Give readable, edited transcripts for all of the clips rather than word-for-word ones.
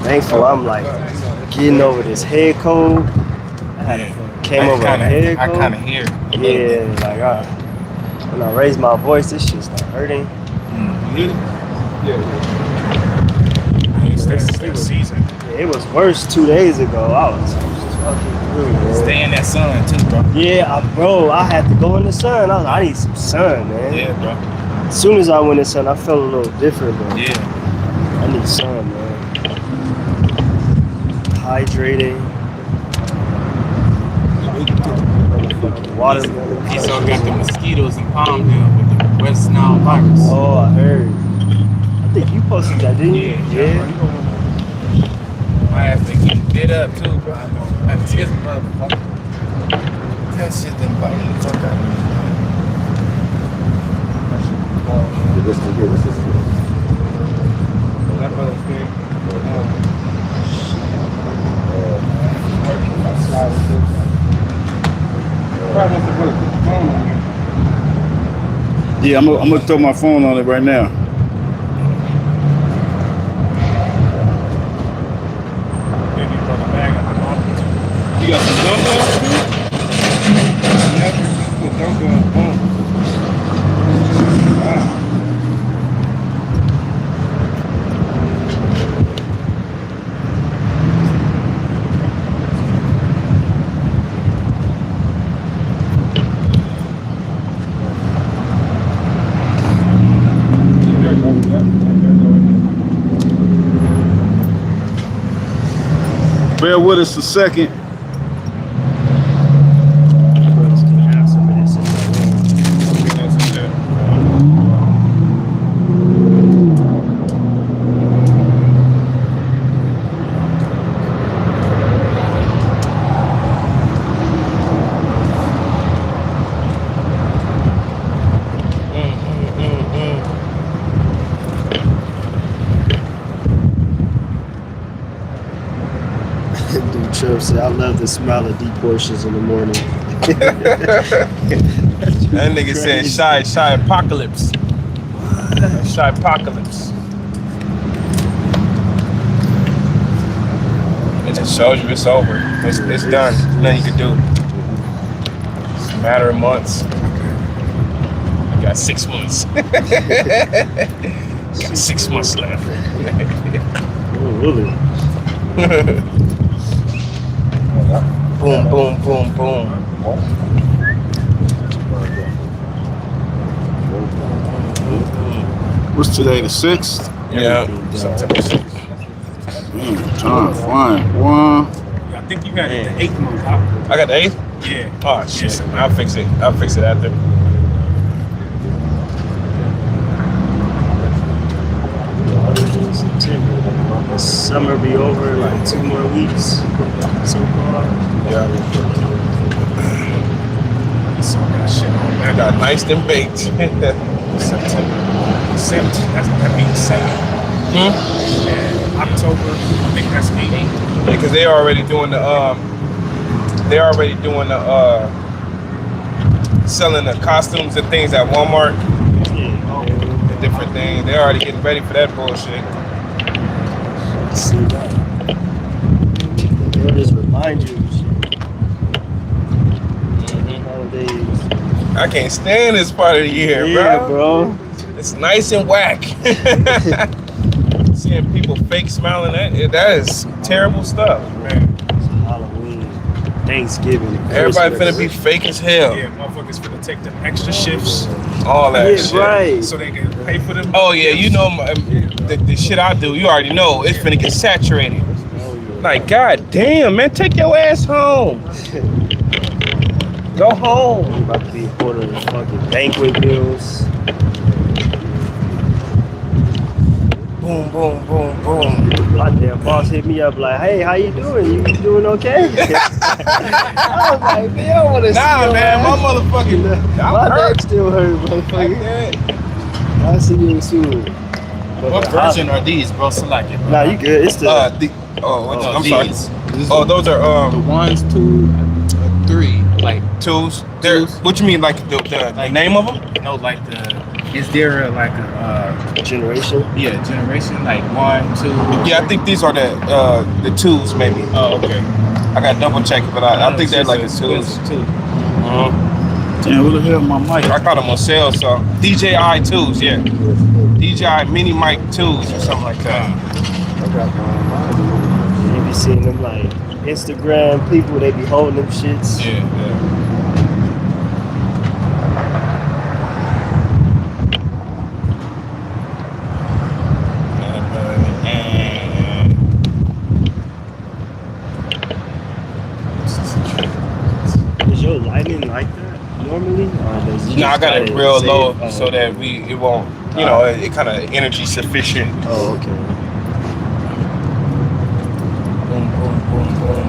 thankful I'm like getting over this head cold. Came over a head cold. I kind of hear. Yeah, like when I raise my voice, this shit start hurting. Yeah. It's season. Yeah, it was worse 2 days ago. I was fucking through, man. Stay in that sun too, bro. Yeah, bro, I had to go in the sun. I need some sun, man. Yeah, bro. As soon as I went in the sun, I felt a little different, man. Yeah. I need sun, man. Hydrating. Water. He still got the mosquitoes in Palmdale with the West Nile virus. Oh, I heard. I think you posted that, didn't you? Yeah. My ass been getting bit up too, bro. I just motherfucker. That shit done bite the fuck out of me. This is good. That brother's good. Yeah, I'm gonna throw my phone on it right now. You got some dumbbells too? Yeah, put dumbbells on. Bear with us a second. Dude, Trump said, I love the smell of deep portions in the morning. That nigga said shy apocalypse. Shy apocalypse. It just shows you it's over. It's done. Nothing you can do. It's a matter of months. I got 6 months. Got 6 months left. Oh, really? Boom, boom, boom, boom. What's today, the 6th? Yeah. September 6th. Time flying. One. I think you got the 8th month, huh? I got the 8th? Yeah. Oh, shit. I'll fix it after. September. Summer be over in like 2 more weeks. So far. Yeah. So that shit. I got nice and baked. September. That means 7. And October, I think that's 8. Yeah, because they're already doing the selling the costumes and things at Walmart. And different things. They're already getting ready for that bullshit. See that. They'll just remind you of shit. Nowadays. I can't stand this part of the year, bro. It's nice and whack. Seeing people fake smiling that is terrible stuff, man. Halloween, Thanksgiving, everybody finna be fake as hell. Yeah, motherfuckers finna take them extra shifts. All that shit. Right. So they can pay for them. Oh yeah, you know the shit I do. You already know it's finna get saturated. Like, god damn, man, take your ass home. Go home. I'm about to be ordering fucking banquet bills. Boom, boom, boom, boom. My damn boss hit me up like, hey, how you doing? You doing okay? I was like, man, I want to Nah, man, my motherfucking my neck still hurt, motherfucker. I'll see you soon. But What version are these, bro? Select it. Nah, you good. It's the I'm sorry. Oh, those are The 1s, 2, 3, like twos. They're what you mean, like the name of them? no, like the Is there like a Generation. generation like 1, 2? Yeah, I think these are the twos maybe. Oh, okay. I got double check, but I think they're like the it's twos. two. Damn, who the hell my mic? I caught them on sale, so DJI twos, yeah. DJI mini mic twos or something like that. You be seeing them like Instagram people, they be holding them shits. Yeah. Is your lighting like that normally? Or does No, I got it real low Oh, so that it won't, it kind of energy sufficient. Oh, okay. Boom, boom, boom, boom.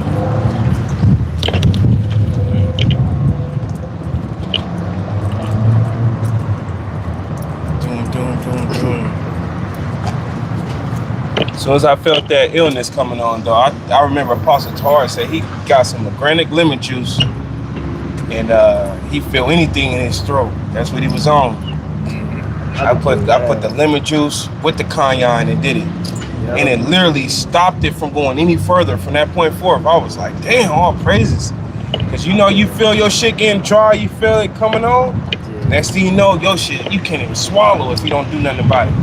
Doom, doom, doom, doom. So as I felt that illness coming on, though, I remember Apostle Torres said he got some organic lemon juice, and he felt anything in his throat. That's what he was on. I put the lemon juice with the cayenne and did it. And it literally stopped it from going any further from that point forth. I was like, damn, all praises. Because you feel your shit getting dry, you feel it coming on. Next thing you know, your shit, you can't even swallow if you don't do nothing about it.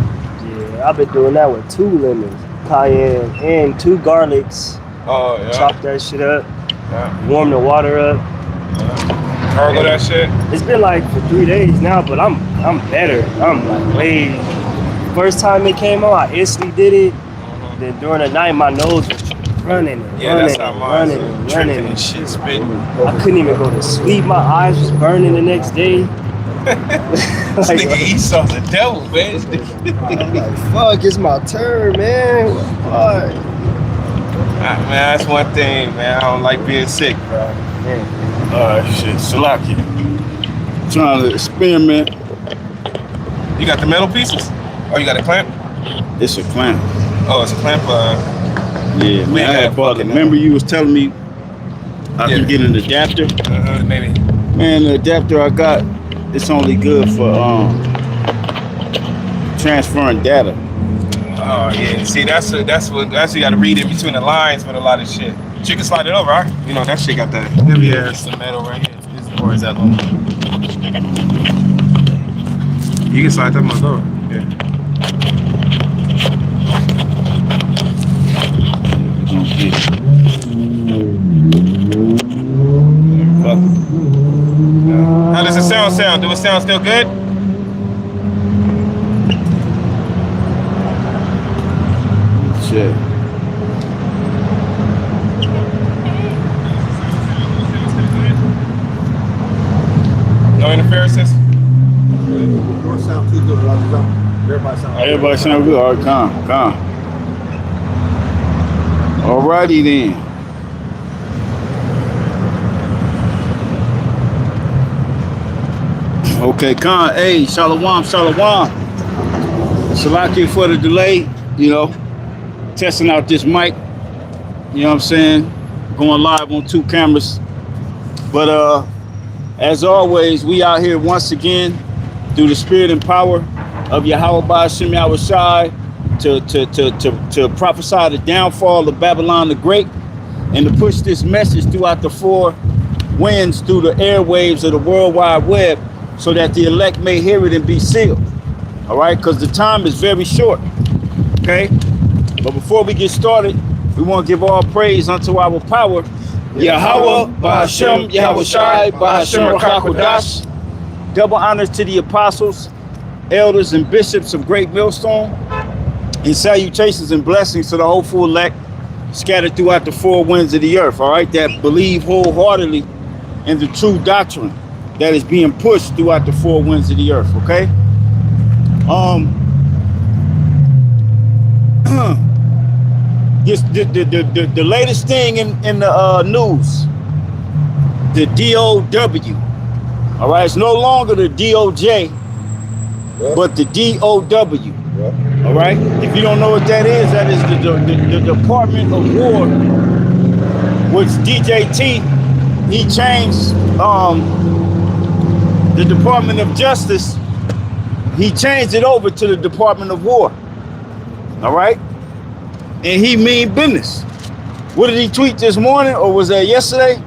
Yeah, I've been doing that with 2 lemons, cayenne, and 2 garlics. Oh, yeah. Chop that shit up, Yeah. warm the water up. Cargo that shit. It's been like for 3 days now, but I'm better. I'm like way. First time it came on, I instantly did it. Then during the night, my nose was running and Yeah, running that's how and mine running is. and Tripping running. and shit, spitting. I couldn't even go to sleep. My eyes was burning the next day. This nigga Esau's the devil, man. I'm like, fuck, it's my turn, man. Fuck. Man, that's one thing, man. I don't like being sick, bro. Shit, Salaki. Trying to experiment. You got the metal pieces? Oh, you got a clamp? It's a clamp. Oh, it's a clamp. Yeah, man. I had bought it. Remember you was telling me I can get an adapter? Maybe. Man, the adapter I got, it's only good for transferring data. Oh yeah. See, that's what you got to read in between the lines with a lot of shit. But you can slide it over, right? That shit got that heavy ass. The metal right here. Or is that long? You can slide that much over. Yeah. How does the sound? Do it sound still good? Shit. No interferences? Don't sound too good. Everybody sound good. All right, calm. Alrighty then. Okay, Khan. Hey, Shalom. Salaki for the delay. Testing out this mic. You know what I'm saying? Going live on 2 cameras. But as always, we out here once again through the spirit and power of Yahweh Ba'ashem Yahushai to prophesy the downfall of Babylon the Great and to push this message throughout the 4 winds through the airwaves of the World Wide Web so that the elect may hear it and be sealed. All right, because the time is very short. Okay, but before we get started, we want to give all praise unto our power, Yahweh Ba'ashem Yahushai Ba'ashem Rakakodash. Double honors to the apostles, elders, and bishops of Great Millstone, and salutations and blessings to the hopeful elect scattered throughout the 4 winds of the earth. All right, that believe wholeheartedly in the true doctrine that is being pushed throughout the 4 winds of the earth. Okay. The latest thing in the news, the DOW. All right, it's no longer the DOJ, but the DOW. All right. If you don't know what that is the Department of War, which DJT, he changed the Department of Justice he changed it over to the Department of War. All right? And he mean business. What did he tweet this morning, or was that yesterday?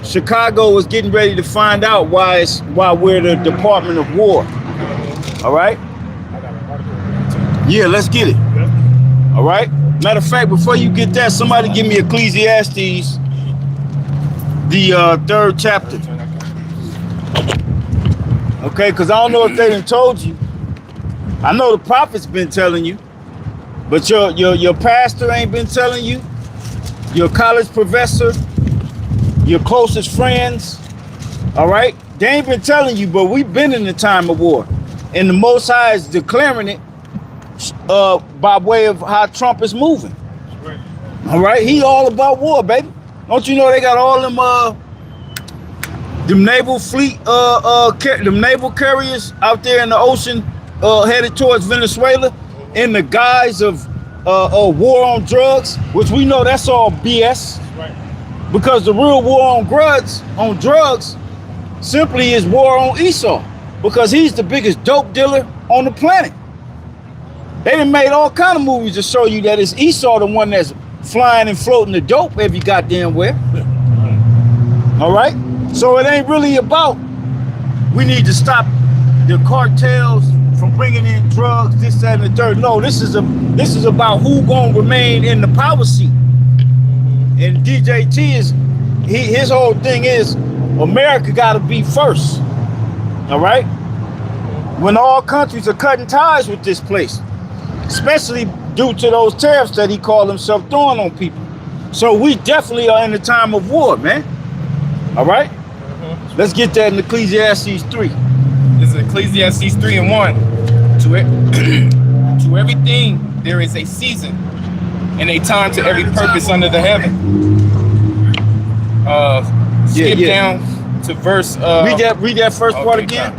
Chicago was getting ready to find out why we're the Department of War. All right? Yeah, let's get it. All right? Matter of fact, before you get that, somebody give me Ecclesiastes, the 3rd chapter. Okay, because I don't know if they done told you. I know the prophet's been telling you, but your pastor ain't been telling you. Your college professor, your closest friends, all right? They ain't been telling you, but we've been in the time of war. And the Most High is declaring it by way of how Trump is moving. All right? He all about war, baby. Don't you know they got all them naval fleet, them naval carriers out there in the ocean headed towards Venezuela in the guise of war on drugs, which we know that's all BS. Right. Because the real war on drugs simply is war on Esau, because he's the biggest dope dealer on the planet. They done made all kind of movies to show you that it's Esau the one that's flying and floating the dope every goddamn where. All right? So it ain't really about, we need to stop the cartels from bringing in drugs, this, that, and the third. No, this is about who gonna remain in the power seat. And DJT his whole thing is America gotta be first. All right? When all countries are cutting ties with this place, especially due to those tariffs that he called himself throwing on people. So we definitely are in the time of war, man. All right? Let's get that in Ecclesiastes 3. This is Ecclesiastes 3:1. To everything there is a season and a time to every purpose under the heaven. Skip down to verse. Read that first part again.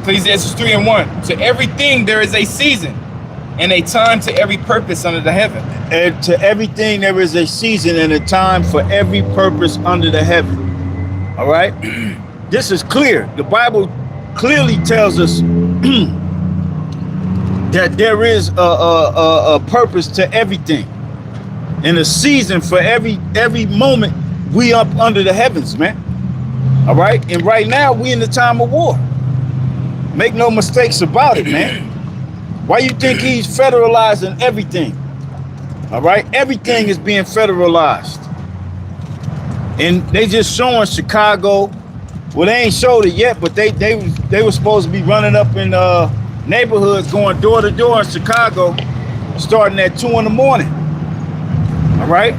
Ecclesiastes 3:1. To everything there is a season and a time to every purpose under the heaven. And to everything there is a season and a time for every purpose under the heaven. All right? This is clear. The Bible clearly tells us that there is a purpose to everything and a season for every moment we up under the heavens, man. All right? And right now we in the time of war. Make no mistakes about it, man. Why you think he's federalizing everything? All right? Everything is being federalized. And they just showing Chicago. Well, they ain't showed it yet, but they were supposed to be running up in neighborhoods, going door to door in Chicago, starting at 2 in the morning. All right?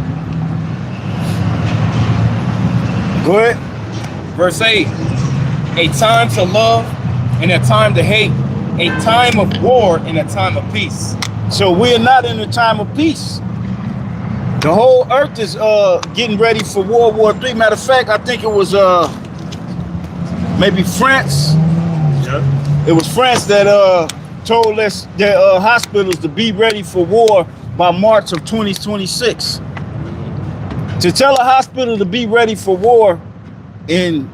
Go ahead. Verse 8. A time to love and a time to hate. A time of war and a time of peace. So we're not in a time of peace. The whole earth is getting ready for World War III. Matter of fact, I think it was maybe France. Yeah. It was France that told us their hospitals to be ready for war by March of 2026. To tell a hospital to be ready for war in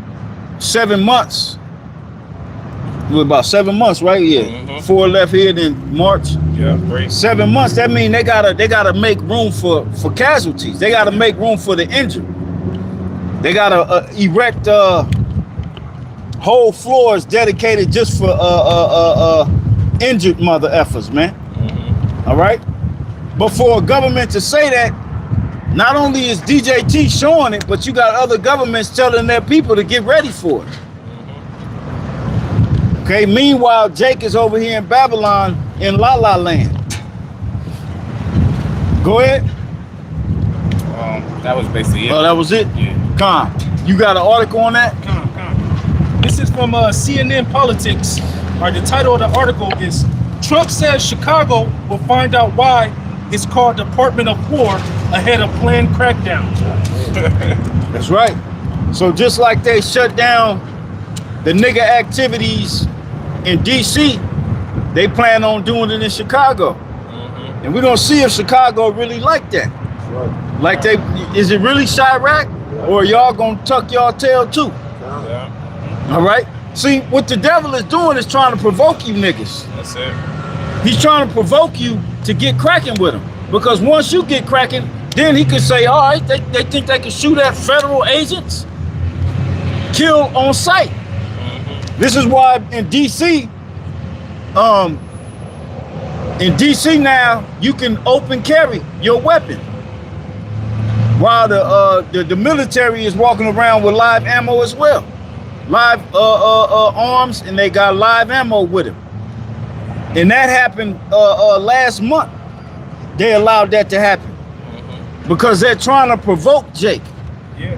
7 months. It was about 7 months, right? Yeah. 4 left here, then March. Yeah, great. 7 months. That means they gotta make room for casualties. They gotta make room for the injured. They gotta erect whole floors dedicated just for injured mother effers, man. All right. But for a government to say that, not only is DJT showing it, but you got other governments telling their people to get ready for it. Okay, meanwhile, Jake is over here in Babylon in La La Land. Go ahead. That was basically it. Oh, that was it? Yeah. Con, you got an article on that? This is from CNN Politics. The title of the article is Trump says Chicago will find out why it's called Department of War ahead of planned crackdown. That's right. So just like they shut down the nigga activities in DC, they plan on doing it in Chicago. And we're gonna see if Chicago really like that. Like is it really Chirac? Or y'all gonna tuck y'all tail too? Yeah. All right. See, what the devil is doing is trying to provoke you niggas. That's it. He's trying to provoke you to get cracking with him. Because once you get cracking, then he could say, all right, they think they can shoot at federal agents, kill on sight. This is why in DC now, you can open carry your weapon. While the military is walking around with live ammo as well. Live arms, and they got live ammo with them. And that happened last month. They allowed that to happen because they're trying to provoke Jake. Yeah.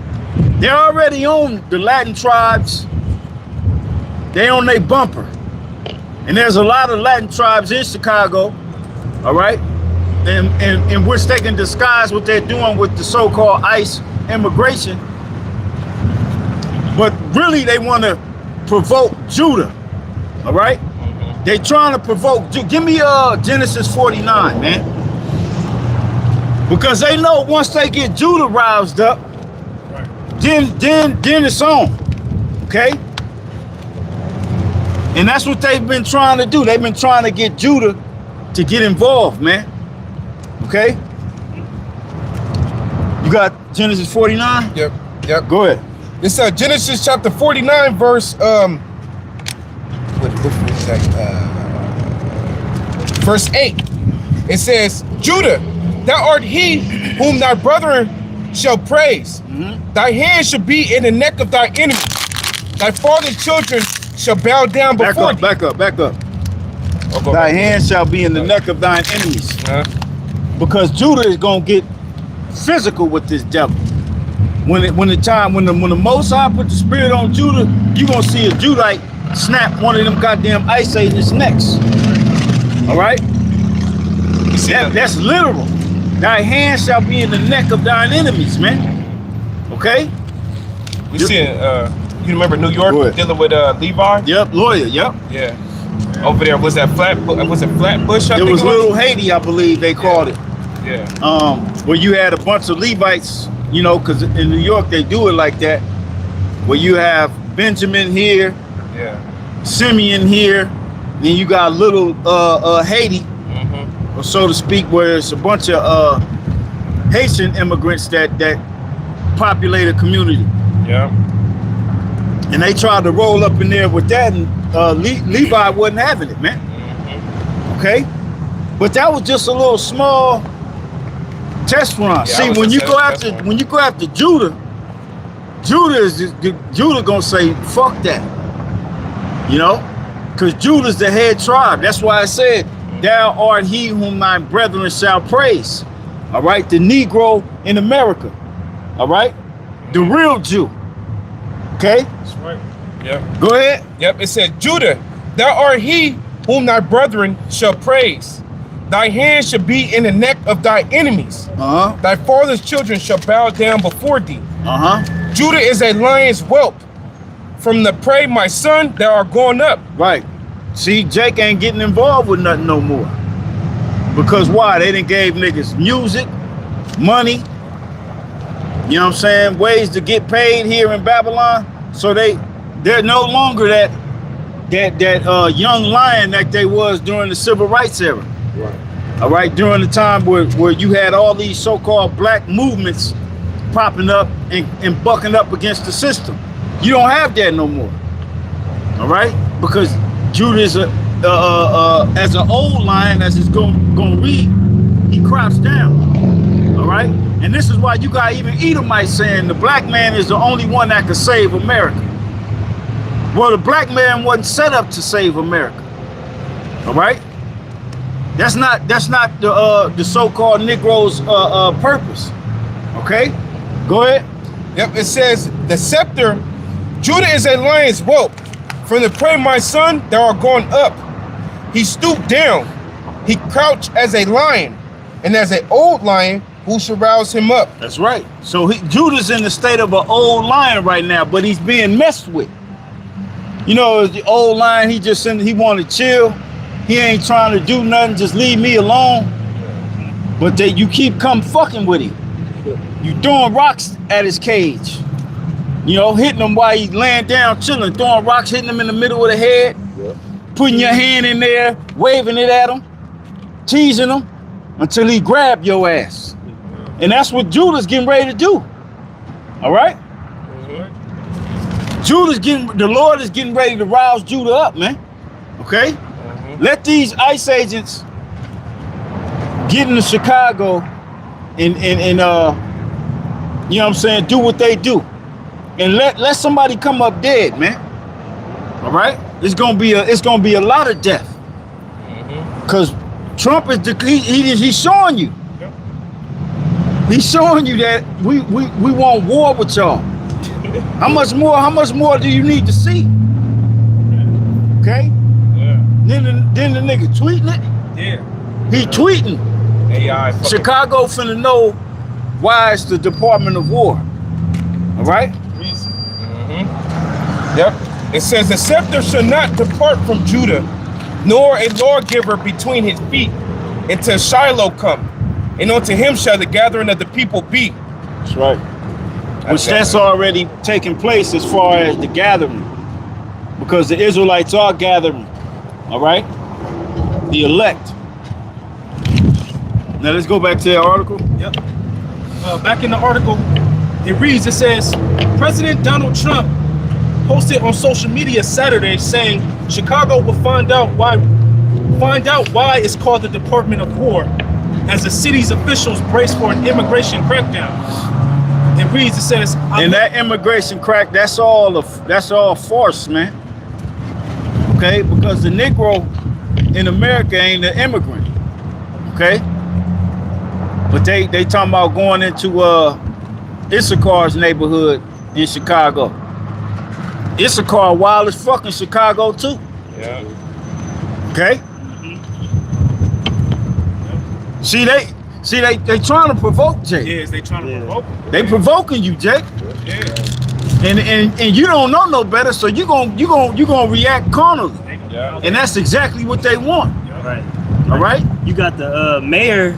They're already on the Latin tribes. They on their bumper. And there's a lot of Latin tribes in Chicago, all right? And which they can disguise what they're doing with the so-called ICE immigration. But really they want to provoke Judah, all right? They trying to provoke. Give me Genesis 49, man. Because they know once they get Judah roused up, then it's on, okay? And that's what they've been trying to do. They've been trying to get Judah to get involved, man. Okay? You got Genesis 49? Yep. Go ahead. It's Genesis chapter 49, verse verse 8. It says, Judah, thou art he whom thy brethren shall praise. Thy hand shall be in the neck of thy enemies. Thy father's children shall bow down before thee. Back up. Oh, Thy hand shall be in the neck of thine enemies. Because Judah is gonna get physical with this devil. When the Most High put the spirit on Judah, you gonna see a Judite snap one of them goddamn ice agents' necks. All right? That's literal. Thy hand shall be in the neck of thine enemies, man. Okay? We see you remember New York dealing with Levi? Yep, lawyer, yep. Yeah. Over there, was it Flatbush? It was Little Haiti, I believe they called it. Yeah. Where you had a bunch of Levites, you know, because in New York they do it like that, where you have Benjamin here, Simeon here, then you got Little Haiti, or so to speak, where it's a bunch of Haitian immigrants that populate a community. Yeah. And they tried to roll up in there with that, and Levi wasn't having it, man. Okay, but that was just a little small test run. Yeah, see, when you go after Judah gonna say fuck that, you know, because Judah's the head tribe. That's why I said, "Thou art he whom thy brethren shall praise." All right, the Negro in America. All right, the real Jew. Okay. That's right. Yep. Go ahead. Yep. It said, Judah, thou art he whom thy brethren shall praise. Thy hand shall be in the neck of thy enemies. Thy father's children shall bow down before thee. Judah is a lion's whelp. From the prey, my son, thou art going up. Right. See, Jake ain't getting involved with nothing no more. Because why? They done gave niggas music, money, you know what I'm saying, ways to get paid here in Babylon. So they're no longer that young lion that they was during the civil rights era. Right. All right, during the time where you had all these so-called black movements popping up and bucking up against the system. You don't have that no more. All right, because Judah is as an old lion, as it's gonna read, he crouched down. All right, and this is why you got even Edomites saying the black man is the only one that could save America. Well, the black man wasn't set up to save America. All right, that's not the so-called Negro's purpose. Okay, go ahead. Yep, it says the scepter. Judah is a lion's whelp. From the prey, my son, thou art going up. He stooped down. He crouched as a lion, and as an old lion, who shall rouse him up? That's right. So Judah's in the state of an old lion right now, but he's being messed with. You know, the old lion, he want to chill. He ain't trying to do nothing, just leave me alone. But you keep fucking with him. You throwing rocks at his cage. You know, hitting him while he's laying down, chilling, throwing rocks, hitting him in the middle of the head, putting your hand in there, waving it at him, teasing him until he grabbed your ass. And that's what Judah's getting ready to do. All right? The Lord is getting ready to rouse Judah up, man. Okay? Let these ICE agents get into Chicago and you know what I'm saying, do what they do. And let somebody come up dead, man. All right? It's gonna be a lot of death. Cause Trump is he's showing you. He's showing you that we want war with y'all. How much more do you need to see? Okay? Yeah. Then the nigga tweeting it. Yeah. He tweeting. AI. Chicago finna know why it's the Department of War. All right? Yep. It says the scepter shall not depart from Judah, nor a lawgiver between his feet, until Shiloh come, and unto him shall the gathering of the people be. That's right. Which that's already taking place as far as the gathering, because the Israelites are gathering. All right, the elect. Now let's go back to that article. Yep. Back in the article, it reads, it says, President Donald Trump posted on social media Saturday saying Chicago will find out why it's called the Department of War, as the city's officials brace for an immigration crackdown. It reads, it says, and that immigration crack, that's all force, man. Okay, because the Negro in America ain't an immigrant. Okay, but they talking about going into Issachar's neighborhood in Chicago. Issachar wild as fucking Chicago too. Yeah. Okay. See they trying to provoke Jake. yes, they trying to provoke him. They provoking you, Jake. Yeah. And you don't know no better, so you gonna react carnally. Yeah. And that's exactly what they want. Right. All right. You got the mayor,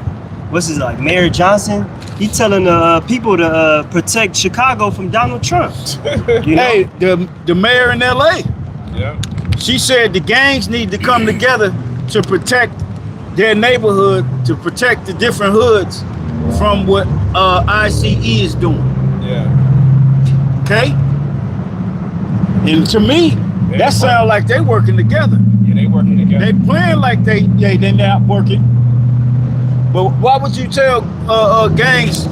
what's his like, Mayor Johnson. He telling the people to protect Chicago from Donald Trump. You know? Hey, the mayor in LA, Yeah. she said the gangs need to come together to protect their neighborhood, to protect the different hoods from what ICE is doing. Yeah. Okay? And to me, that sounds like they working together. Yeah, they working together. They playing like they not working. But why would you tell gangs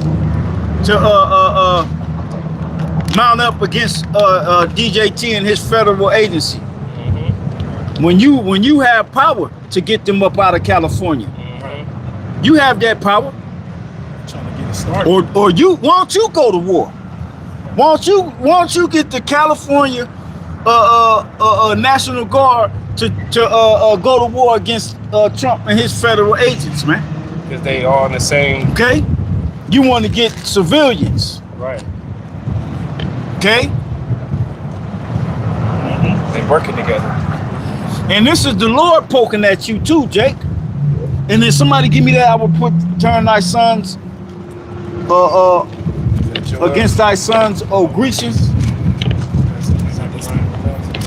to mount up against DJT and his federal agency when you have power to get them up out of California? You have that power. Trying to get it started. Or why don't you go to war? Why don't you get the California National Guard to go to war against Trump and his federal agents, man? Because they all in the same. Okay? You want to get civilians, Right. okay? They working together. And this is the Lord poking at you too, Jake. And then somebody give me that, I will turn thy sons against thy sons, O Grecians.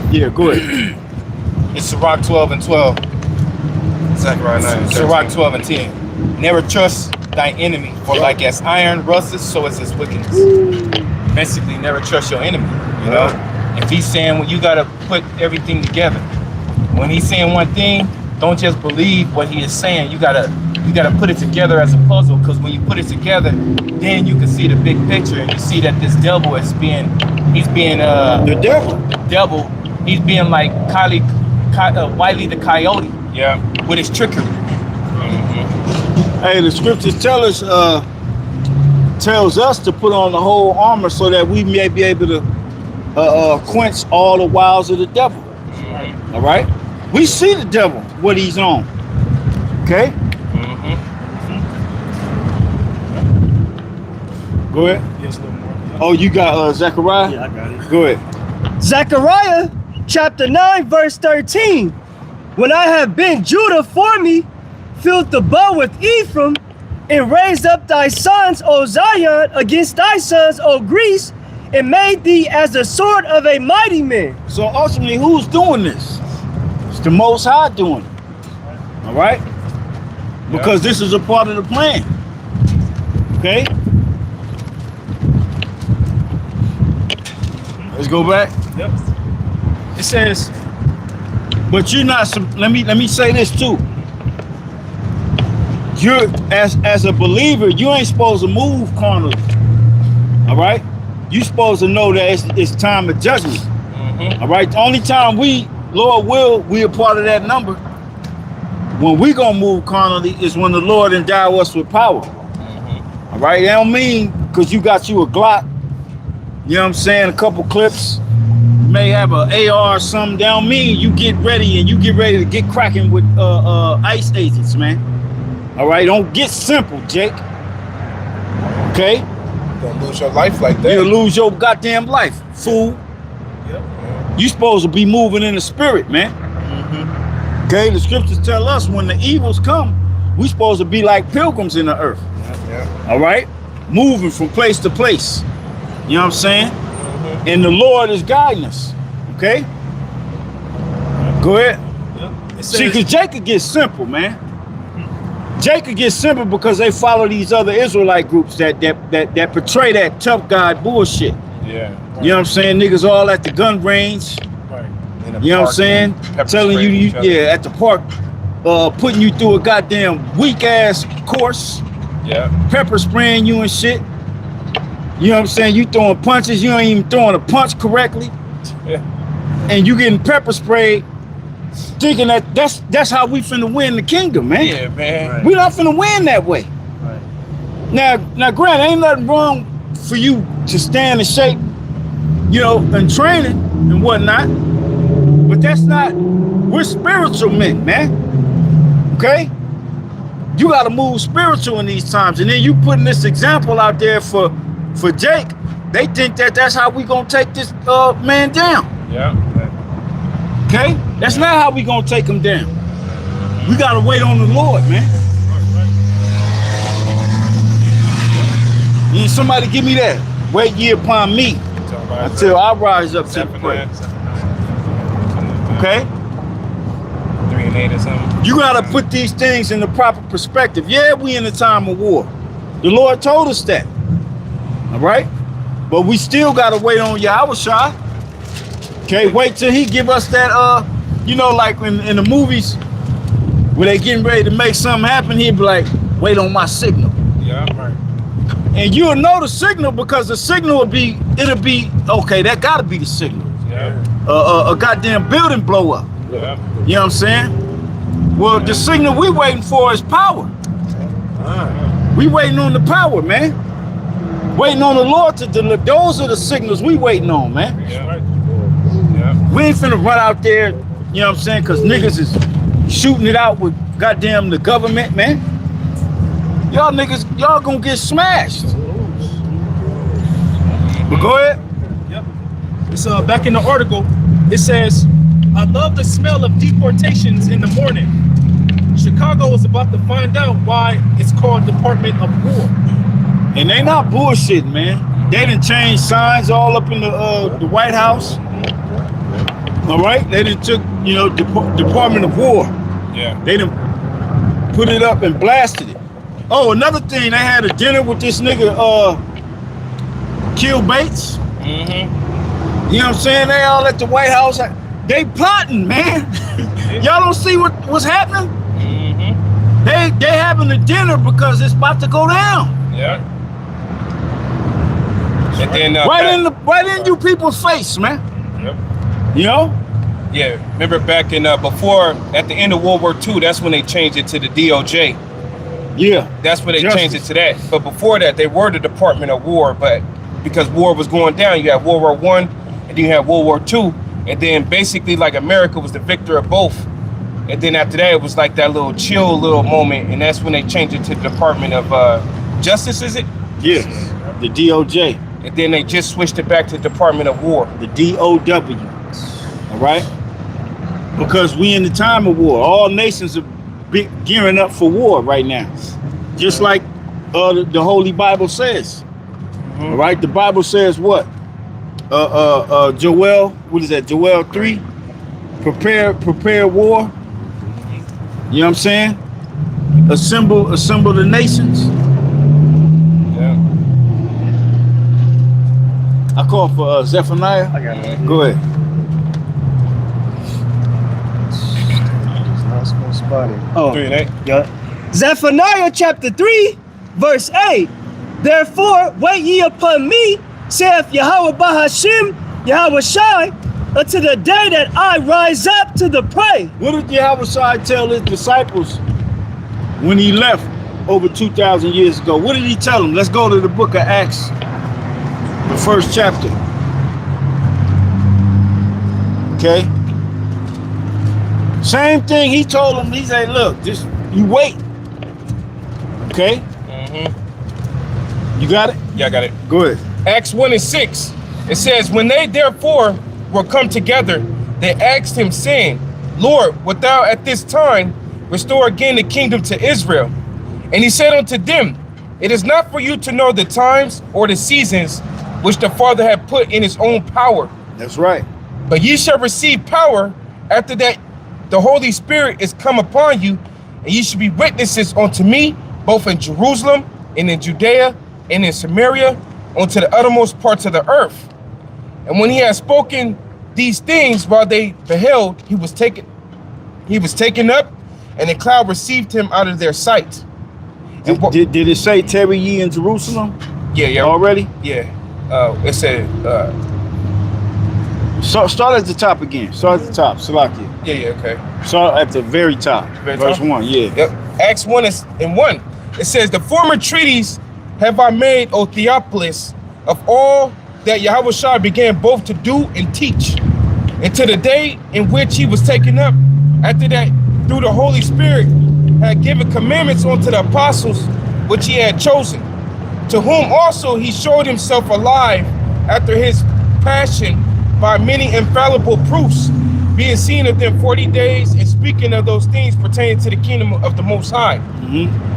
Yeah, go ahead. It's Sirach 12 and 12. Zechariah 9. Sirach 12 and 10. Never trust thy enemy, for like as iron rusteth, so is his wickedness. Basically, never trust your enemy. You know, if he's saying, well, you gotta put everything together. When he's saying one thing, don't just believe what he is saying. You gotta put it together as a puzzle, because when you put it together, then you can see the big picture, and you see that this devil is being The devil. He's being like Wiley the Coyote. Yeah. With his trickery. Hey, the scriptures tells us to put on the whole armor so that we may be able to quench all the wiles of the devil. All right? We see the devil, what he's on. Okay? Go ahead. Yes, a little more. Oh, you got Zechariah? Yeah, I got it. Go ahead. Zechariah chapter 9 verse 13. When I have been Judah for me, filled the bow with Ephraim, and raised up thy sons, O Zion, against thy sons, O Greece, and made thee as the sword of a mighty man. So ultimately, who's doing this? It's the Most High doing it. All right? Because this is a part of the plan. Okay? Let's go back. Yep. It says, but you're not. Let me say this too. You're as a believer, you ain't supposed to move carnally. All right, you supposed to know that it's time of judgment. Mm-hmm. All right, the only time we, Lord will, we are part of that number. When we gonna move carnally is when the Lord endow us with power. Mm-hmm. All right, that don't mean because you got you a Glock. You know what I'm saying? A couple clips. You may have an AR or something. That don't mean you get ready and you get ready to get cracking with ICE agents, man. All right, don't get simple, Jake. Okay? You're gonna lose your life like that. You'll lose your goddamn life, fool. yep. You supposed to be moving in the spirit, man. Mm-hmm. Okay, the scriptures tell us when the evils come, we supposed to be like pilgrims in the earth. Yeah. All right? Moving from place to place. You know what I'm saying? Mm-hmm. And the Lord is guiding us. Okay? Go ahead. Yep. It See, says, because Jacob gets simple, man. Jacob gets simple because they follow these other Israelite groups that portray that tough God bullshit. Yeah. You know what I'm saying? Niggas all at the gun range. right. In the You know what I'm park, saying? pepper Telling spraying you, each other. yeah, at the park, putting you through a goddamn weak ass course, Yeah. pepper spraying you and shit. You know what I'm saying? You throwing punches, you ain't even throwing a punch correctly, Yeah. and you getting pepper sprayed, thinking that that's how we finna win the kingdom, man. Yeah, man. Right. We not finna win that way. Right. Now, granted, ain't nothing wrong for you to stand in shape, you know, and training and whatnot. But that's not. We're spiritual men, man. Okay. You got to move spiritual in these times, and then you putting this example out there for Jake. They think that that's how we gonna take this man down. Yeah. Okay, that's not how we gonna take him down. We gotta wait on the Lord, man. And somebody give me that. Wait ye upon me until I rise up to pray. Okay? 3 and 8 or something. You gotta put these things in the proper perspective. Yeah, we in a time of war. The Lord told us that. All right? But we still gotta wait on Yahushua. Okay, wait till he give us that, you know, like in the movies, where they getting ready to make something happen, he'd be like, wait on my signal. Yeah, right. And you'll know the signal because the signal it'll be, okay, that gotta be the signal. Yeah. A goddamn building blow up. Yeah. You know what I'm saying? Well, the signal we waiting for is power. We waiting on the power, man. Waiting on the Lord to deliver. Those are the signals we waiting on, man. Yeah. Yeah. We ain't finna run out there, you know what I'm saying? Cause niggas is shooting it out with goddamn the government, man. Y'all niggas, y'all gonna get smashed. But go ahead. Yep. It's back in the article. It says, I love the smell of deportations in the morning. Chicago is about to find out why it's called Department of War. And they not bullshitting, man. They done changed signs all up in the White House. All right, they done took, you know, Department of War. Yeah. They done put it up and blasted it. Oh, another thing, they had a dinner with this nigga, Kill Bates. Mm-hmm. You know what I'm saying? They all at the White House. They plotting, man. Y'all don't see what's happening? Mm-hmm. They having a dinner because it's about to go down. Yeah. And then Right in you people's face, man. Yep. You know? Yeah. Remember back in before at the end of World War II, that's when they changed it to the DOJ. Yeah. That's when they Justice. changed it to that. But before that, they were the Department of War. But because war was going down, you had World War I, and then you had World War II, and then basically like America was the victor of both. And then after that, it was like that little chill little moment, and that's when they changed it to the Department of Justice, is it? Yeah. The DOJ. And then they just switched it back to Department of War. The DOW. All right? Because we in the time of war. All nations are gearing up for war right now. Just like the Holy Bible says. All right? The Bible says what? Joel, what is that? Joel 3. Prepare war. You know what I'm saying? Assemble the nations. Yeah. I call for Zephaniah. I got it. Go ahead. It's not supposed to spot it. 3 and 8. Yeah. Zephaniah chapter 3, verse 8. Therefore, wait ye upon me, saith Yahweh Bahashim, Yahweh Shai, until the day that I rise up to the prey. What did Yahweh tell his disciples when he left over 2,000 years ago? What did he tell them? Let's go to the book of Acts, the first chapter. Okay. Same thing he told them. He said, look, just you wait. Okay. You got it? Yeah, I got it. Go ahead. Acts 1 and 6. It says, when they therefore were come together, they asked him, saying, Lord, wilt thou at this time restore again the kingdom to Israel? And he said unto them, it is not for you to know the times or the seasons which the Father hath put in his own power. That's right. But ye shall receive power after that the Holy Spirit is come upon you, and ye shall be witnesses unto me, both in Jerusalem and in Judea and in Samaria, unto the uttermost parts of the earth. And when he had spoken these things, while they beheld, he was taken up, and a cloud received him out of their sight. And Did it say tarry ye in Jerusalem? Yeah. Already? Yeah. It said, So start at the top again. Start at the top. Salakia. yeah, okay. Start at the very top. Very Verse top? 1, yeah. Yep. Acts 1 and 1. It says, the former treaties have I made, O Theophilus, of all that Yahweh Shai began both to do and teach, until the day in which he was taken up. After that, through the Holy Spirit, had given commandments unto the apostles which he had chosen, to whom also he showed himself alive after his passion by many infallible proofs, being seen of them 40 days, and speaking of those things pertaining to the kingdom of the Most High.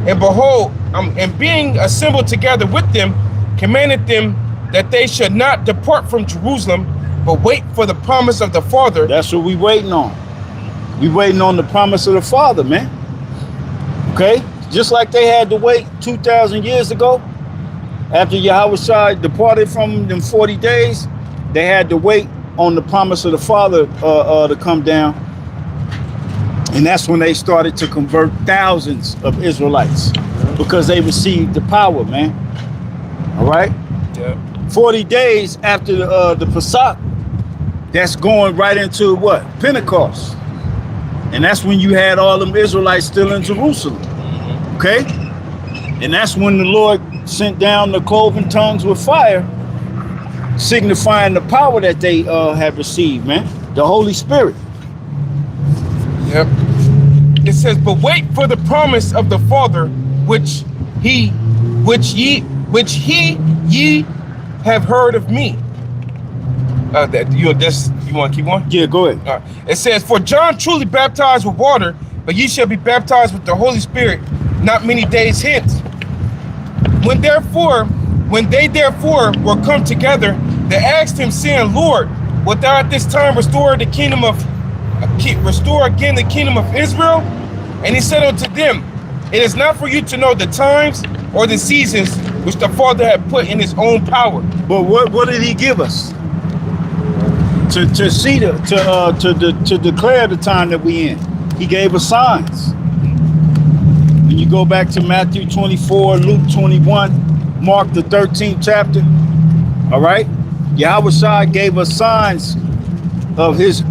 And behold, and being assembled together with them, commanded them that they should not depart from Jerusalem, but wait for the promise of the Father. That's what we waiting on. We waiting on the promise of the Father, man. Okay? Just like they had to wait 2,000 years ago, after Yahweh Shai departed from them 40 days, they had to wait on the promise of the Father to come down. And that's when they started to convert thousands of Israelites, because they received the power, man. All right? Yeah. 40 days after the Pesach, that's going right into what? Pentecost. And that's when you had all them Israelites still in Jerusalem. Okay? And that's when the Lord sent down the cloven tongues with fire, signifying the power that they had received, man. The Holy Spirit. Yep. It says, but wait for the promise of the Father, which ye have heard of me. You want to keep on? Yeah, go ahead. It says, for John truly baptized with water, but ye shall be baptized with the Holy Spirit not many days hence. When they therefore were come together, they asked him, saying, Lord, wilt thou at this time restore again the kingdom of Israel? And he said unto them, it is not for you to know the times or the seasons which the Father had put in his own power. But what did he give us? To declare the time that we in. He gave us signs. When you go back to Matthew 24, Luke 21, Mark the 13th chapter, all right? Yahweh Shai gave us signs of his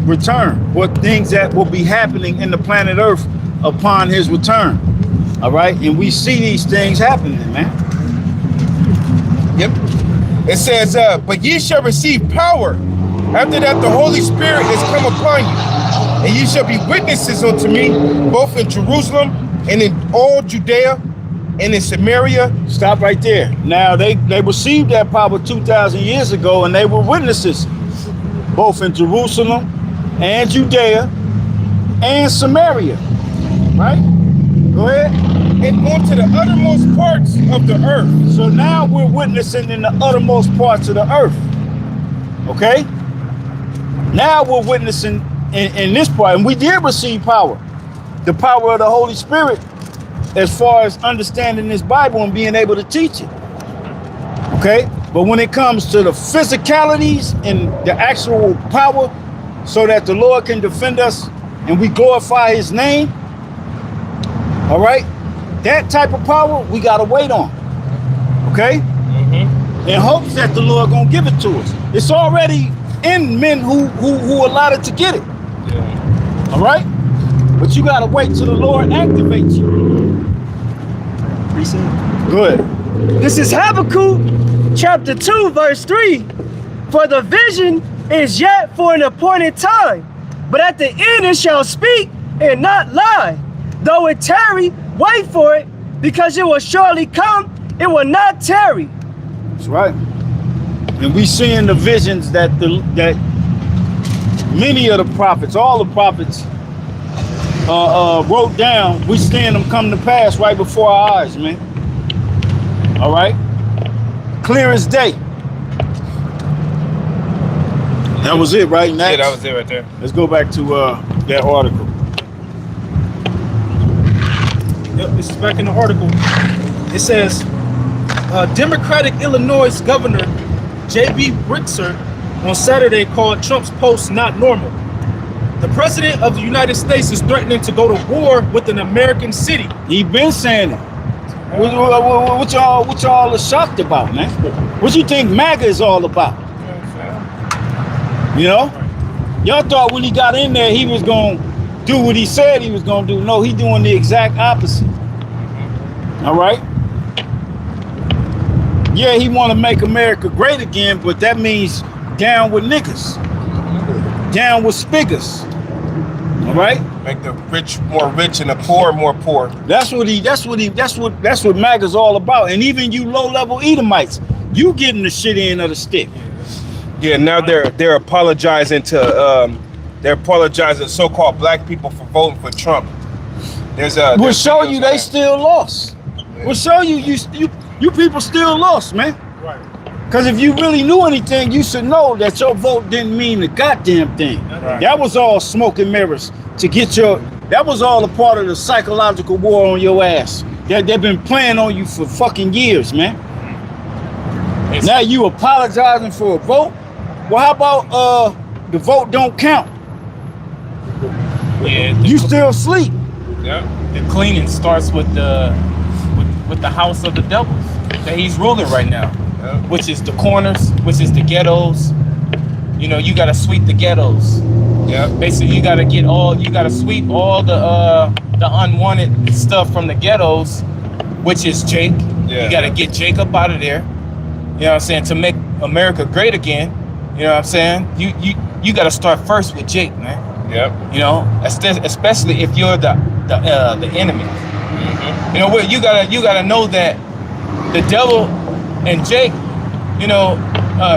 return, what things that will be happening in the planet Earth upon his return, all right? And we see these things happening, man. Yep. It says, but ye shall receive power. After that, the Holy Spirit is come upon you, and ye shall be witnesses unto me, both in Jerusalem and in all Judea and in Samaria. Stop right there. Now, they received that power 2,000 years ago, and they were witnesses, both in Jerusalem and Judea and Samaria. Right? Go ahead. And unto the uttermost parts of the earth. So now we're witnessing in the uttermost parts of the earth. Okay? Now we're witnessing in this part, and we did receive power. The power of the Holy Spirit as far as understanding this Bible and being able to teach it. Okay? But when it comes to the physicalities and the actual power so that the Lord can defend us and we glorify his name, all right, that type of power we got to wait on. Okay? In hopes that the Lord gonna give it to us. It's already in men who allotted to get it. Yeah. All right? But you got to wait till the Lord activates you. Good. This is Habakkuk chapter 2, verse 3. For the vision is yet for an appointed time, but at the end it shall speak and not lie. Though it tarry, wait for it, because it will surely come, it will not tarry. That's right. And we seeing the visions that many of the prophets, all the prophets wrote down. We seeing them come to pass right before our eyes, man. All right? Clear as day. That was it, right? Next. Yeah, that was it right there. Let's go back to that article. Yep, this is back in the article. It says, Democratic Illinois Governor J.B. Brickser on Saturday called Trump's post not normal. The president of the United States is threatening to go to war with an American city. He been saying it. What y'all are shocked about, man? What you think MAGA is all about? You know? Y'all thought when he got in there, he was going to do what he said he was going to do. No, he doing the exact opposite. All right? Yeah, he want to make America great again, but that means down with niggas. Down with spiggers. All right? Make the rich more rich and the poor more poor. That's what MAGA's all about. And even you low-level Edomites, you getting the shit end of the stick. Yeah, now they're apologizing to so-called black people for voting for Trump. We'll show you they still lost. We'll show you you people still lost, man. Right. Because if you really knew anything, you should know that your vote didn't mean the goddamn thing. Right. That was all smoke and mirrors to get that was all a part of the psychological war on your ass. They've been playing on you for fucking years, man. Now you apologizing for a vote? Well, how about the vote don't count? Yeah, You still asleep. Yeah. the cleaning starts with the house of the devils that he's ruling right now, which is the corners, which is the ghettos. You know, you gotta sweep the ghettos. Yeah. Basically, you gotta sweep all the unwanted stuff from the ghettos, which is Jake. Yeah. You gotta get Jake up out of there. You know what I'm saying? To make America great again. You know what I'm saying? You gotta start first with Jake, man. Yep. You know, especially if you're the enemy. Mm-hmm. You know, you gotta know that the devil and Jake, you know,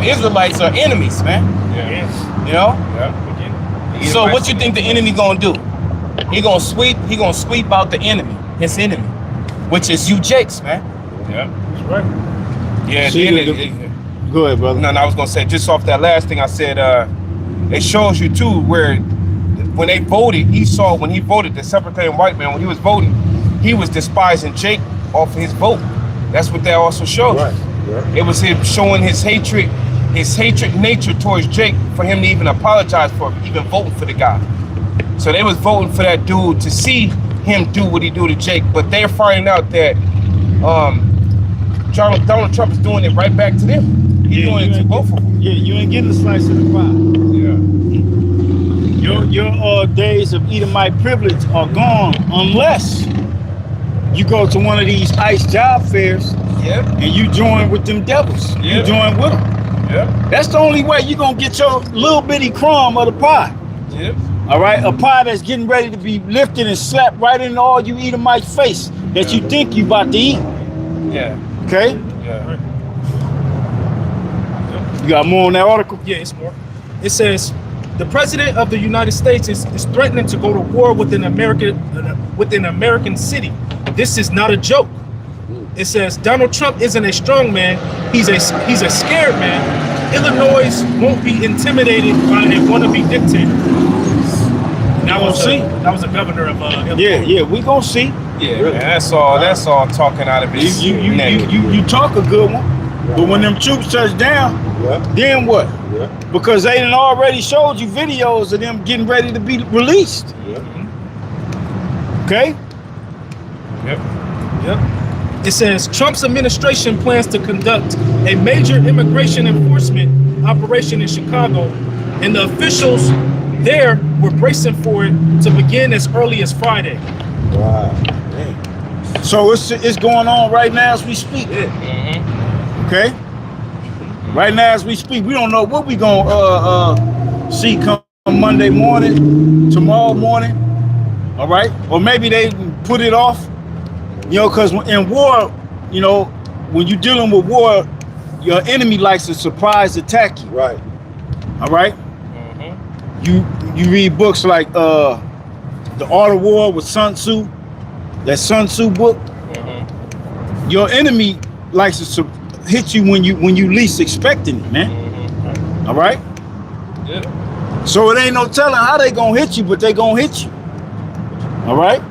Israelites are enemies, man. Yeah. You know. Yeah. So what you think the enemy gonna do? He gonna sweep out the enemy, his enemy, which is you, Jakes, man. Yeah. That's right. Yeah. See, go ahead, brother. No, I was gonna say just off that last thing I said. It shows you too where when they voted, when he voted, the Secretary white man, when he was voting, he was despising Jake off of his vote. That's what that also shows. Right. Yeah. It was him showing his hatred nature towards Jake for him to even apologize for even voting for the guy. So they was voting for that dude to see him do what he do to Jake, but they're finding out that Donald Trump is doing it right back to them. He's doing it to both of them. Yeah, you ain't getting a slice of the pie. Yeah. Your days of Edomite privilege are gone unless you go to one of these ICE job fairs Yep. and you join with them devils. Yeah. You join with them. Yep. That's the only way you're going to get your little bitty crumb of the pie. Yep. All right? A pie that's getting ready to be lifted and slapped right into all you Edomite's face that you think you about to eat. Yeah. Okay? Yeah. You got more on that article? Yeah, it's more. It says, the president of the United States is threatening to go to war with an American city. This is not a joke. It says Donald Trump isn't a strong man. He's a scared man. Illinois won't be intimidated by a wannabe dictator. That was a governor of Illinois. Yeah, we gonna see. Yeah, man, that's all talking out of his neck. You talk a good one, but when them troops touch down, then what? Because they done already showed you videos of them getting ready to be released. Okay? Yep. It says Trump's administration plans to conduct a major immigration enforcement operation in Chicago, and the officials there were bracing for it to begin as early as Friday. Wow. So it's going on right now as we speak. Okay? Right now as we speak, we don't know what we gonna see come Monday morning, tomorrow morning. All right? Or maybe they put it off. You know, because in war, you know, when you're dealing with war, your enemy likes to surprise attack you. Right. All right? You read books like The Art of War with Sun Tzu, that Sun Tzu book. Your enemy likes to hit you when you least expecting it, man. All right? So it ain't no telling how they gonna hit you, but they gonna hit you. All right?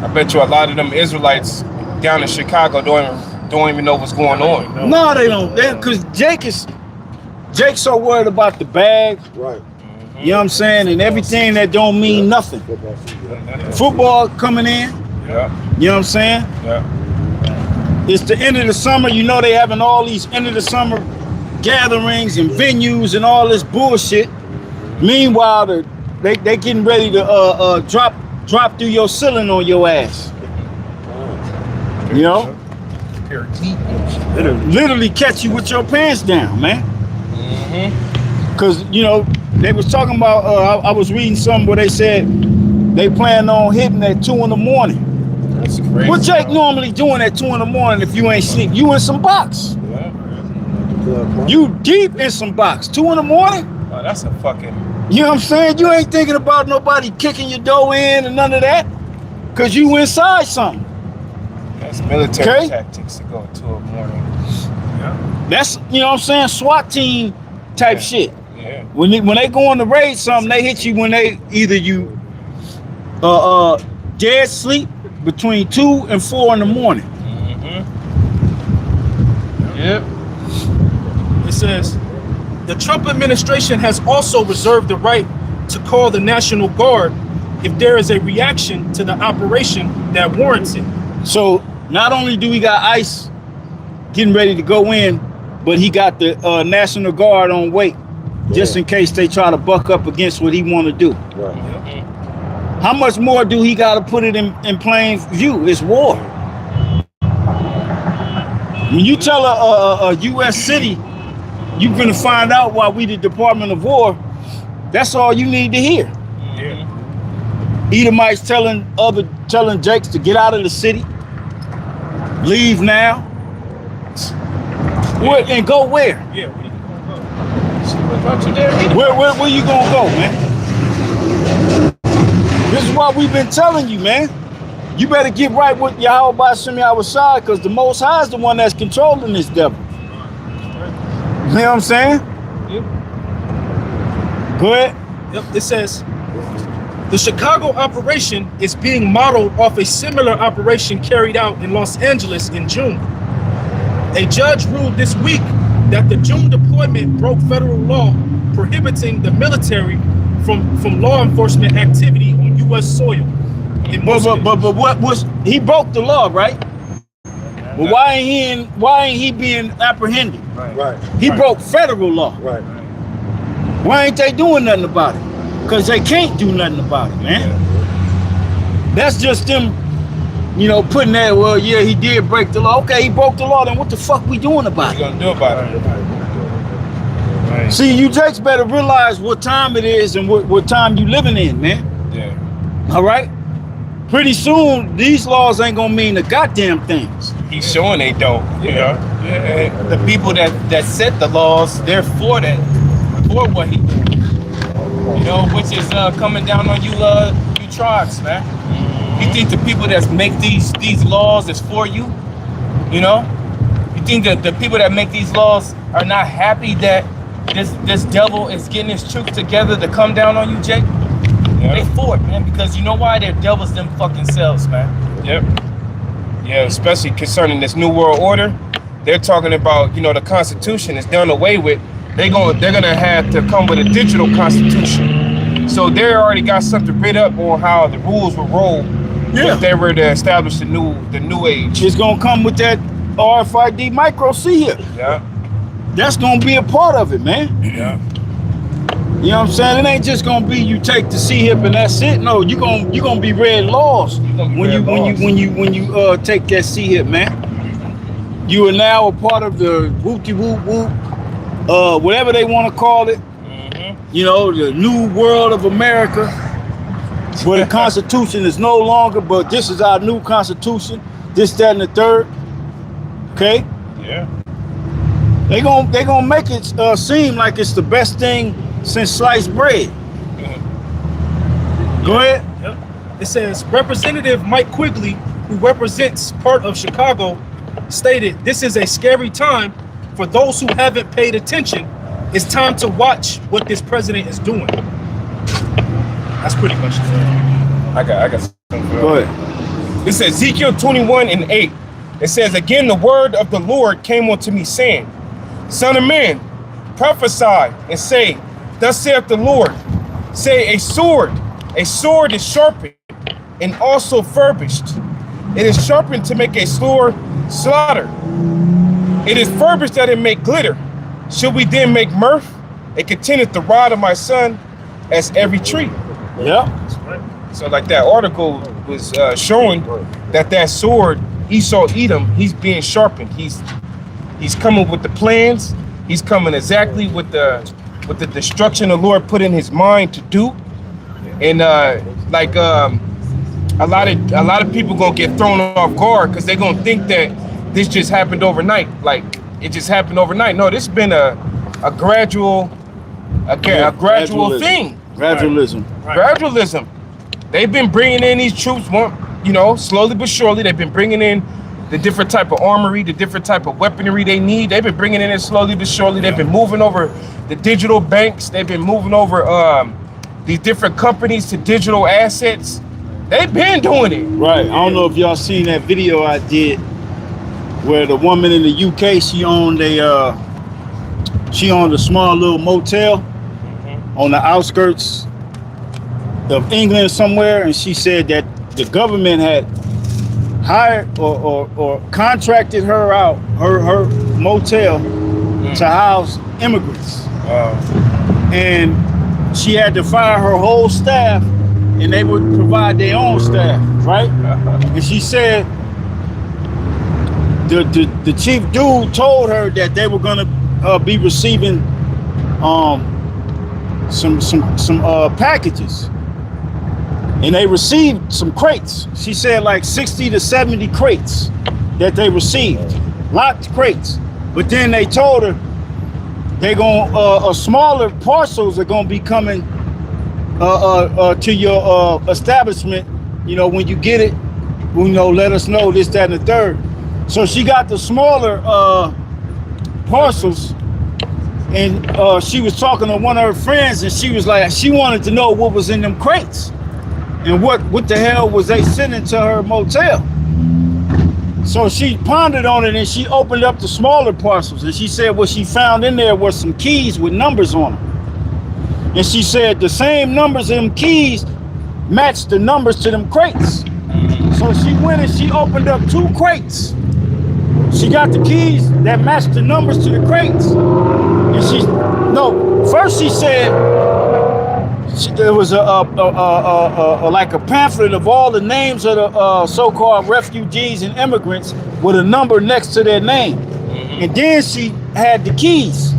I bet you a lot of them Israelites down in Chicago don't even know what's going on. No, they don't. Because Jake's so worried about the bag. Right. You know what I'm saying? And everything that don't mean nothing. Football coming in. Yeah. You know what I'm saying? Yeah. It's the end of the summer. You know they having all these end of the summer gatherings and venues and all this bullshit. Meanwhile, they getting ready to drop through your ceiling on your ass. You know? Literally catch you with your pants down, man. Cause you know, they was talking about I was reading something where they said they plan on hitting at 2 in the morning. That's crazy. What Jake normally doing at 2 in the morning if you ain't sleep? You in some box. You deep in some box. 2 in the morning? Oh, that's a fucking... You know what I'm saying? You ain't thinking about nobody kicking your door in and none of that. Cause you inside something. That's military tactics to go at 2 in the morning. Yeah. That's, you know what I'm saying, SWAT team type shit. Yeah. When they go on to raid something, they hit you when they either you dead sleep between 2 and 4 in the morning. Yep. It says the Trump administration has also reserved the right to call the National Guard if there is a reaction to the operation that warrants it. So not only do we got ICE getting ready to go in, but he got the National Guard on wait, just in case they try to buck up against what he want to do. Right. How much more do he got to put it in plain view? It's war. When you tell a U.S. city, you're gonna find out why we the Department of War. That's all you need to hear. Yeah. Edomites telling Jakes to get out of the city, leave now. Where, and go where? Yeah. Where you gonna go, man? This is what we've been telling you, man. You better get right with Yahweh B'Shem Yahushua, because the Most High is the one that's controlling this devil. You know what I'm saying? Yep. Go ahead. Yep. It says the Chicago operation is being modeled off a similar operation carried out in Los Angeles in June. A judge ruled this week that the June deployment broke federal law prohibiting the military from law enforcement activity on U.S. soil. But what was he broke the law, right? But why ain't he being apprehended? Right. He broke federal law. Right. Why ain't they doing nothing about it? Because they can't do nothing about it, man. That's just them, you know, putting that, well, yeah, he did break the law. Okay, he broke the law, then what the fuck we doing about What you it? gonna do about it? Right. See, you Jakes better realize what time it is and what time you living in, man. Yeah. All right? Pretty soon, these laws ain't gonna mean a goddamn things. He's showing they don't. You know? Yeah. The people that set the laws, they're for that, for what he did. You know, which is coming down on you, you tribes, man. You think the people that make these laws is for you? You know? You think that the people that make these laws are not happy that this devil is getting his troops together to come down on you, Jake? Yeah. They for it, man, because you know why? They're devils them fucking selves, man. Yep. Yeah, especially concerning this new world order. They're talking about, you know, the Constitution is done away with. They're gonna have to come with a digital constitution. So they already got something written up on how the rules will roll if they were to establish the new age. It's gonna come with that RFID micro chip. Yeah. That's gonna be a part of it, man. Yeah. You know what I'm saying? It ain't just gonna be you take the C-hip and that's it. No, you gonna be read laws when you take that C-hip, man. You are now a part of the whoop-de-whoop-whoop, whatever they want to call it. Mm-hmm. You know, the new world of America, where the Constitution is no longer, but this is our new Constitution. This, that, and the third. Okay. Yeah. They gonna make it seem like it's the best thing since sliced bread. Go ahead. Yep. It says Representative Mike Quigley, who represents part of Chicago, stated, "This is a scary time for those who haven't paid attention. It's time to watch what this president is doing." That's pretty much it. I got something. Go ahead. This is Ezekiel 21:8. It says, "Again, the word of the Lord came unto me, saying, Son of man, prophesy and say, Thus saith the Lord, say, a sword is sharpened and also furbished. It is sharpened to make a slaughter. It is furbished that it make glitter. Should we then make mirth? It contendeth the rod of my son as every tree." Yeah. So like that article was showing that sword, Esau Edom, he's being sharpened. He's coming with the plans. He's coming exactly with the destruction the Lord put in his mind to do. And a lot of people gonna get thrown off guard because they're gonna think that this just happened overnight. Like it just happened overnight. No, this has been a gradual thing. Gradualism. Right. Gradualism. They've been bringing in these troops, slowly but surely. They've been bringing in the different type of armory, the different type of weaponry they need. They've been bringing it in slowly but surely. They've been moving over the digital banks. They've been moving over these different companies to digital assets. They've been doing it. Right. I don't know if y'all seen that video I did where the woman in the UK, she owned a small little motel on the outskirts of England somewhere, and she said that the government had hired or contracted her out, her motel, to house immigrants. And she had to fire her whole staff, and they would provide their own staff, right? And she said the chief dude told her that they were gonna be receiving some packages, and they received some crates. She said like 60 to 70 crates that they received, locked crates. But then they told her they gonna smaller parcels are gonna be coming to your establishment. You know, when you get it, let us know this, that, and the third. So she got the smaller parcels, and she was talking to one of her friends, and she was like, she wanted to know what was in them crates and what the hell was they sending to her motel. So she pondered on it, and she opened up the smaller parcels, and she said what she found in there was some keys with numbers on them. And she said the same numbers in them keys matched the numbers to them crates. So she went and she opened up 2 crates. She got the keys that matched the numbers to the crates. And first she said there was like a pamphlet of all the names of the so-called refugees and immigrants with a number next to their name. And then she had the keys.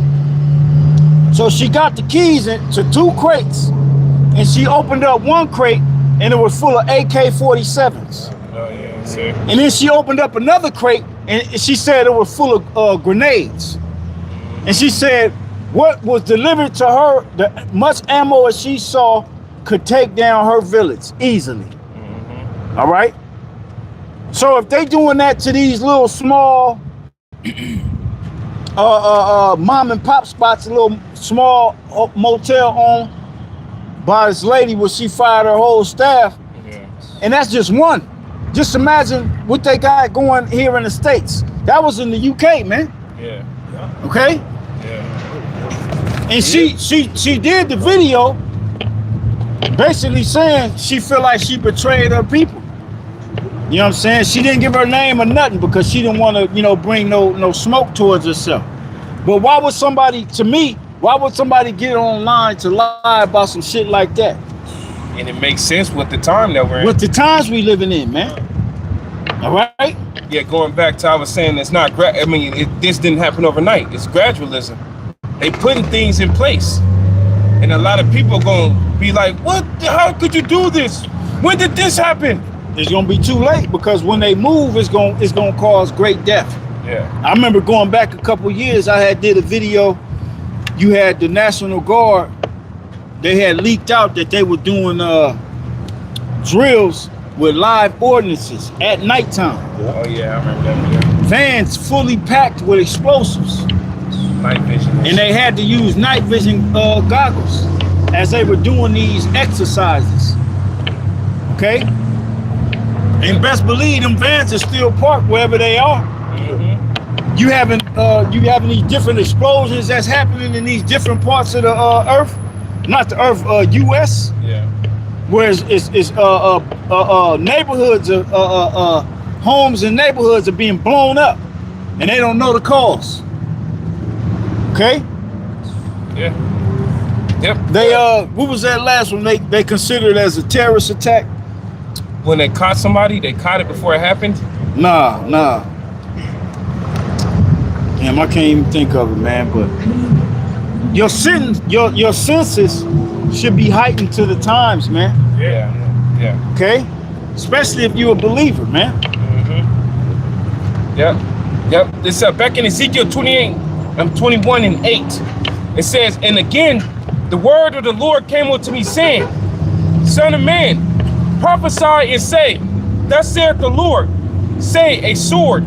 So she got the keys to 2 crates, and she opened up 1 crate, and it was full of AK-47s. Oh yeah, see. And then she opened up another crate, and she said it was full of grenades. And she said what was delivered to her, the much ammo as she saw, could take down her village easily. All right. So if they doing that to these little small mom and pop spots, a little small motel owned by this lady where she fired her whole staff. Yeah. And that's just one. Just imagine what they got going here in the States. That was in the UK, man. Yeah. Okay? Yeah. And she did the video basically saying she feel like she betrayed her people. You know what I'm saying? She didn't give her name or nothing because she didn't want to, you know, bring no smoke towards herself. But why would somebody get online to lie about some shit like that? And it makes sense with the time that we're in. With the times we living in, man. All right? Yeah, going back to I was saying it's not this didn't happen overnight. It's gradualism. They putting things in place. And a lot of people gonna be like, what? How could you do this? When did this happen? It's gonna be too late because when they move, it's gonna cause great death. Yeah. I remember going back a couple years, I did a video. You had the National Guard. They had leaked out that they were doing drills with live ordnances at nighttime. Oh yeah, I remember that video. Vans fully packed with explosives. Night vision. And they had to use night vision goggles as they were doing these exercises. Okay? And best believe them vans are still parked wherever they are. Mm-hmm. You having these different explosions that's happening in these different parts of the earth, not the earth, U.S. Yeah. Whereas it's neighborhoods, homes and neighborhoods are being blown up, and they don't know the cause. Okay. Yeah. Yep. They what was that last one? They considered it as a terrorist attack. When they caught somebody, they caught it before it happened. Nah. Damn, I can't even think of it, man. But your senses should be heightened to the times, man. Yeah. Okay, especially if you're a believer, man. Mm-hmm. Yep. It's back in Ezekiel 21 and 8. It says, and again, the word of the Lord came unto me, saying, Son of man, prophesy and say, thus saith the Lord, say a sword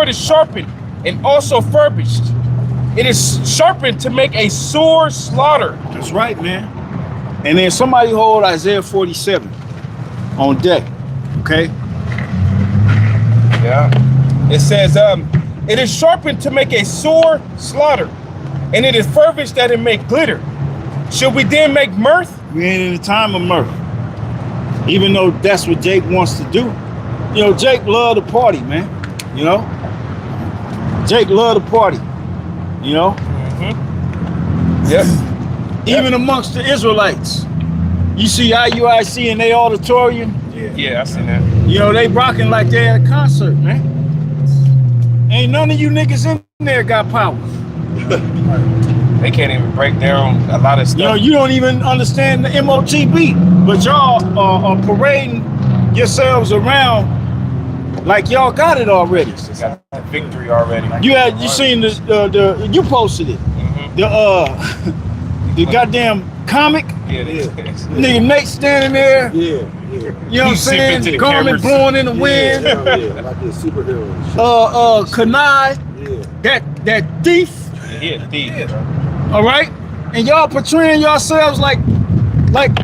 is sharpened and also furbished. It is sharpened to make a sore slaughter. That's right, man. And then somebody hold Isaiah 47 on deck, okay? Yeah. It says, it is sharpened to make a sore slaughter, and it is furbished that it may glitter. Should we then make mirth? We ain't in the time of mirth. Even though that's what Jake wants to do. You know, Jake love the party, man. You know? Jake love the party. You know? Mm-hmm. Yep. Even amongst the Israelites. You see IUIC in their auditorium? Yeah, I seen that. You know, they rocking like they at a concert, man. Ain't none of you niggas in there got power. They can't even break down a lot of stuff. You know, you don't even understand the MOTB, but y'all are parading yourselves around like y'all got it already. Got the victory already. You seen the you posted it. Mm-hmm. The goddamn comic. Yeah. Nigga Nate standing there. Yeah. You know what I'm saying? the Garment cameras. blowing in the wind. Yeah, like the superhero. Kanai, Yeah. that thief. Yeah, thief. All right, and y'all portraying yourselves like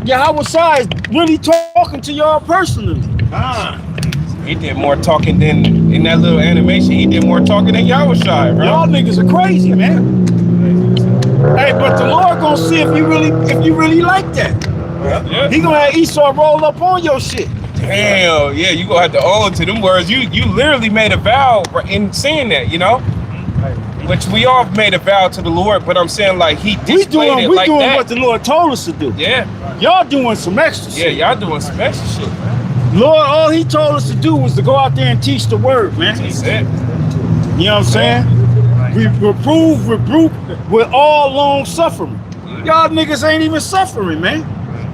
Yahweh Shai is really talking to y'all personally. He did more talking than in that little animation. He did more talking than Yahweh Shai, bro. Y'all niggas are crazy, man. Hey, but the Lord gonna see if you really like that. Yeah. He gonna have Esau roll up on your shit. Damn, yeah, you gonna have to own to them words. You literally made a vow in saying that, you know? Which we all made a vow to the Lord, but I'm saying like he displayed it like that. We doing what the Lord told us to do. Yeah. Y'all doing some extra shit. Yeah, y'all doing some extra shit, man. Lord, all he told us to do was to go out there and teach the word, man. That's it. You know what I'm saying? We reprove, rebuke with all long suffering. Y'all niggas ain't even suffering, man.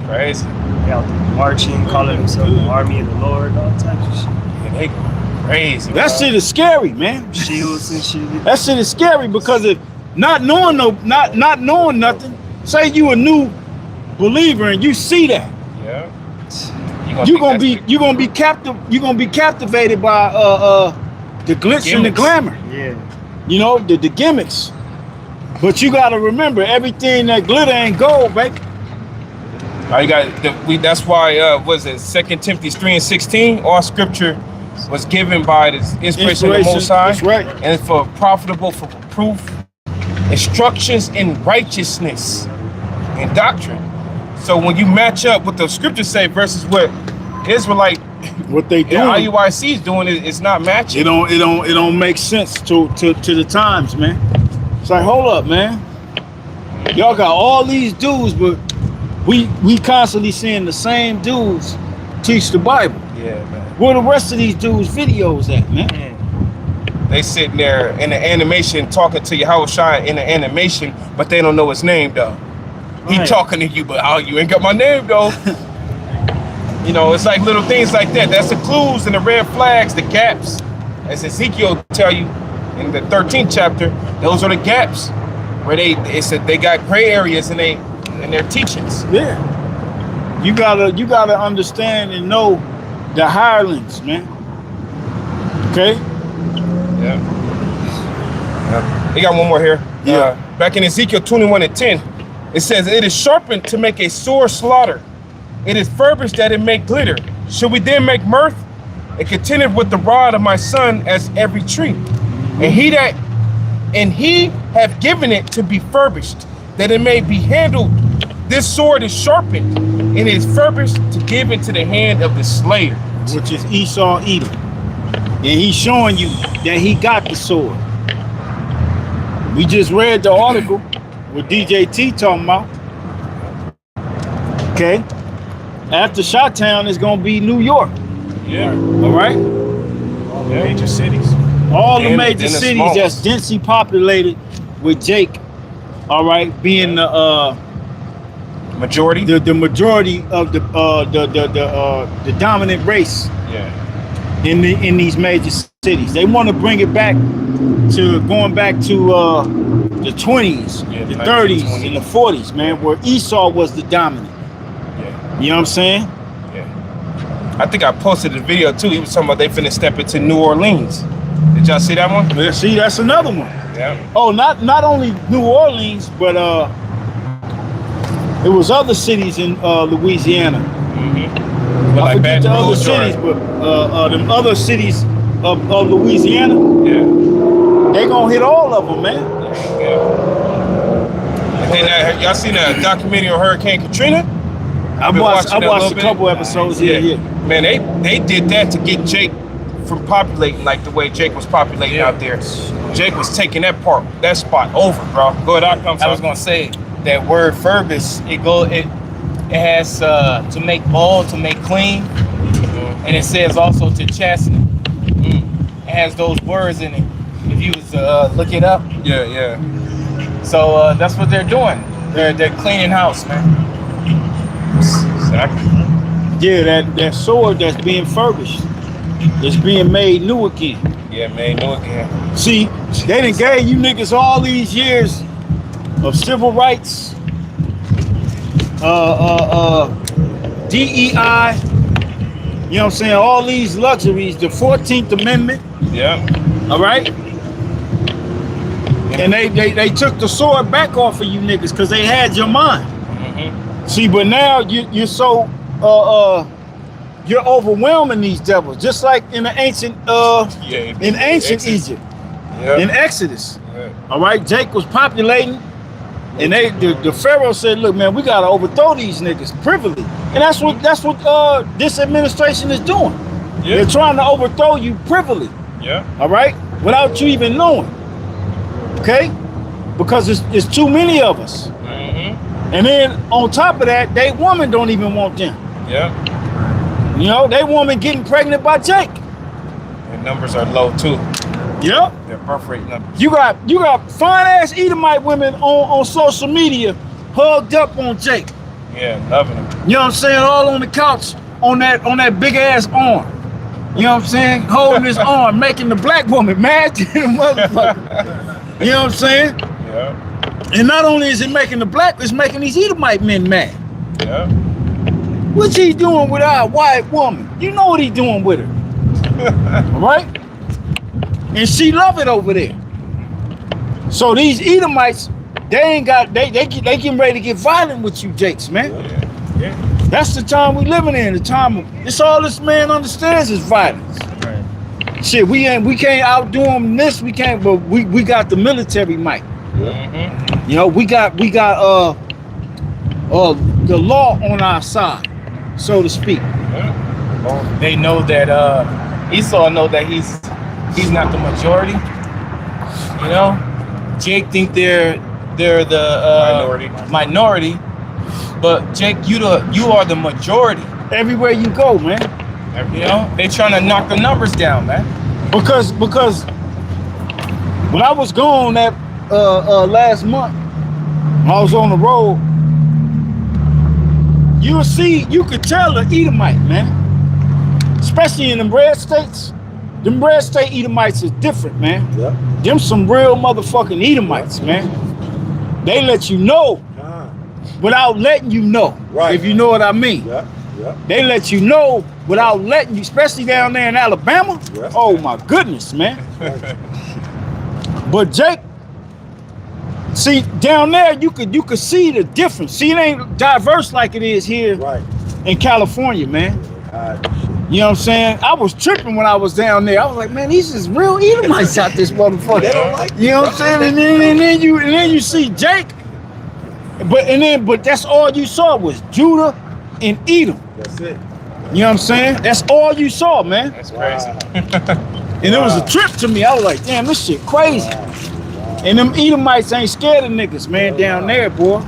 Crazy. They out there marching, calling themselves the army of the Lord, all types of shit. Yeah, they going crazy. That shit is scary, man. Shields and shit. That shit is scary because if not knowing nothing, say you a new believer and you see that, Yeah. you're gonna be captivated by the glitz and the Gimmicks. glamour. Yeah. You know, the gimmicks. But you gotta remember, everything that glitter ain't gold, baby. You got that's why was it 2 Timothy 3:16? All scripture was given by the inspiration of the Most High, that's right. and it's for profitable for proof, instructions in righteousness and doctrine. So when you match up what the scriptures say versus what Israelite What they do, IUIC is doing, it's not matching. it don't make sense to the times, man. It's like, hold up, man. Y'all got all these dudes, but we constantly seeing the same dudes teach the Bible. Yeah, man. Where the rest of these dudes' videos at, man? They sitting there in the animation talking to Yahushua in the animation, but they don't know his name though. He Right. talking to you, but you ain't got my name though. You know, it's like little things like that. That's the clues and the red flags, the gaps. As Ezekiel tell you in the 13th chapter, those are the gaps where they said they got gray areas in their teachings. Yeah. You gotta understand and know the hirelings, man. Okay? Yeah. They got one more here. Yeah. Back in Ezekiel 21:10, it says, "It is sharpened to make a sore slaughter. It is furbished that it make glitter. Should we then make mirth? It contended with the rod of my son as every tree. And he have given it to be furbished, that it may be handled. This sword is sharpened, and it is furbished to give into the hand of the slayer." Which is Esau Edom. And he's showing you that he got the sword. We just read the article with DJT talking about. Okay. After Chi-Town is gonna be New York. Yeah. All right. All the major cities. All the And major then the cities small that's ones. densely populated with Jake. All right, being the Majority. majority of the dominant race Yeah. in these major cities. They want to bring it back to going back to the 20s, Yeah, the 1920s. 30s, and the 40s, man, where Esau was the dominant. Yeah. You know what I'm saying? Yeah. I think I posted a video too. He was talking about they finna step into New Orleans. Did y'all see that one? Yeah, see, that's another one. Yeah. Oh, not only New Orleans, but it was other cities in Louisiana. Mm-hmm. But I like forget Baton the other Rouge cities, but them other cities of Louisiana, yeah. they gonna hit all of them, man. Yeah. And then y'all seen a documentary on Hurricane Katrina? I been watched watching that a a little bit. couple episodes. Yeah. Man, they did that to get Jake from populating like the way Jake was populating out there. Jake was taking that spot over, bro. Go ahead, I was gonna say that word furbished. It has to make bald, to make clean, and it says also to chasten. It has those words in it. If you was look it up. Yeah. So that's what they're doing. They're cleaning house, man. Exactly. Yeah, that sword that's being furbished, it's being made new again. Yeah, man, know again. See, they done gave you niggas all these years of civil rights, DEI, you know what I'm saying, all these luxuries, the 14th Amendment, Yeah. all right? And they took the sword back off of you niggas because they had your mind. Mm-hmm. See, but now you're so you're overwhelming these devils, just like in the ancient in ancient Egypt, in Exodus. Yeah. All right, Jake was populating, and the Pharaoh said, "Look, man, we gotta overthrow these niggas privily," and that's what this administration is doing. Yeah. They're trying to overthrow you privily. Yeah. All right, without you even knowing. Okay, because it's too many of us. Mm-hmm. And then on top of that, they woman don't even want them. Yeah. You know, they woman getting pregnant by Jake. And numbers are low too. Yep. Their birth rate numbers. You got fine ass Edomite women on social media hugged up on Jake. Yeah, loving them. You know what I'm saying? All on the couch on that big ass arm. You know what I'm saying? Holding his arm, making the black woman mad to the motherfucker. You know what I'm saying? Yeah. And not only is it making the black, it's making these Edomite men mad. Yeah. What's he doing with our white woman? You know what he doing with her. All right? and she love it over there. So these Edomites, they getting ready to get violent with you, Jakes, man. Yeah. That's the time we living in. The time of, it's all this man understands is violence. Right. Shit, we can't outdo them this. We can't, but we got the military might. You know, we got the law on our side, so to speak. They know that Esau know that he's not the majority. You know, Jake think they're the minority, but Jake, you are the majority. Everywhere you go, man. You know, they trying to knock the numbers down, man. Because when I was gone that last month, when I was on the road, you could tell the Edomite, man. Especially in them red states. Them red state Edomites is different, man. Yeah. Them some real motherfucking Edomites, man. They let you know without letting you know. Right. If you know what I mean. Yeah. Yeah. They let you know without letting you, especially down there in Alabama. Yeah. Oh my goodness, man. But Jake, see down there you could see the difference. See, it ain't diverse like it is here Right. in California, man. You know what I'm saying? I was tripping when I was down there. I was like, man, these is real Edomites out this motherfucker. They don't like You know what I'm saying? And then you see Jake, but that's all you saw was Judah and Edom. That's it. You know what I'm saying? That's all you saw, man. That's crazy. And it was a trip to me. I was like, damn, this shit crazy. And them Edomites ain't scared of niggas, man, down there, boy.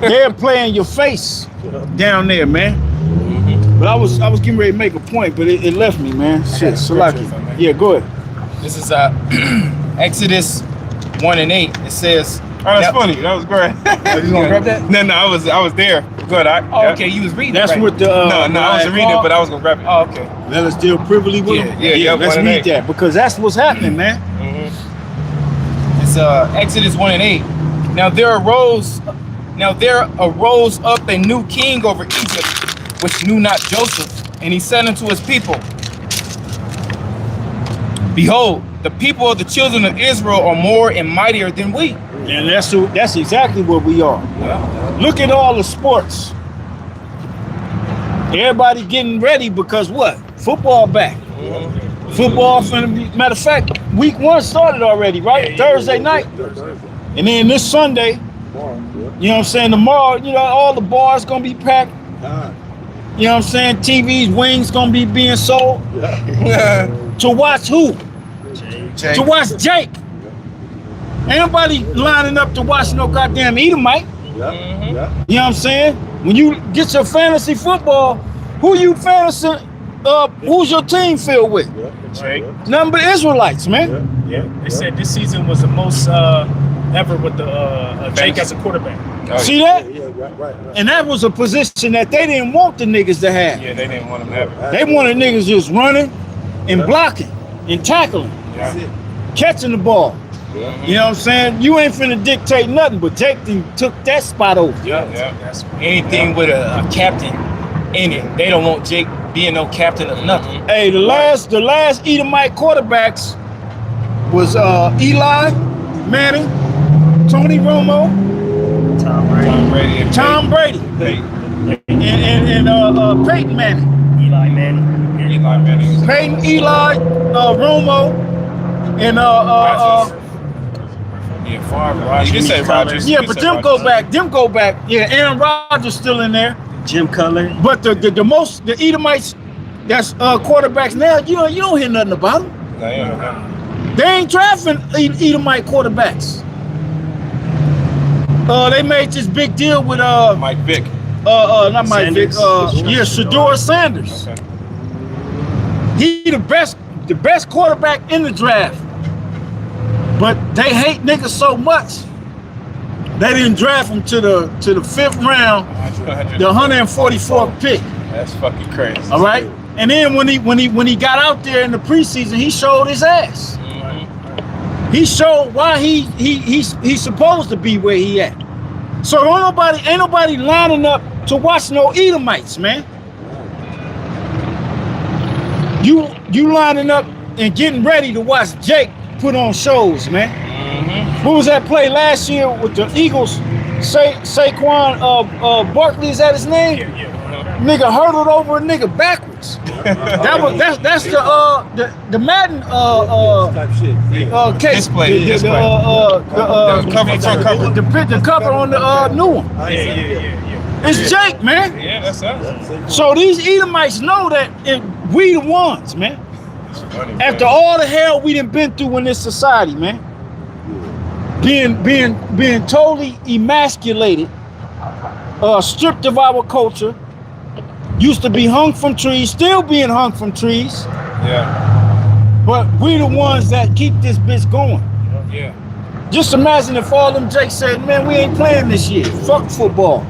They're playing your face down there, man. But I was getting ready to make a point, but it left me, man. Shit, Salaki. Yeah, go ahead. This is Exodus 1:8. It says. Oh, that's funny. That was great. You gonna grab that? No, I was there. Good. Okay, you was reading. That's right? what the No, I wasn't reading it, but I was gonna grab it. Oh, okay. let us deal privily with them. Yeah, Let's 1 and read 8. that because that's what's happening, man. It's Exodus 1:8. Now there arose up a new king over Egypt, which knew not Joseph, and he said unto his people, behold, the people of the children of Israel are more and mightier than we. And that's exactly what we are. Look at all the sports. Everybody getting ready because what? Football back. Football, matter of fact, week 1 started already, right? Thursday night. And then this Sunday, you know what I'm saying? Tomorrow, you know, all the bars gonna be packed. You know what I'm saying? TVs, wings gonna be being sold. To watch who? Jake. To watch Jake. Ain't nobody lining up to watch no goddamn Edomite. You know what I'm saying? When you get your fantasy football, who's your team filled with? Jake. Nothing but Israelites, man. Yeah. They said this season was the most ever with the Jake as a quarterback. See that? Yeah, right. And that was a position that they didn't want the niggas to have. Yeah, they didn't want him to have it. They wanted niggas just running and blocking and tackling, Yeah. catching the ball. You know what I'm saying? You ain't finna dictate nothing, but Jake took that spot over. Yeah. That's anything with a captain in it. They don't want Jake being no captain of nothing. Hey, the last Edomite quarterbacks was Eli Manning, Tony Romo, Tom Brady, and Peyton Manning. Eli Manning. Peyton, Eli, Romo, and Yeah, Favre. You can say Rodgers. yeah, but them go back. Yeah, Aaron Rodgers still in there. Jim Cutler. But the Edomites that's quarterbacks now, you don't hear nothing about them. They ain't drafting Edomite quarterbacks. They made this big deal with Mike Vick. not Mike Vick. Sanders. Shador Sanders. Okay. He the best quarterback in the draft. But they hate niggas so much. They didn't draft him to the 5th round, the 144th pick. That's fucking crazy. All right. And then when he got out there in the preseason, he showed his ass. He showed why he's supposed to be where he at. So ain't nobody lining up to watch no Edomites, man. You lining up and getting ready to watch Jake put on shows, man. What was that play last year with the Eagles? Saquon Barkley, is that his name? Nigga hurdled over a nigga backwards. That's the Madden case Display. the cover on the new one. It's Jake, man. Yeah, that's us. So these Edomites know that we the ones, man. After all the hell we done been through in this society, man. Being totally emasculated, stripped of our culture, used to be hung from trees, still being hung from trees. Yeah. But we the ones that keep this bitch going. Yeah. Just imagine if all them Jakes said, man, we ain't playing this year. Fuck football.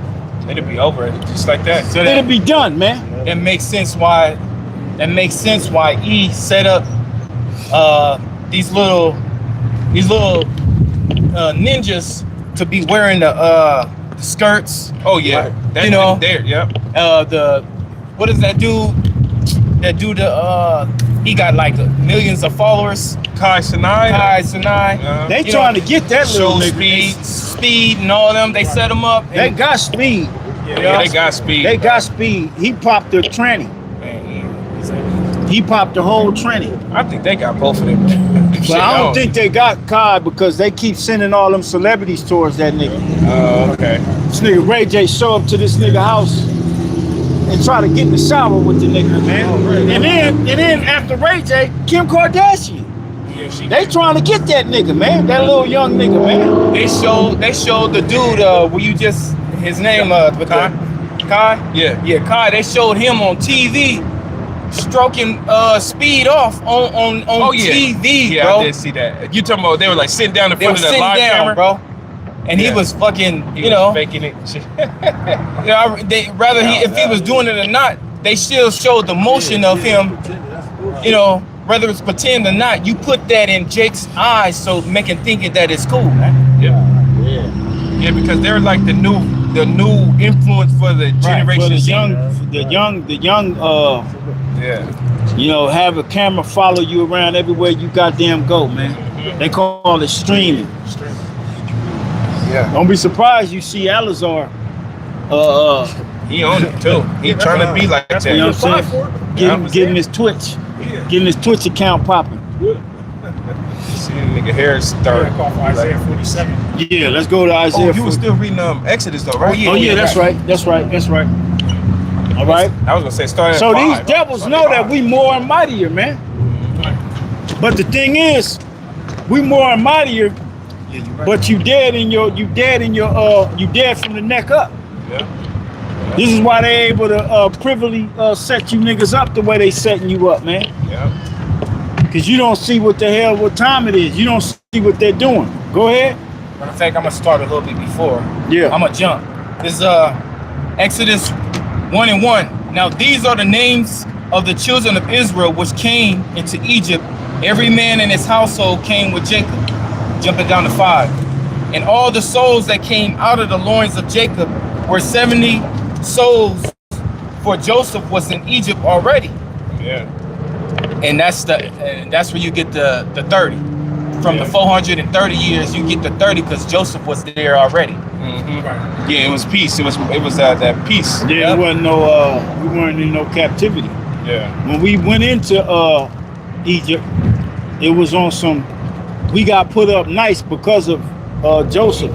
It'll be over just like that. So It'll be done, man. That makes sense why E set up these little ninjas to be wearing the skirts. Oh yeah. That, You know. there, yep. What is that dude? That dude, he got like millions of followers. Kai Sinai. They You trying know, to get that little Show nigga. speed and all them. They set him up. They got speed. Yeah, they got speed. They got speed. He popped the tranny. He popped the whole tranny. I think they got both of them. But I don't think they got Kai because they keep sending all them celebrities towards that nigga. Oh, okay. This nigga Ray J show up to this nigga house and try to get in the shower with the nigga, man. And then after Ray J, Kim Kardashian. They trying to get that nigga, man. That little young nigga, man. They showed the dude. Will you just his name? Kai. Yeah. Kai. They showed him on TV, stroking Speed off on TV, Yeah, bro. I did see that. You talking about they were like sitting down in They were front of the sitting live down, camera, bro. And he was fucking, He was faking it. if he was doing it or not, they still showed the motion of him. You know, whether it's pretend or not, you put that in Jake's eyes, so making thinking that it's cool, man. Yeah, because they're like the new influence for the generation. For the Z. young, Yeah. you know, have a camera follow you around everywhere you goddamn go, man. They call it streaming. Yeah. Don't be surprised you see Alizar. He on it too. He trying to be like that. You know what I'm saying? Getting his Twitch account popping. See the nigga hair start. Isaiah 47. Yeah, let's go to Isaiah. Oh, you were still reading Exodus though, right? Oh yeah, that's right. All right. I was gonna say start at So 5. these devils know that we more and mightier, man. But the thing is, we more and mightier. But you dead from the neck up. Yeah. This is why they able to privily set you niggas up the way they setting you up, man. Yeah. Cause you don't see what time it is. You don't see what they're doing. Go ahead. Matter of fact, I'm gonna start a little bit before. Yeah. I'm gonna jump. This is Exodus 1:1. Now these are the names of the children of Israel which came into Egypt. Every man in his household came with Jacob. Jumping down to 5. And all the souls that came out of the loins of Jacob were 70 souls, for Joseph was in Egypt already. Yeah. And that's where you get the 30. From the 430 years, you get the 30 because Joseph was there already. Mm-hmm. Yeah, it was peace. It was that peace. Yeah, it wasn't we weren't in no captivity. Yeah. When we went into Egypt, it was on some. We got put up nice because of Joseph.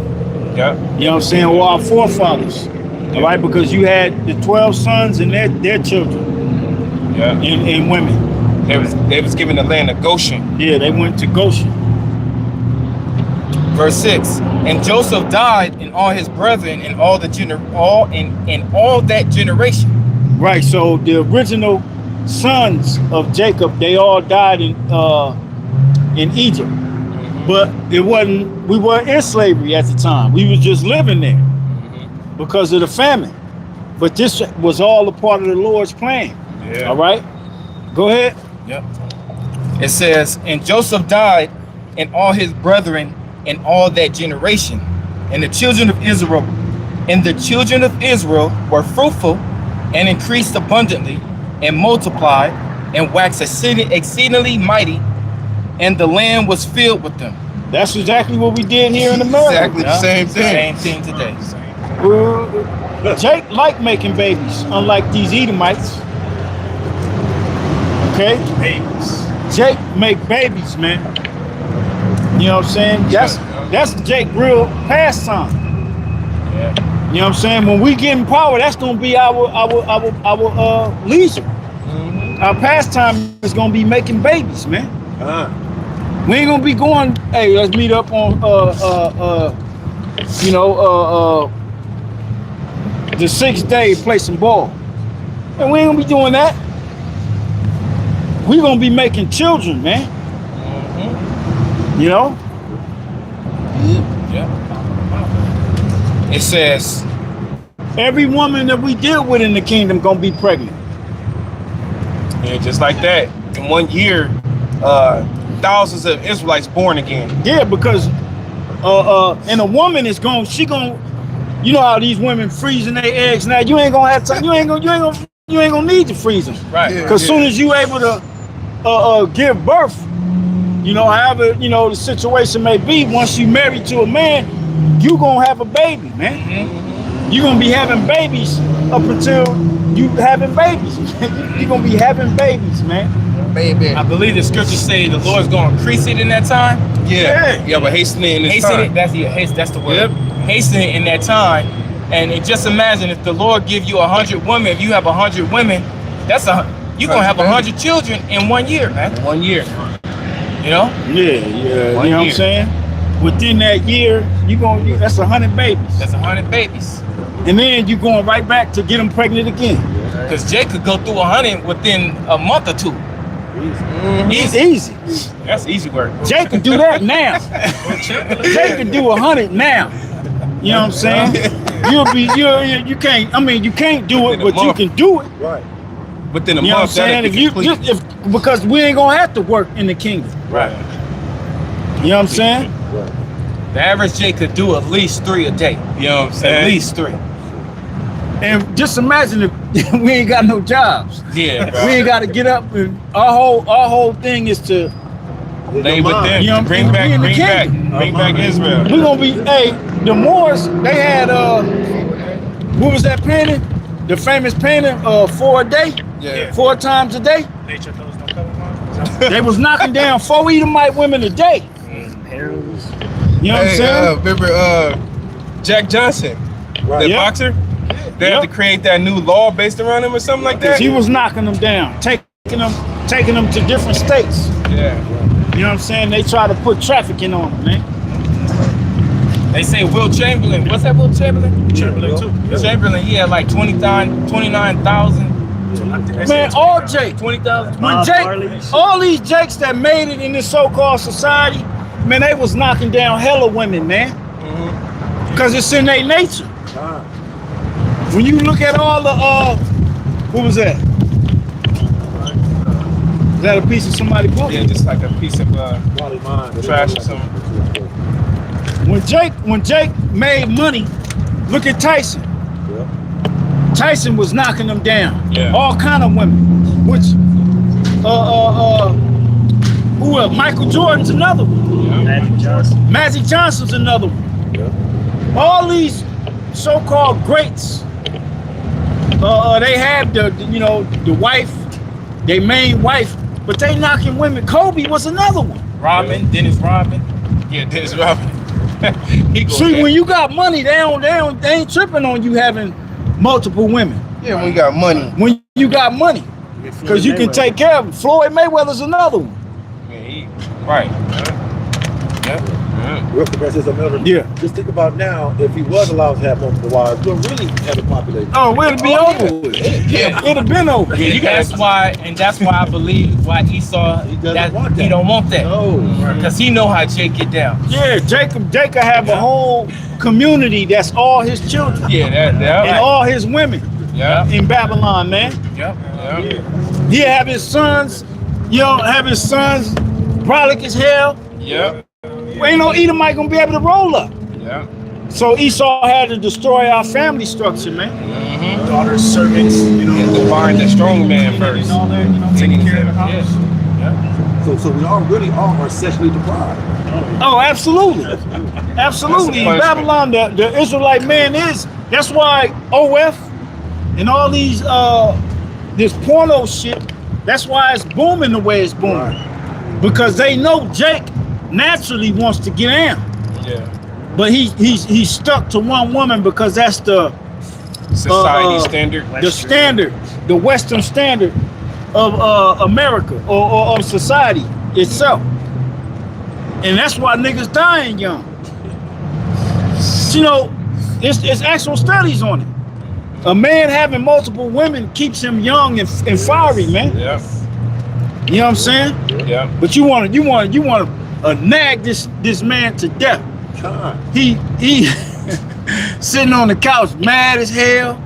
Yeah. You know what I'm saying? Well, our forefathers. All right, because you had the 12 sons and their children. Yeah. And women. They was given the land of Goshen. Yeah, they went to Goshen. Verse 6. And Joseph died, and all his brethren, and all that generation. Right. So the original sons of Jacob, they all died in Egypt. But we weren't in slavery at the time. We was just living there because of the famine. But this was all a part of the Lord's plan. Yeah. All right. Go ahead. Yep. It says, and Joseph died, and all his brethren, and all that generation. And the children of Israel were fruitful and increased abundantly and multiplied and waxed exceedingly mighty, and the land was filled with them. That's exactly what we did here in America. Exactly the same thing. Same thing today. Jake liked making babies, unlike these Edomites. Okay? Babies. Jake make babies, man. You know what I'm saying? That's Jake real pastime. Yeah. You know what I'm saying? When we get in power, that's gonna be our leisure. Our pastime is gonna be making babies, man. We ain't gonna be going, hey, let's meet up on the 6th day, play some ball. And we ain't gonna be doing that. We gonna be making children, man. You know? Yeah. It says Every woman that we deal with in the kingdom gonna be pregnant. Yeah, just like that. In 1 year, thousands of Israelites born again. Yeah, because and a woman is she gonna, you know how these women freezing their eggs now. You ain't gonna have time. You ain't gonna need to freeze them. right. Because soon as you able to give birth, you know, however, you know, the situation may be, once you married to a man, you gonna have a baby, man. You're gonna be having babies up until you having babies. You're gonna be having babies, man. I believe the scriptures say the Lord's gonna increase it in that time. Yeah, but hasten it in this Hasten time. it, that's the word. Yep. Hasten it in that time. And just imagine if the Lord give you 100 women, if you have 100 women, you're gonna have 100 children in 1 year, man. 1 year. You know? Yeah. You know what I'm saying? Within that year, that's 100 babies. That's 100 babies. And then you going right back to get them pregnant again. Because Jake could go through 100 within a month or two. It's easy. That's easy work. Jake can do that now. Jake can do 100 now. You know what I'm saying? You can't do it, but you can do it. Right. Within a You know what I'm month, saying? Because we ain't gonna have to work in the kingdom. Right. You know what I'm saying? The average Jake could do at least 3 a day. You know what I'm saying? At least 3. And just imagine if we ain't got no jobs. Yeah. We ain't got to get up. And our whole thing is to lay with them. You know, bring back Israel. We're gonna be, the Moors, they had what was that painting? The famous painting, 4 a day? Yeah. 4 times a day? Nature knows no color. They was knocking down 4 Edomite women a day. Harold's. You know what I'm saying? Remember Jack Johnson, the boxer? They have to create that new law based around him or something like that? He was knocking them down, taking them to different states. Yeah. You know what I'm saying? They try to put trafficking on them, man. They say Will Chamberlain. What's that, Will Chamberlain? Chamberlain too. Chamberlain, he had like 29,000. Man, all Jake. 20,000. When Jake, all these Jakes that made it in this so-called society, man, they was knocking down hella women, man. Because it's in their nature. When you look at all the, what was that? Is that a piece of somebody's book? Yeah, just like a piece of trash or something. When Jake made money, look at Tyson. Tyson was knocking them down. Yeah. All kind of women. Which, who else? Michael Jordan's another one. Magic Johnson's another one. All these so-called greats, they have the wife, their main wife, but they knocking women. Kobe was another one. Dennis Rodman. Yeah, Dennis Rodman. See, when you got money, they ain't tripping on you having multiple women. Yeah, when you got money. When you got money, because you can take care of them. Floyd Mayweather's another one. Right. Real progressive America. Yeah. Just think about now, if he was allowed to have multiple wives, we'll really have a population. Oh, it'll be over with. Yeah. It'd have been over. That's why I believe why Esau He doesn't want that. he don't want that. No. Because he know how Jake get down. Yeah, Jacob have a whole community that's all his children Yeah, and all his women in Babylon, man. He have his sons, brolic as hell. Ain't no Edomite gonna be able to roll up. So Esau had to destroy our family structure, man. Daughters, servants, you know. To find the strong man first. And all that, you know, taking care of the house. So we all really all are sexually deprived. Oh, absolutely. Absolutely. In That's a Babylon, the Israelite man is. That's why OF and all these this porno shit, that's why it's booming the way it's booming. Because they know Jake naturally wants to get in. Yeah. But he's stuck to one woman because that's the Society standard. the standard, the Western standard of America or of society itself. And that's why niggas dying young. You know, it's actual studies on it. A man having multiple women keeps him young and fiery, man. Yeah. You know what I'm saying? Yeah. But you want to nag this man to death. He sitting on the couch mad as hell.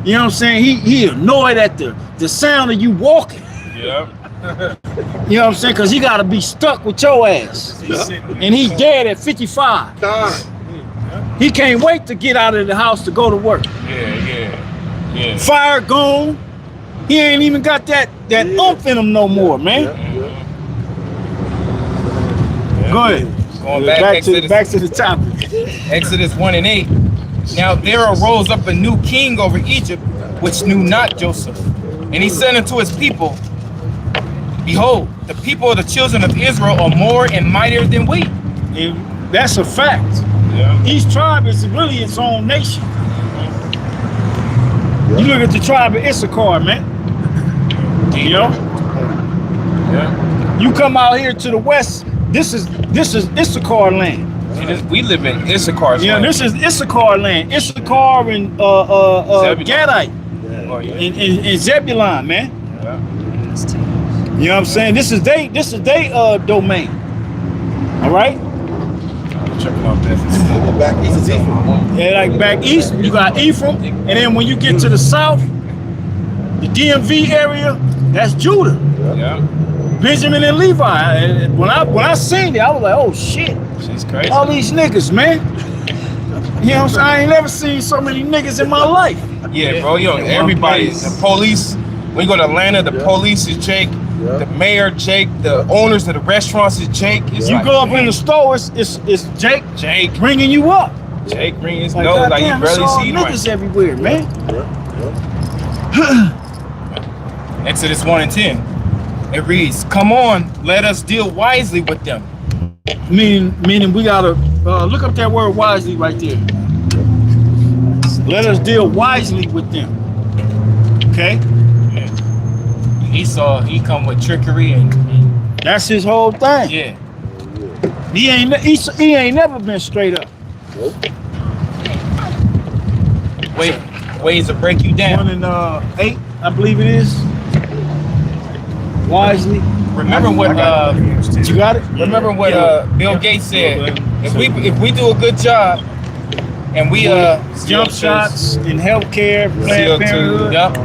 You know what I'm saying? He annoyed at the sound of you walking. Yeah. You know what I'm saying? Because he got to be stuck with your ass. And he's dead at 55. He can't wait to get out of the house to go to work. Yeah. Fire gone. He ain't even got that oomph in him no more, man. Go ahead. Going back to the topic. Exodus 1 and 8. Now there arose up a new king over Egypt, which knew not Joseph. And he said unto his people, Behold, the people of the children of Israel are more and mightier than we. And that's a fact. Yeah. Each tribe is really its own nation. You look at the tribe of Issachar, man. You know? Yeah. You come out here to the west, this is Issachar land. We live in Issachar's Yeah, land. this is Issachar land. Issachar and Gadite and Zebulon, man. Yeah. You know what I'm saying? This is they domain. All right? Checking out that. Back east is Ephraim. Yeah, like back east, you got Ephraim, and then when you get to the south, the DMV area, that's Judah. Yeah. Benjamin and Levi. When I seen it, I was like, oh shit. She's crazy. All these niggas, man. You know what I'm saying? I ain't never seen so many niggas in my life. Yeah, bro. Yo, everybody, the police. When you go to Atlanta, the police is Jake. The mayor, Jake. The owners of the restaurants is Jake. It's You like, go up in the store, it's Jake Jake. bringing you up. Jake bring his Like, nose like you goddamn, it's barely all see niggas right. everywhere, man. Exodus 1 and 10. It reads, Come on, let us deal wisely with them. Meaning we gotta look up that word wisely right there. Let us deal wisely with them. Okay? Esau, he come with trickery and That's his whole thing. yeah. He ain't never been straight up. Ways to break you down. 1 and 8, I believe it is. Wisely. Remember what You got it? remember what Bill Gates said. If we do a good job and we Jump shots in healthcare, Planned Parenthood. Yep.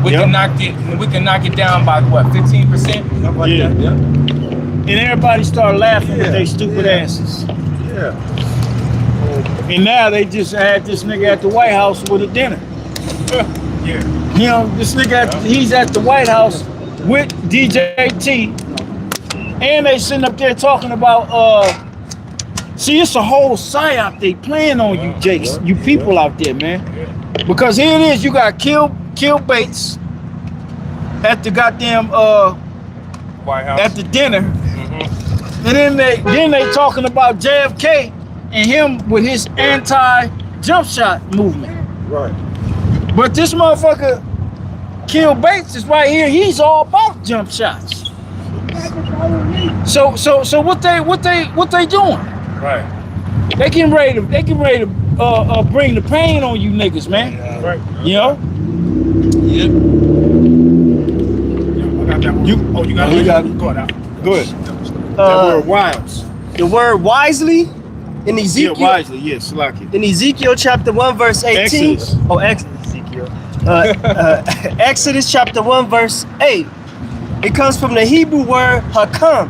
We Yep. can knock it down by what, 15%? Yeah. And everybody started laughing at their stupid asses. Yeah. And now they just had this nigga at the White House with a dinner. Yeah. You know, this nigga, he's at the White House with DJT. And they sitting up there talking about, see, it's a whole psyop they playing on you, Jakes, you people out there, man. Because here it is, you got Kill Bates at the goddamn, White House. at the dinner. And then they talking about JFK and him with his anti-jump shot movement. Right. But this motherfucker, Kill Bates, is right here. He's all about jump shots. So what they doing? Right. They getting ready to bring the pain on you niggas, man. Right. You know? I got that one. You got You it? got it. Go ahead. Good. That word wilds. The word wisely in Yeah, Ezekiel. wisely, yes, Slacky. In Ezekiel chapter 1 verse 18. Exodus. Oh, Ezekiel. Exodus chapter 1 verse 8. It comes from the Hebrew word hakam.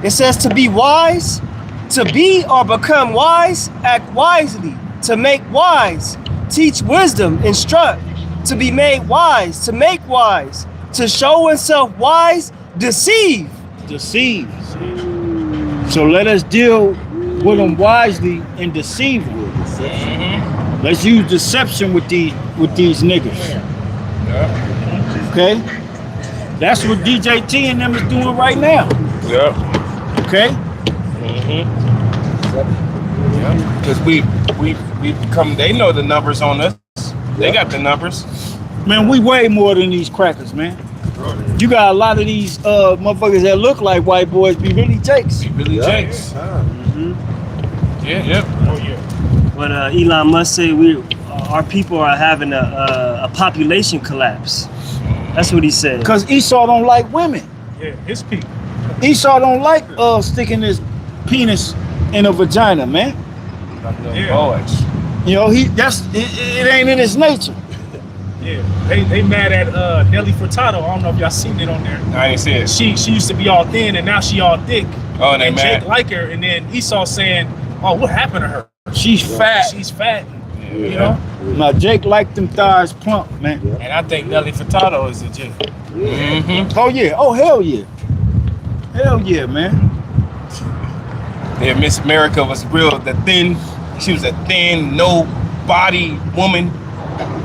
It says to be wise, To be or become wise, act wisely. To make wise, teach wisdom, instruct. To be made wise, to make wise. To show oneself wise, deceive. Deceive. So let us deal with them wisely and deceive them. Let's use deception with these niggas. Okay? That's what DJ T and them is doing right now. Yep. Okay? Because we become, they know the numbers on us. They got the numbers. Man, we way more than these crackers, man. You got a lot of these motherfuckers that look like white boys be really Jakes. Really Jakes. Yeah. Oh yeah. But Elon Musk say our people are having a population collapse. That's what he said. Because Esau don't like women. Yeah, his people. Esau don't like sticking his penis in a vagina, man. Yeah. Boys. You know, it ain't in his nature. Yeah, they mad at Nelly Furtado. I don't know if y'all seen it on there. I ain't see it. She used to be all thin and now she all thick. Oh, and they and mad. Jake like her, and then Esau saying, "Oh, what happened to her? She's fat. She's fat." You know. Now Jake liked them thighs plump, man. And I think Nelly Furtado is a Jew. Oh yeah. Oh hell yeah. Hell yeah, man. Yeah, Miss America was real. She was a thin, no body woman.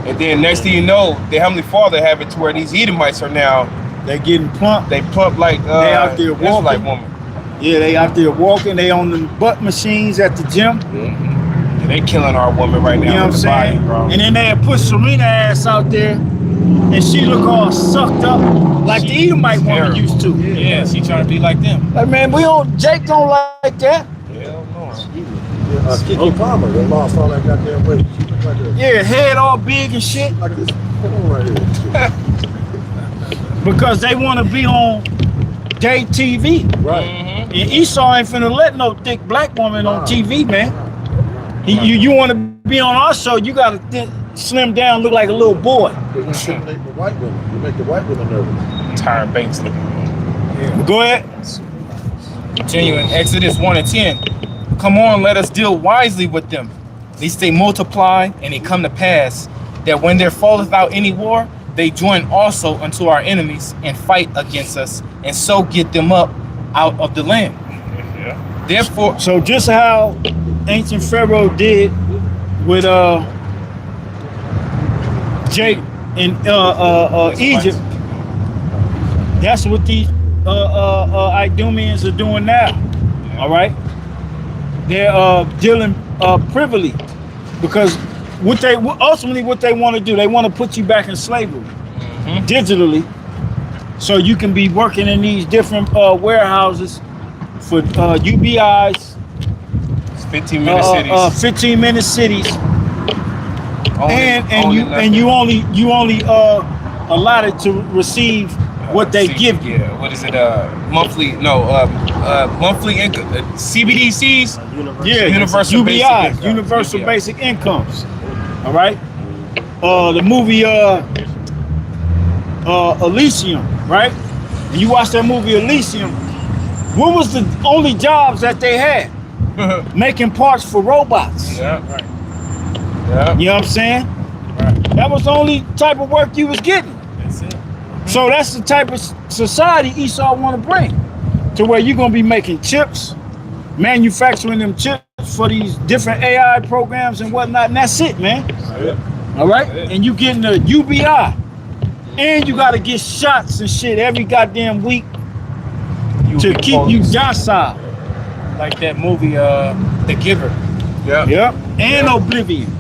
And then next thing you know, the Heavenly Father have it to where these Edomites are now. They getting plump. They plump like They out there walking. Israelite woman. Yeah, they out there walking. They on the butt machines at the gym. And they killing our woman right now. You know what I'm with the saying? body, bro. And then they push Serena ass out there, and she look all sucked up like the Edomite woman terrible. used to. Yeah, she trying to be like them. Like man, Jake don't like that. Hell no. Kiki Palmer, they lost all that goddamn weight. She look like a, Yeah, head all big and shit. like this. Come on right here. Because they want to be on gay TV. Right. And Esau ain't finna let no thick black woman on TV, man. You want to be on our show, you got to slim down, look like a little boy. They intimidate the white women. You make the white women nervous. Tyra Banks looking. Go ahead. Continuing Exodus 1 and 10. Come on, let us deal wisely with them, lest they multiply and it come to pass that when there falleth out any war, they join also unto our enemies and fight against us, and so get them up out of the land. Therefore, So just how ancient Pharaoh did with Jake in Egypt, that's what these Idumeans are doing now. All right, they're dealing privily because what they want to do, they want to put you back in slavery digitally, so you can be working in these different warehouses for UBIs, 15-minute cities. 15-minute cities, Only and you only allotted to receive what they give you. Yeah, what is it? Monthly income. CBDCs. Yeah, Universal UBI, basic income. universal UBI. basic incomes. All right. The movie Elysium, right? And you watch that movie Elysium. What was the only jobs that they had? Making parts for robots. Yeah. Right. Yeah. You know what I'm saying? Right. That was the only type of work you was getting. That's it. So that's the type of society Esau want to bring, to where you're gonna be making chips, manufacturing them chips for these different AI programs and whatnot, and that's it, man. All right, and you getting a UBI, and you got to get shots and shit every goddamn week to keep you docile. like that movie, The Giver. Yeah. Yep, and Oblivion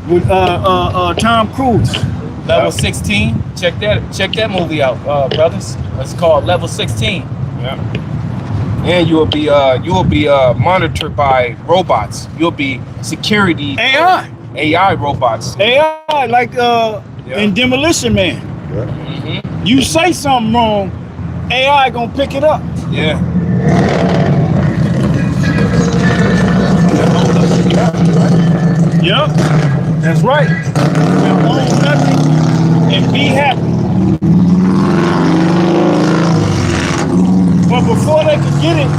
with Tom Cruise. Level 16. Check that movie out, brothers. It's called Level 16. Yeah. And you will be monitored by robots. You'll be security AI robots. AI, like in Demolition Man. You say something wrong, AI gonna pick it up. Yeah. Yep, that's right. And own nothing and be happy. But before they could get it,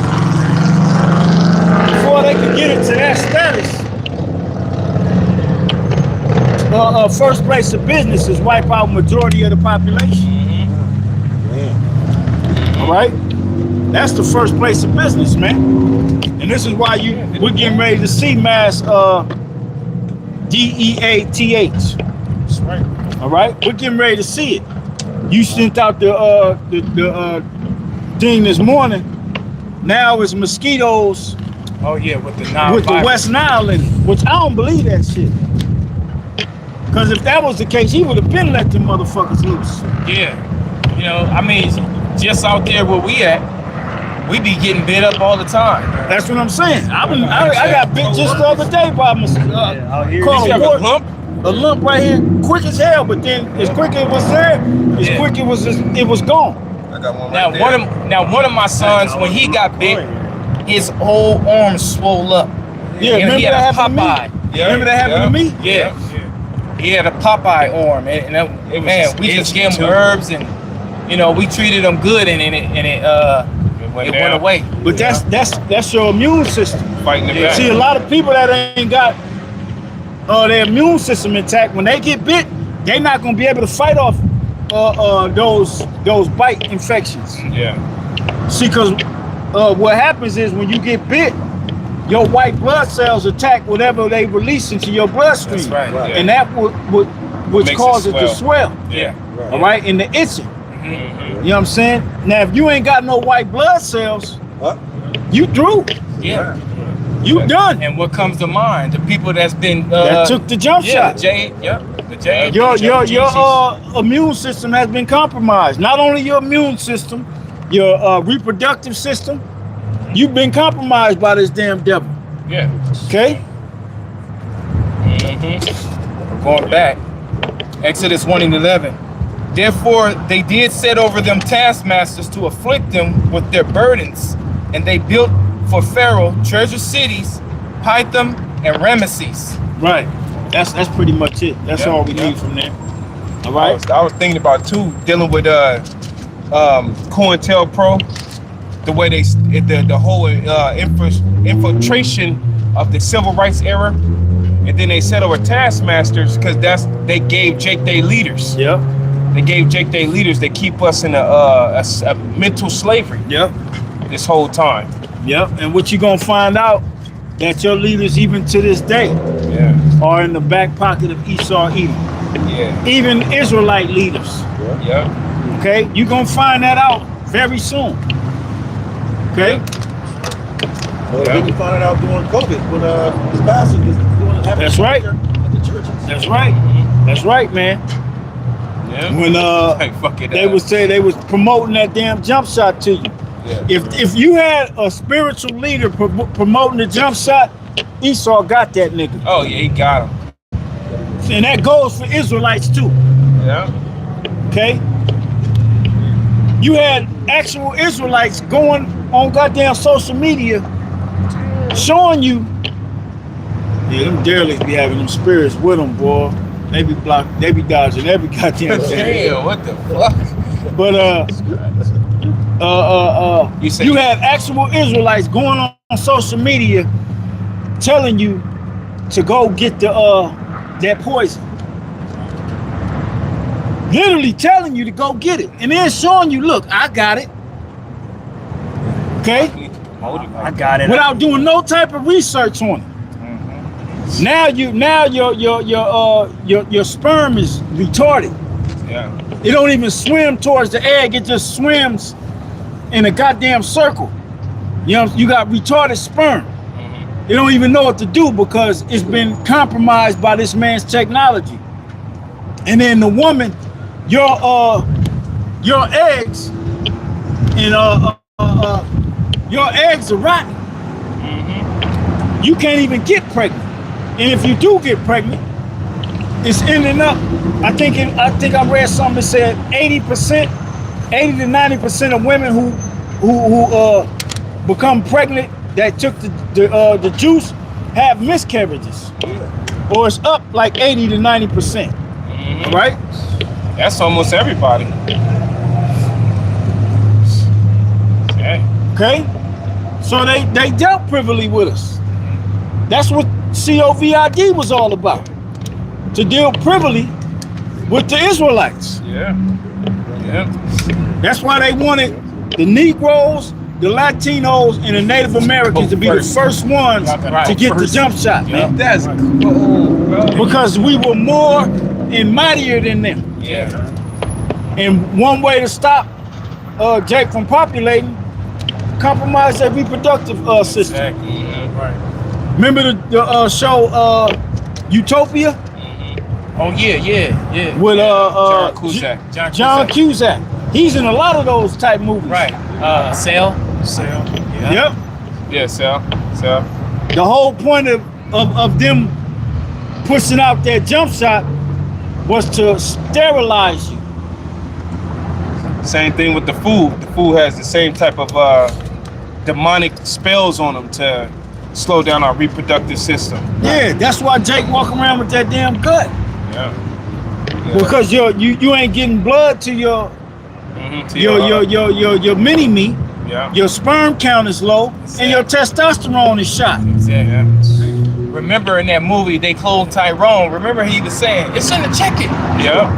that status, first place of business is wipe out majority of the population. All right, that's the first place of business, man. And this is why we're getting ready to see mass DEATH. That's right. All right, we're getting ready to see it. You sent out the thing this morning. Now it's mosquitoes. Oh yeah, with the Nile with the virus. West Nile in it, which I don't believe that shit. Because if that was the case, he would have been let them motherfuckers loose. Yeah, you know, I mean, just out there where we at, we be getting bit up all the time. That's what I'm saying. I got bit just the other day by a mosquito. out here. Called Did you have a lump? A lump right here, quick as hell. But then, as quick as it was there, as Yeah. quick it was gone. I got one Now right there. one of my sons, when he got bit, his whole arm swole up. Yeah, And remember he had that a happened to Popeye. me? Remember that happened to me? Yeah. He had a Popeye arm, and that, It was man, we just gave him too. herbs, and you know, we treated him good, and it went down. away. But that's your immune system. Fighting the back. See, a lot of people that ain't got their immune system intact, when they get bit, they're not gonna be able to fight off those bite infections. Yeah. See, because what happens is when you get bit, your white blood cells attack whatever they release into your bloodstream. That's right. Right. And that which Makes it causes it to swell. swell. Yeah. All right, and the itching. Mm-hmm. You know what I'm saying? Now, if you ain't got no white blood cells, Huh? you through. Yeah. You done. And what comes to mind? The people that's been That took the jump shot. The J. Your immune system has been compromised. Not only your immune system, your reproductive system, you've been compromised by this damn devil. Yeah. Okay? Going back, Exodus 1:11. Therefore they did set over them taskmasters to afflict them with their burdens, and they built for Pharaoh treasure cities, Pithom and Ramesses. Right. That's pretty much it. That's all we need from there. All right. I was thinking about too, dealing with COINTELPRO, the way the whole infiltration of the civil rights era, and then they set over taskmasters because they gave Jake their leaders. Yep. They gave Jake their leaders that keep us in a mental slavery Yep. this whole time. Yep. And what you gonna find out that your leaders, even to this day, Yeah, are in the back pocket of Esau Edom. yeah, Even Israelite leaders. yeah. Okay, you're gonna find that out very soon. Okay, Well, then you found it out during COVID when this pastor was doing having That's right. at the churches. that's right. That's right, man. Yeah. When Like, fuck it they up. would say they was promoting that damn jump shot to you. Yeah. If you had a spiritual leader promoting the jump shot, Esau got that nigga, Oh yeah, he got him. and that goes for Israelites too. Yeah. Okay? You had actual Israelites going on goddamn social media showing you, yeah, them derelicts be having them spirits with them, boy. They be dodging every goddamn thing. Damn, what the fuck? But You say you had actual Israelites going on social media telling you to go get that poison. Literally telling you to go get it. And then showing you, look, I got it. Okay? I got it. Without doing no type of research on it. Now your sperm is retarded. Yeah. It don't even swim towards the egg, it just swims in a goddamn circle. You know, you got retarded sperm. They don't even know what to do because it's been compromised by this man's technology. And then the woman, your eggs and your eggs are rotten. You can't even get pregnant. And if you do get pregnant, it's ending up, I think I read something that said 80 to 90% of women who become pregnant that took the juice have miscarriages. Or it's up like 80 to 90%. Right? That's almost everybody. Yeah. Okay? So they dealt privily with us. That's what COVID was all about. To deal privily with the Israelites. Yeah. That's why they wanted the Negroes, the Latinos, and the Native Americans to be the first ones to get the jump shot, man. That's cool, bro. Because we were more and mightier than them. Yeah. And one way to stop Jake from populating, compromise their reproductive system. Exactly. Yeah. Right. Remember the show Utopia? Oh yeah. With John Cusack. John Cusack. He's in a lot of those type movies. Right. Sale. Yep. Yeah, Sal. The whole point of them pushing out that jump shot was to sterilize you. Same thing with the food. The food has the same type of demonic spells on them to slow down our reproductive system. Yeah, that's why Jake walking around with that damn gut. Yeah. Because you ain't getting blood to your mini me. Yeah. Your sperm count is low, and your testosterone is shot. Yeah. Remember in that movie they cloned Tyrone. Remember he was saying it's in the chicken. Yeah.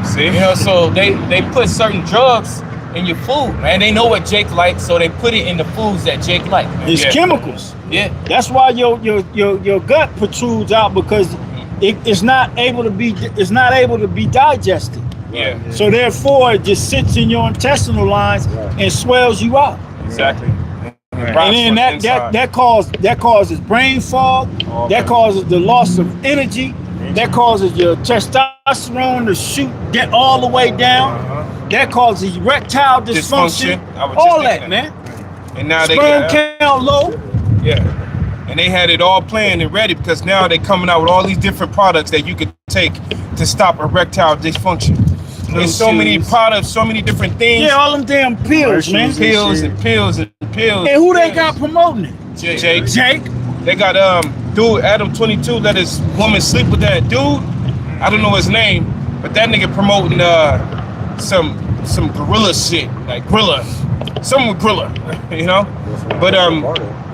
See? You know, so they put certain drugs in your food, man. They know what Jake likes, so they put it in the foods that Jake likes. It's chemicals. Yeah. That's why your gut protrudes out, because it's not able to be digested. Yeah. So therefore it just sits in your intestinal lines and swells you out. Exactly. And then that causes brain fog, that causes the loss of energy, that causes your testosterone to get all the way down. That causes erectile dysfunction. All that, man. And now sperm count low. Yeah. And they had it all planned and ready, because now they're coming out with all these different products that you could take to stop erectile dysfunction. There's so many products, so many different things. Yeah, all them damn pills, man. Pills and pills. And who they got promoting it? Jake. They got dude Adam 22 let his woman sleep with that dude. I don't know his name, but that nigga promoting some gorilla shit, like Grilla. Some with Grilla, you know? But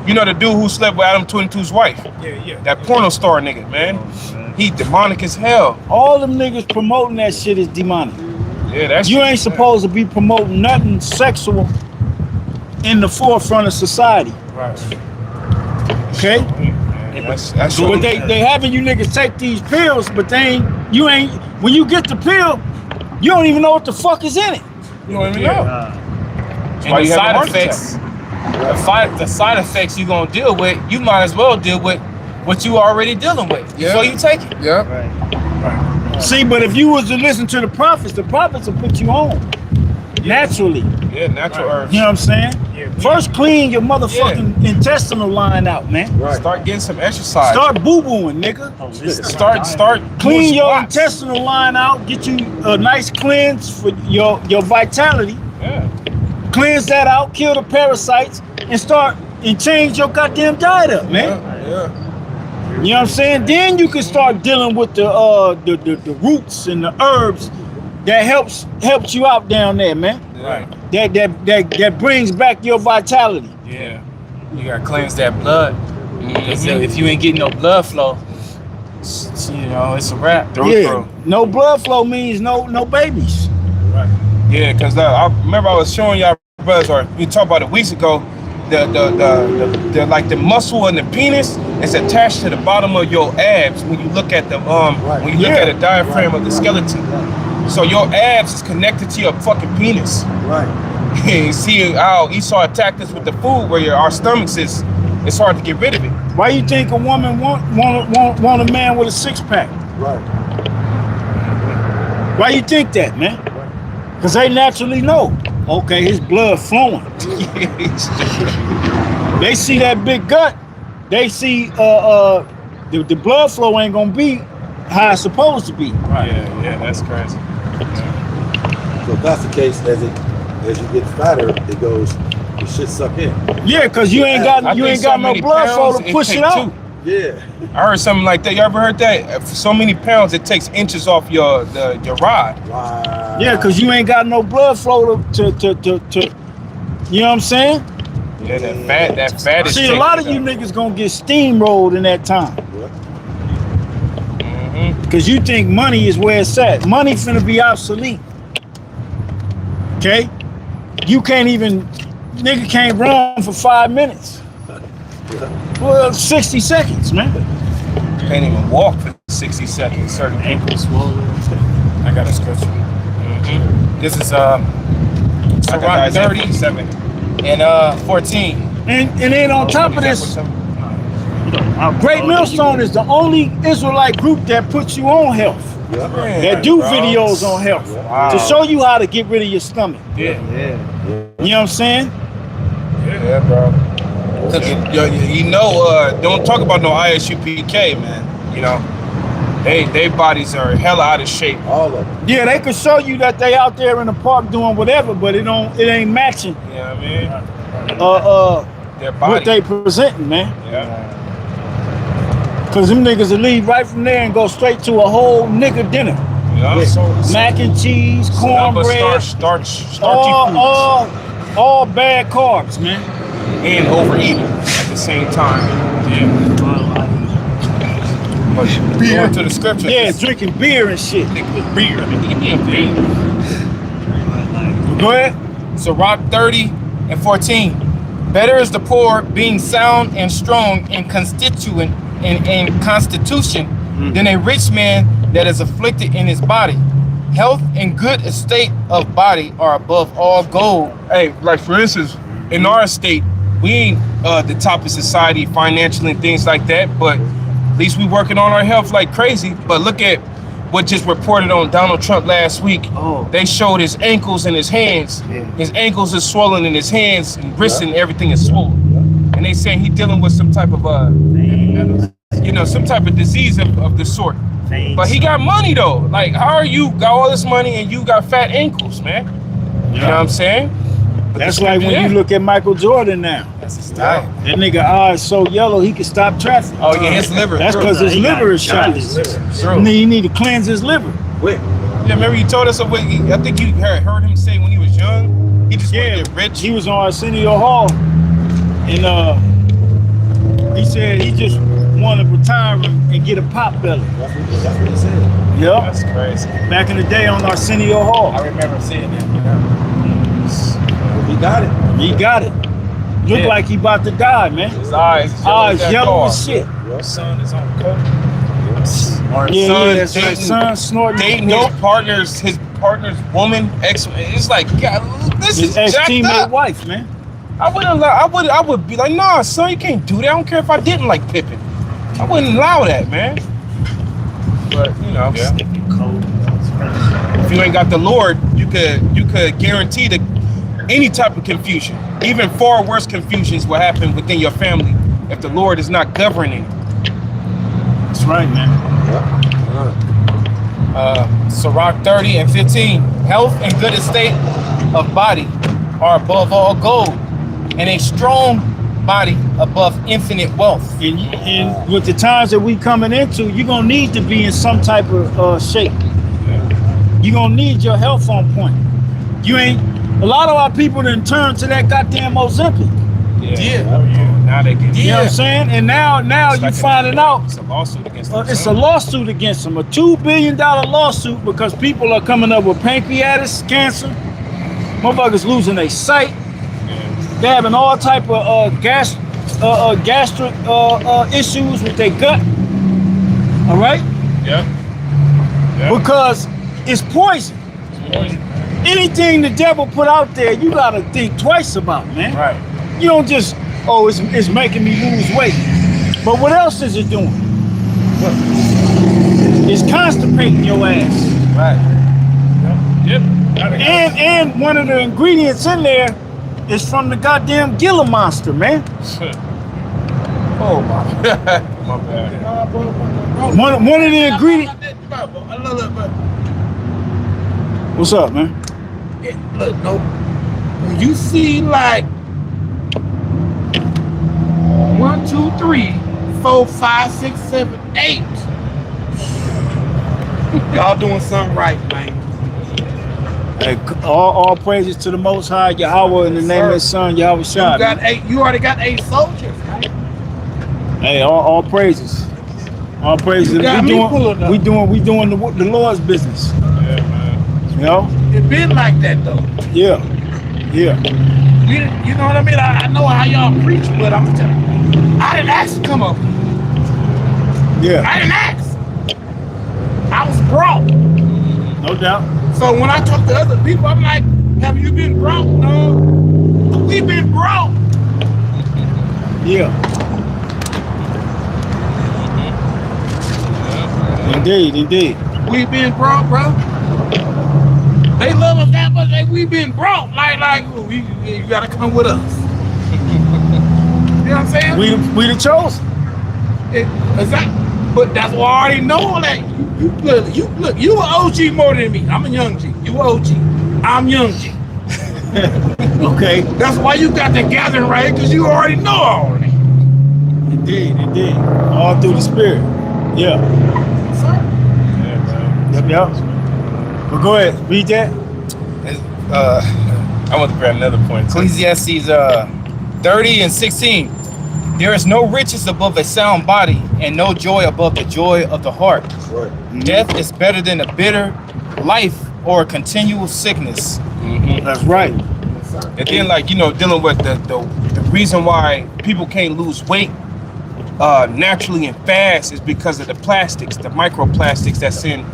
you know the dude who slept with Adam 22's wife? Yeah. That porno star nigga, man. He demonic as hell. All them niggas promoting that shit is demonic. Yeah, that's you ain't supposed to be promoting nothing sexual in the forefront of society. Right. Okay? That's but they having you niggas take these pills, but when you get the pill, you don't even know what the fuck is in it. You don't even know. And the side effects, the side effects you're gonna deal with, you might as well deal with what you already dealing with. Yeah. So you take it. Yeah. Right. See, but if you was to listen to the prophets will put you on. Naturally. Yeah, natural herbs. You know what I'm saying? Yeah. First clean your motherfucking intestinal line out, man. Right. Start getting some exercise. Start boo-booing, nigga. Start clean your intestinal line out, get you a nice cleanse for your vitality. Yeah. Cleanse that out, kill the parasites, and change your goddamn diet up, man. Yeah. You know what I'm saying? Then you can start dealing with the roots and the herbs that helps you out down there, man. Right. That brings back your vitality. Yeah. You gotta cleanse that blood. Because if you ain't getting no blood flow, you know, it's a wrap. No blood flow means no babies. Right. Yeah, because I remember I was showing y'all brothers, or we talked about it weeks ago. The like the muscle in the penis is attached to the bottom of your abs when you look at the when you look at the diaphragm of the skeleton. So your abs is connected to your fucking penis. Right. You see how Esau attacked us with the food, where our stomachs is. It's hard to get rid of it. Why you think a woman want a man with a six-pack? Right. Why you think that, man? Because they naturally know. Okay, his blood flowing. They see that big gut. They see the blood flow ain't gonna be how it's supposed to be. Right. Yeah, that's crazy. So if that's the case, as you get fatter, it goes, the shit suck in. Yeah, because you ain't got no blood flow to push it out. Yeah. I heard something like that. You ever heard that? For so many pounds, it takes inches off your rod. Wow. Yeah, because you ain't got no blood flow to you know what I'm saying? Yeah, that fat is See, a lot of you niggas gonna get steamrolled in that time. Cause you think money is where it's at. Money finna be obsolete. Okay? You can't even, nigga can't run for 5 minutes. Well, 60 seconds, man. Can't even walk for 60 seconds. Certain Ankle swollen. I got a scripture. This is Sirach 30 and 14. And then on top of this, Great Millstone is the only Israelite group that puts you on health. That do videos on health to show you how to get rid of your stomach. Yeah. You know what I'm saying? Yeah, bro. Don't talk about no ISUPK, man. You know, they bodies are hella out of shape. All of them. Yeah, they could show you that they out there in the park doing whatever, but it ain't matching. You know what I mean? Their body. What they presenting, man. Yeah. Cause them niggas will leave right from there and go straight to a whole nigga dinner. Yeah. Mac and cheese, cornbread, starchy foods. all bad carbs, man. And overeating at the same time. Yeah. Beer. Going to the scriptures. Yeah, drinking beer and shit. Beer. Go ahead. Sirach 30 and 14. Better is the poor being sound and strong and constituent in constitution than a rich man that is afflicted in his body. Health and good estate of body are above all gold. Hey, like for instance, in our state, we ain't the top of society financially and things like that, but at least we working on our health like crazy. But look at what just reported on Donald Trump last week. Oh. They showed his ankles and his hands. Yeah. His ankles is swollen and his hands and wrists and everything is swollen. And they saying he dealing with some type of some type of disease of the sort. Veins. But he got money though. Like, how are you got all this money and you got fat ankles, man? You know what I'm saying? But That's like when you look at Michael Jordan now. That's his style. That nigga eyes so yellow he can stop traffic. Oh yeah, his liver. That's True. because his He got liver is shot. jaundice. True. He need to cleanse his liver. Quick. Yeah, remember you told us of what I think you heard him say when he was young. He just wanted to get rich. He was on Arsenio Hall, and he said he just wanted to retire and get a pop belly. That's what he said. Yep. That's crazy. Back in the day on Arsenio Hall. I remember seeing that. He got it. He got it. Looked like he about to die, man. His eyes Yellow as shit. Your son is on coke. Yeah, that's right. Son snorting. Dating his partner's woman, ex. It's like, God, this His is jacked ex-teammate up. wife, man. I would be like, nah, son, you can't do that. I don't care if I didn't like Pippen. I wouldn't allow that, man. But if you ain't got the Lord, you could guarantee that any type of confusion, even far worse confusions, will happen within your family if the Lord is not governing. That's right, man. Sirach 30 and 15. Health and good estate of body are above all gold, and a strong body above infinite wealth. And with the times that we coming into, you're gonna need to be in some type of shape. You're gonna need your health on point. A lot of our people done turned to that goddamn Ozempic. Now they get. You know what I'm saying? And now you finding out It's a lawsuit against them. it's a lawsuit against them, a $2 billion lawsuit because people are coming up with pancreatic cancer. Motherfuckers losing their sight. They having all type of gastric issues with their gut. All right? Yeah. Because it's poison. Anything the devil put out there, you gotta think twice about, man. Right. You don't just, it's making me lose weight. But what else is it doing? It's constipating your ass. Right. Yep. And one of the ingredients in there is from the goddamn Gila monster, man. Oh my my bad. One of the ingredients. What's up, man? Look, no. When you see like 1, 2, 3, 4, 5, 6, 7, 8. Y'all doing something right, man. Hey, all praises to the Most High Yahweh in the name of His Son Yahweh Shai. You already got 8 soldiers, right? Hey, all praises. All praises. You got me pulling up. We doing the Lord's business. Yeah, man. You know? It been like that though. Yeah. Yeah. You know what I mean? I know how y'all preach, but I'm telling you, I didn't ask to come up. Yeah. I didn't ask. I was brought. No doubt. So when I talk to other people, I'm like, have you been brought? No. We've been brought. Yeah. Indeed. We've been brought, bro. They love us that much. We've been brought. Like, you gotta come with us. You know what I'm saying? We the chosen. But that's why I already know that. You an OG more than me. I'm a young G. You OG. I'm young G. Okay. That's why you got the gathering right here, because you already know all of that. Indeed. All through the Spirit. Yeah. Yep. Well, go ahead. Read that. I want to grab another point. Ecclesiastes 30:16. There is no riches above a sound body, and no joy above the joy of the heart. That's right. Death is better than a bitter life or a continual sickness. Mm-hmm. That's right. And then, like, dealing with the reason why people can't lose weight naturally and fast is because of the plastics, the microplastics that's in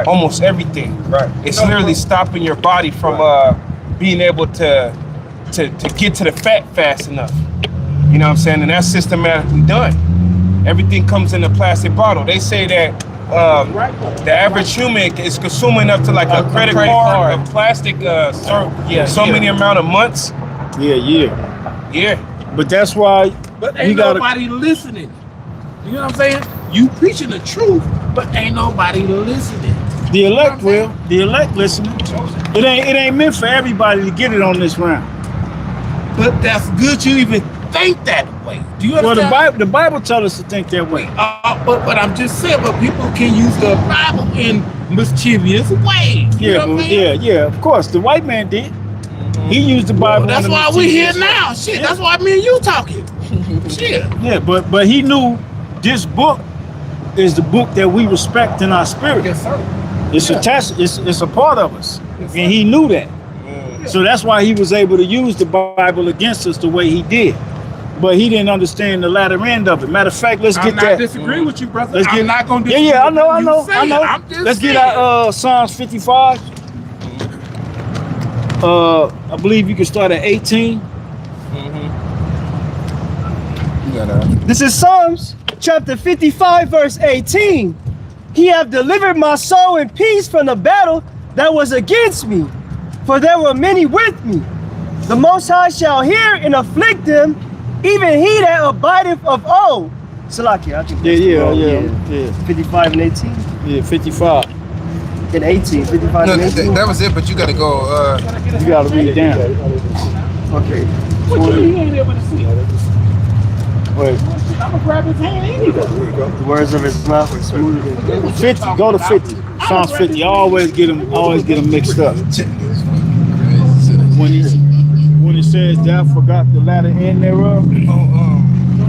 almost everything. Right. It's literally stopping your body from being able to get to the fat fast enough. You know what I'm saying? And that's systematically done. Everything comes in a plastic bottle. They say that the average human is consuming up to like a credit card of plastic many amount of months. Yeah. But that's why But ain't nobody listening. You know what I'm saying? You preaching the truth, but ain't nobody listening. the elect will. The elect listening. It ain't meant for everybody to get it on this round. But that's good you even think that way. Do you understand? Well, the Bible tells us to think that way. But I'm just saying, but people can use the Bible in mischievous ways. You know what I'm saying? Yeah. Of course, the white man did. He used the Bible. That's why we here now. Shit, that's why me and you talking. Shit. Yeah, but he knew this book is the book that we respect in our spirit. Yes, sir. It's attached. It's a part of us, and he knew that. So that's why he was able to use the Bible against us the way he did. But he didn't understand the latter end of it. Matter of fact, let's get that. I'm not disagreeing with you, brother. I'm not gonna disagree. Yeah, I know. I'm just Let's saying. get our Psalms 55. I believe you can start at 18. This is Psalms chapter 55, verse 18. He have delivered my soul in peace from the battle that was against me, for there were many with me. The Most High shall hear and afflict them, even he that abideth of old. Salakia, I think Yeah. 55 and 18. Yeah, 55. And 18, 55 No, and 18. that was it, but you gotta go. You gotta read it down. Okay. He ain't able to see. Wait. I'm gonna grab his hand anyway. The words of his mouth are smoother than 50. Go to 50. Psalms 50. I always get them mixed up. When it says thou forgot the latter end thereof. I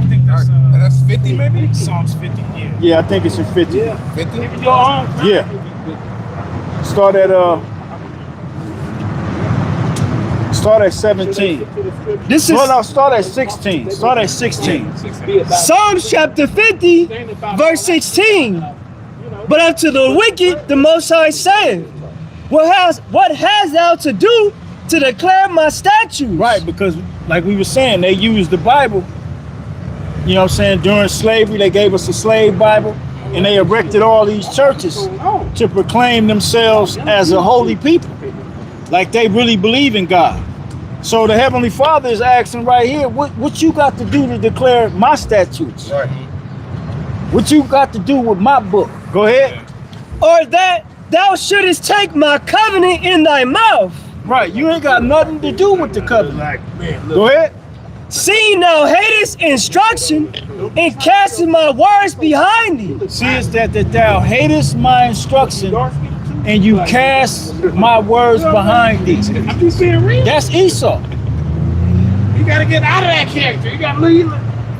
think That's 50 maybe? Psalms 50, yeah. Yeah, I think it's in 50. 50? Yeah. Start at 17. This is Start at 16. Start at 16. Psalms chapter 50, verse 16. But unto the wicked the Most High saith, what has thou to do to declare my statutes? Right, because like we were saying, they used the Bible, you know what I'm saying, during slavery. They gave us a slave Bible, and they erected all these churches to proclaim themselves as a holy people, like they really believe in God. So the Heavenly Father is asking right here, what you got to do to declare my statutes? Right. What you got to do with my book? Go ahead. Or that thou shouldest take my covenant in thy mouth, Right, you ain't got nothing to do with the covenant. Go ahead. seeing thou hatest instruction, and casting my words behind thee. See, it's that thou hatest my instruction and you cast my words behind thee. I'm just being real. That's Esau. You gotta get out of that character. You gotta leave.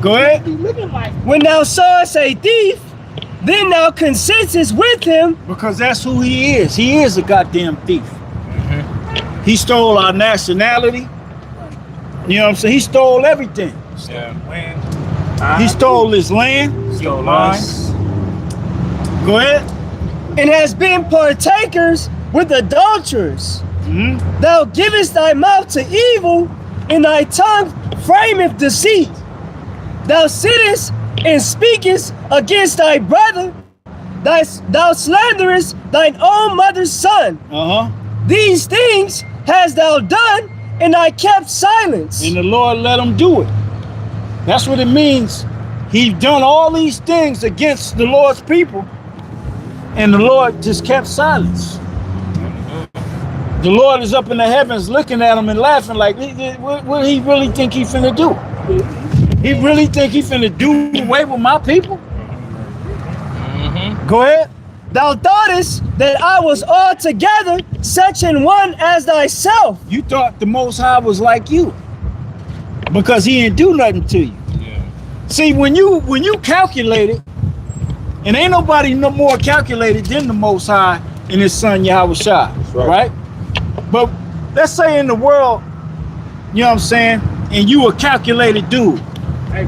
Go ahead. Be looking like. When thou sawest a thief, then thou consentest with him. Because that's who he is. He is a goddamn thief. He stole our nationality. You know what I'm saying? He stole everything. Yeah. He stole his land. Stole mine. Go ahead. And has been partakers with adulterers. Thou givest thy mouth to evil, and thy tongue frameth deceit. Thou sittest and speakest against thy brother. Thou slanderest thine own mother's son. These things hast thou done, and I kept silence. And the Lord let him do it. That's what it means. He's done all these things against the Lord's people, and the Lord just kept silence. The Lord is up in the heavens looking at him and laughing like, what he really think he finna do? He really think he finna do away with my people? Go ahead. Thou thoughtest that I was altogether such an one as thyself. You thought the Most High was like you because he didn't do nothing to you. See, when you calculate it, and ain't nobody no more calculated than the Most High and his son Yahweh Shai, right? But let's say in the world, you know what I'm saying, and you a calculated dude.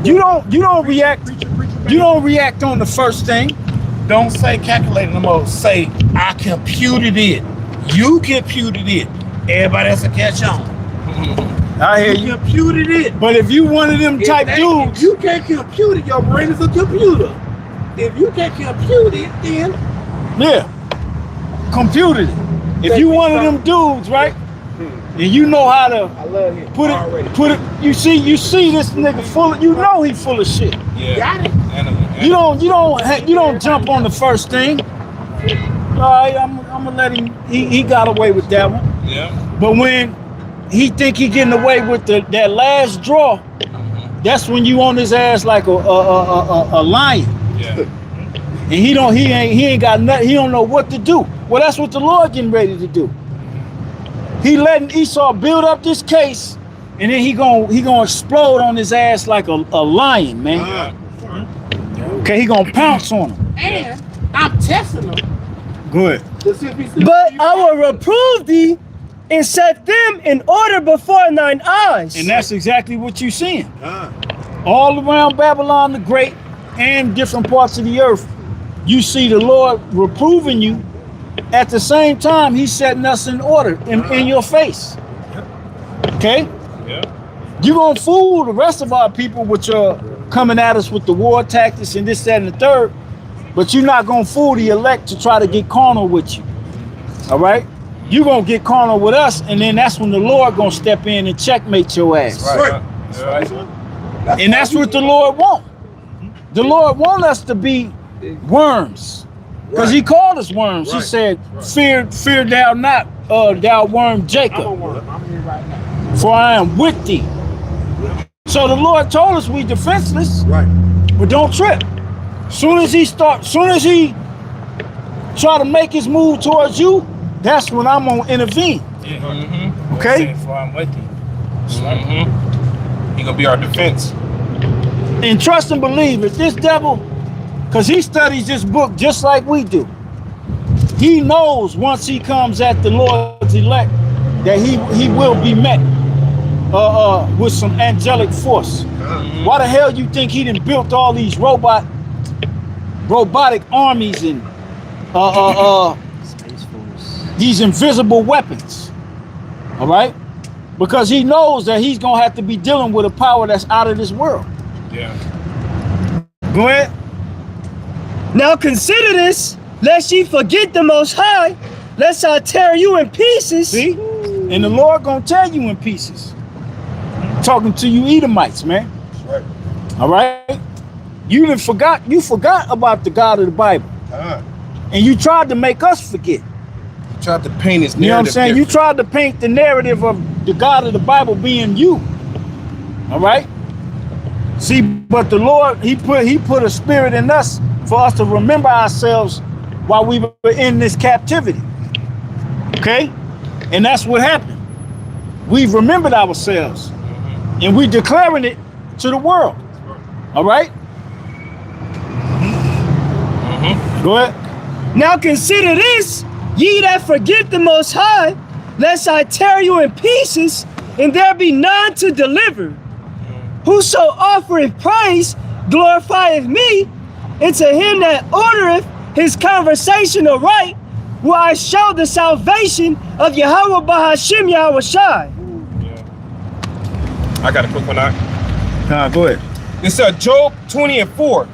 You don't react on the first thing. Don't say calculating no more. Say I computed it. You computed it. Everybody else will catch on. I hear you. Computed it. But if you one of them type dudes, if you can't compute it, your brain is a computer. If you can't compute it, then computed it. If you one of them dudes, right? And you know how to put it. You see this nigga full. You know he full of shit. Got it. You don't jump on the first thing. All right, I'm gonna let him. He got away with that one. Yeah. But when he think he getting away with that last draw, that's when you on his ass like a lion. Yeah. And he ain't got nothing. He don't know what to do. Well, that's what the Lord getting ready to do. He letting Esau build up this case, and then he gonna explode on his ass like a lion, man. Okay, he gonna pounce on him. And I'm testing them. Good. But I will reprove thee and set them in order before thine eyes. And that's exactly what you seeing. All around Babylon the Great and different parts of the earth, you see the Lord reproving you. At the same time, he's setting us in order in your face. Okay? Yeah. You're gonna fool the rest of our people with your coming at us with the war tactics and this, that, and the third, but you're not gonna fool the elect to try to get carnal with you. All right? You're gonna get carnal with us, and then that's when the Lord gonna step in and checkmate your ass. Right. And that's what the Lord want. The Lord want us to be worms. Because he called us worms. He said, fear thou not, thou worm Jacob. For I am with thee. So the Lord told us we defenseless. But don't trip. Soon as he try to make his move towards you, that's when I'm gonna intervene. Okay? For I'm with you. He gonna be our defense. And trust and believe, if this devil, because he studies this book just like we do, he knows once he comes at the Lord's elect that he will be met with some angelic force. Why the hell you think he done built all these robotic armies and these invisible weapons? All right? Because he knows that he's gonna have to be dealing with a power that's out of this world. Yeah. Go ahead. Now consider this, lest ye forget the Most High, lest I tear you in pieces. See? And the Lord gonna tear you in pieces. Talking to you Edomites, man. That's right. All right? You forgot about the God of the Bible. And you tried to make us forget. He tried to paint his narrative. You know what I'm saying? You different. tried to paint the narrative of the God of the Bible being you. All right? See, but the Lord, he put a spirit in us for us to remember ourselves while we were in this captivity. Okay? And that's what happened. We've remembered ourselves and we're declaring it to the world. All right? Go ahead. Now consider this, ye that forget the Most High, lest I tear you in pieces, and there be none to deliver. Whoso offereth praise glorifieth me, and to him that ordereth his conversation aright, will I show the salvation of Yahweh Bahashim Yahweh Shai. I got a quick one. Go ahead. It's Job 20:4.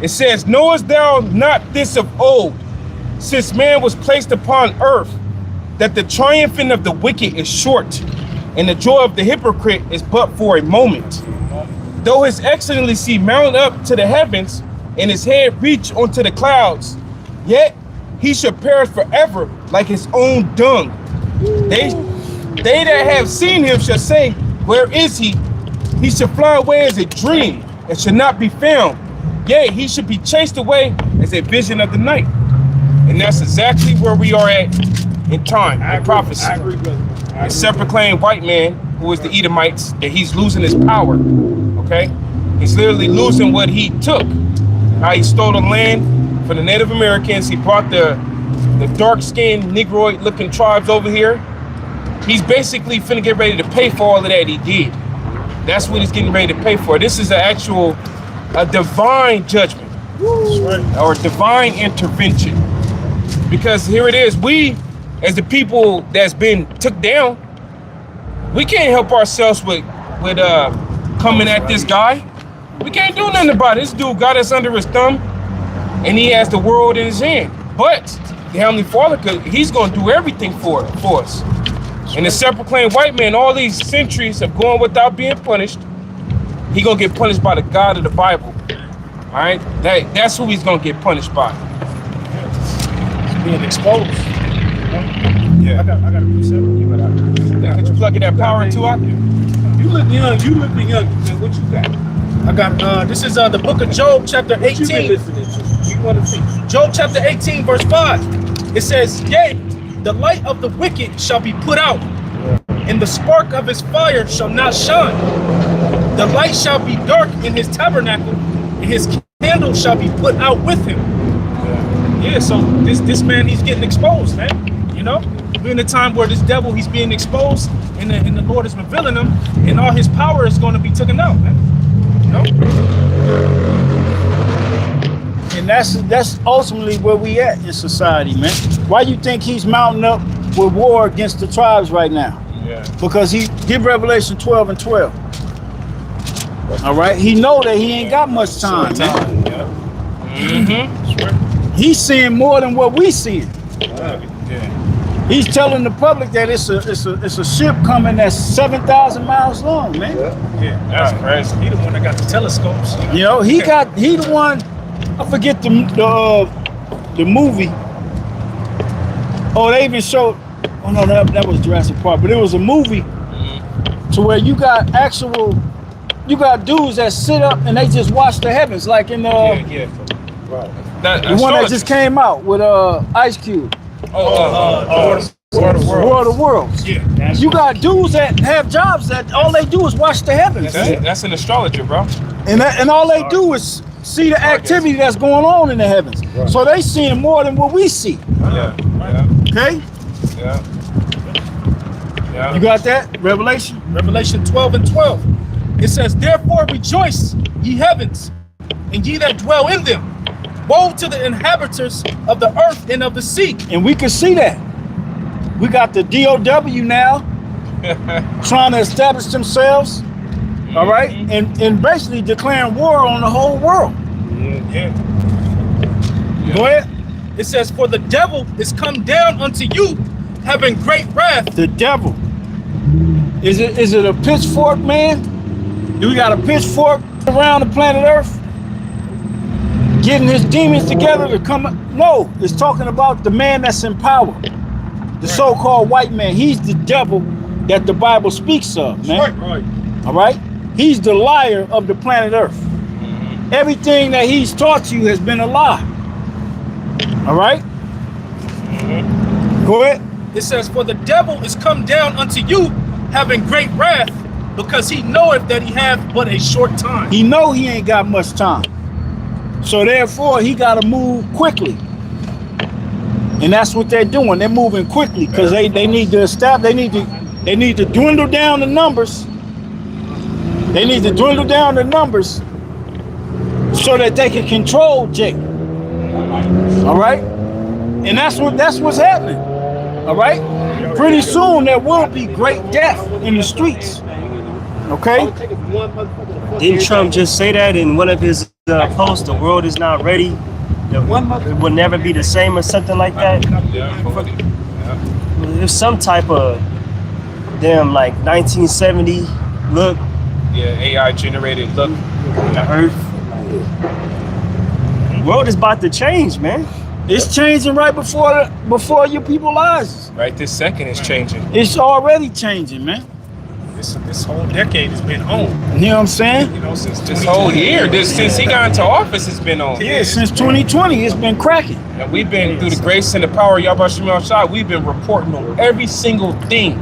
It says, knowest thou not this of old, since man was placed upon earth, that the triumphing of the wicked is short, and the joy of the hypocrite is but for a moment. Though his excellency mount up to the heavens, and his head reach unto the clouds, yet he shall perish forever like his own dung. They that have seen him shall say, where is he? He shall fly away as a dream, and shall not be found. Yea, he should be chased away as a vision of the night. And that's exactly where we are at in time, in prophecy. I agree, brother. A self-proclaimed white man, who is the Edomites, that he's losing his power, okay? He's literally losing what he took. How he stole the land from the Native Americans. He brought the dark-skinned, Negroid-looking tribes over here. He's basically finna get ready to pay for all of that he did. That's what he's getting ready to pay for. This is a divine judgment, or divine intervention. Because here it is, we, as the people that's been took down, we can't help ourselves with coming at this guy. We can't do nothing about it. This dude got us under his thumb, and he has the world in his hand. But the Heavenly Father, he's going to do everything for us. And the self-proclaimed white man, all these centuries of going without being punished, he gonna get punished by the God of the Bible. All right, that's who he's gonna get punished by. He's being exposed. Yeah. I got a precept. Could you plug in that power into it? You look young. You look young. What you got? I got this is the book of Job, chapter What you been 18. listening to? You want to see? Job chapter 18, verse 5. It says, yea, the light of the wicked shall be put out, and the spark of his fire shall not shine. The light shall be dark in his tabernacle, and his candle shall be put out with him. Yeah, so this man, he's getting exposed, man. You know, we're in a time where this devil, he's being exposed, and the Lord is revealing him, and all his power is going to be taken out, man. You know? And that's ultimately where we at in society, man. Why you think he's mounting up with war against the tribes right now? Yeah. Because he give Revelation 12:12. All right, he know that he ain't got much time, man. He's seeing more than what we seeing. He's telling the public that it's a ship coming that's 7,000 miles long, man. Yeah, that's crazy. He the one that got the telescopes. You know, he the one. I forget the movie. Oh, they even showed. Oh no, that was Jurassic Park, but it was a movie to where you got dudes that sit up and they just watch the heavens, like in the one that just came out with Ice Cube. War of the Worlds. Yeah, you got dudes that have jobs that all they do is watch the heavens. That's an astrologer, bro. And all they do is see the activity that's going on in the heavens. Right. So they seeing more than what we see. Yeah. Okay? Yeah. You got that? Revelation 12:12. It says, therefore rejoice, ye heavens, and ye that dwell in them. Woe to the inhabitants of the earth and of the sea. And we can see that. We got the DOW now trying to establish themselves. All right, and basically declaring war on the whole world. Yeah. Go ahead. It says, for the devil is come down unto you, having great wrath. The devil. Is it a pitchfork, man? Do we got a pitchfork around the planet Earth? Getting his demons together to come? No, it's talking about the man that's in power. The so-called white man. He's the devil that the Bible speaks of, man. Right. All right? He's the liar of the planet Earth. Everything that he's taught you has been a lie. All right? Go ahead. It says, "For the devil is come down unto you, having great wrath, because he knoweth that he hath but a short time." He know he ain't got much time. So therefore, he got to move quickly. And that's what they're doing. They're moving quickly because they need to establish, they need to dwindle down the numbers. They need to dwindle down the numbers so that they can control Jake. All right? And that's what's happening. All right? Pretty soon there will be great death in the streets. Okay? Didn't Trump just say that in one of his posts? The world is not ready. It will never be the same or something like that. There's some type of damn like 1970 look. Yeah, AI generated look. The Earth. The world is about to change, man. It's changing right before your people's eyes. Right this second is changing. It's already changing, man. This whole decade has been on. You know what I'm saying? You know, since This whole year, since he got into office, it's been on. Yeah, since 2020, it's been cracking. And we've been through the grace and the power of Yahweh Shemel Shai. We've been reporting on every single thing.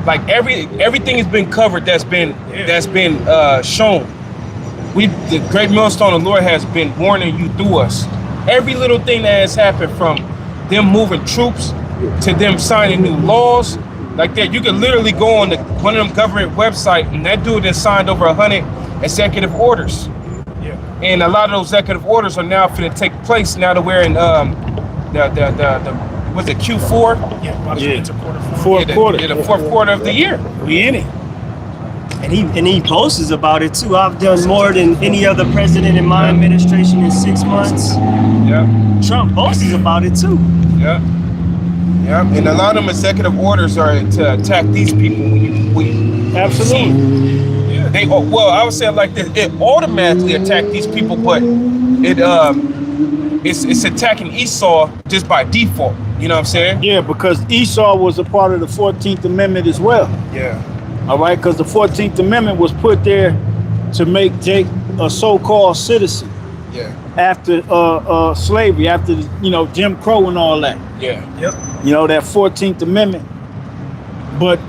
Like everything has been covered. That's been shown. The great millstone of the Lord has been warning you through us. Every little thing that has happened, from them moving troops to them signing new laws. Like that, you can literally go on one of them government website, and that dude has signed over 100 executive orders. Yeah. And a lot of those executive orders are now going to take place now that we're in the was it Q4? Yeah, into quarter four. Fourth quarter. The fourth quarter of the year. We in it. And he posts about it too. I've done more than any other president in my administration in 6 months. Yeah. Trump posts about it too. Yeah. Yeah. And a lot of them executive orders are to attack these people. Absolutely. Yeah. I would say it like this: it automatically attack these people, but it's attacking Esau just by default. You know what I'm saying? Yeah, because Esau was a part of the 14th Amendment as well. Yeah. All right, because the 14th Amendment was put there to make Jake a so-called citizen. Yeah. After slavery, after Jim Crow and all that. Yeah. Yep. That 14th Amendment. But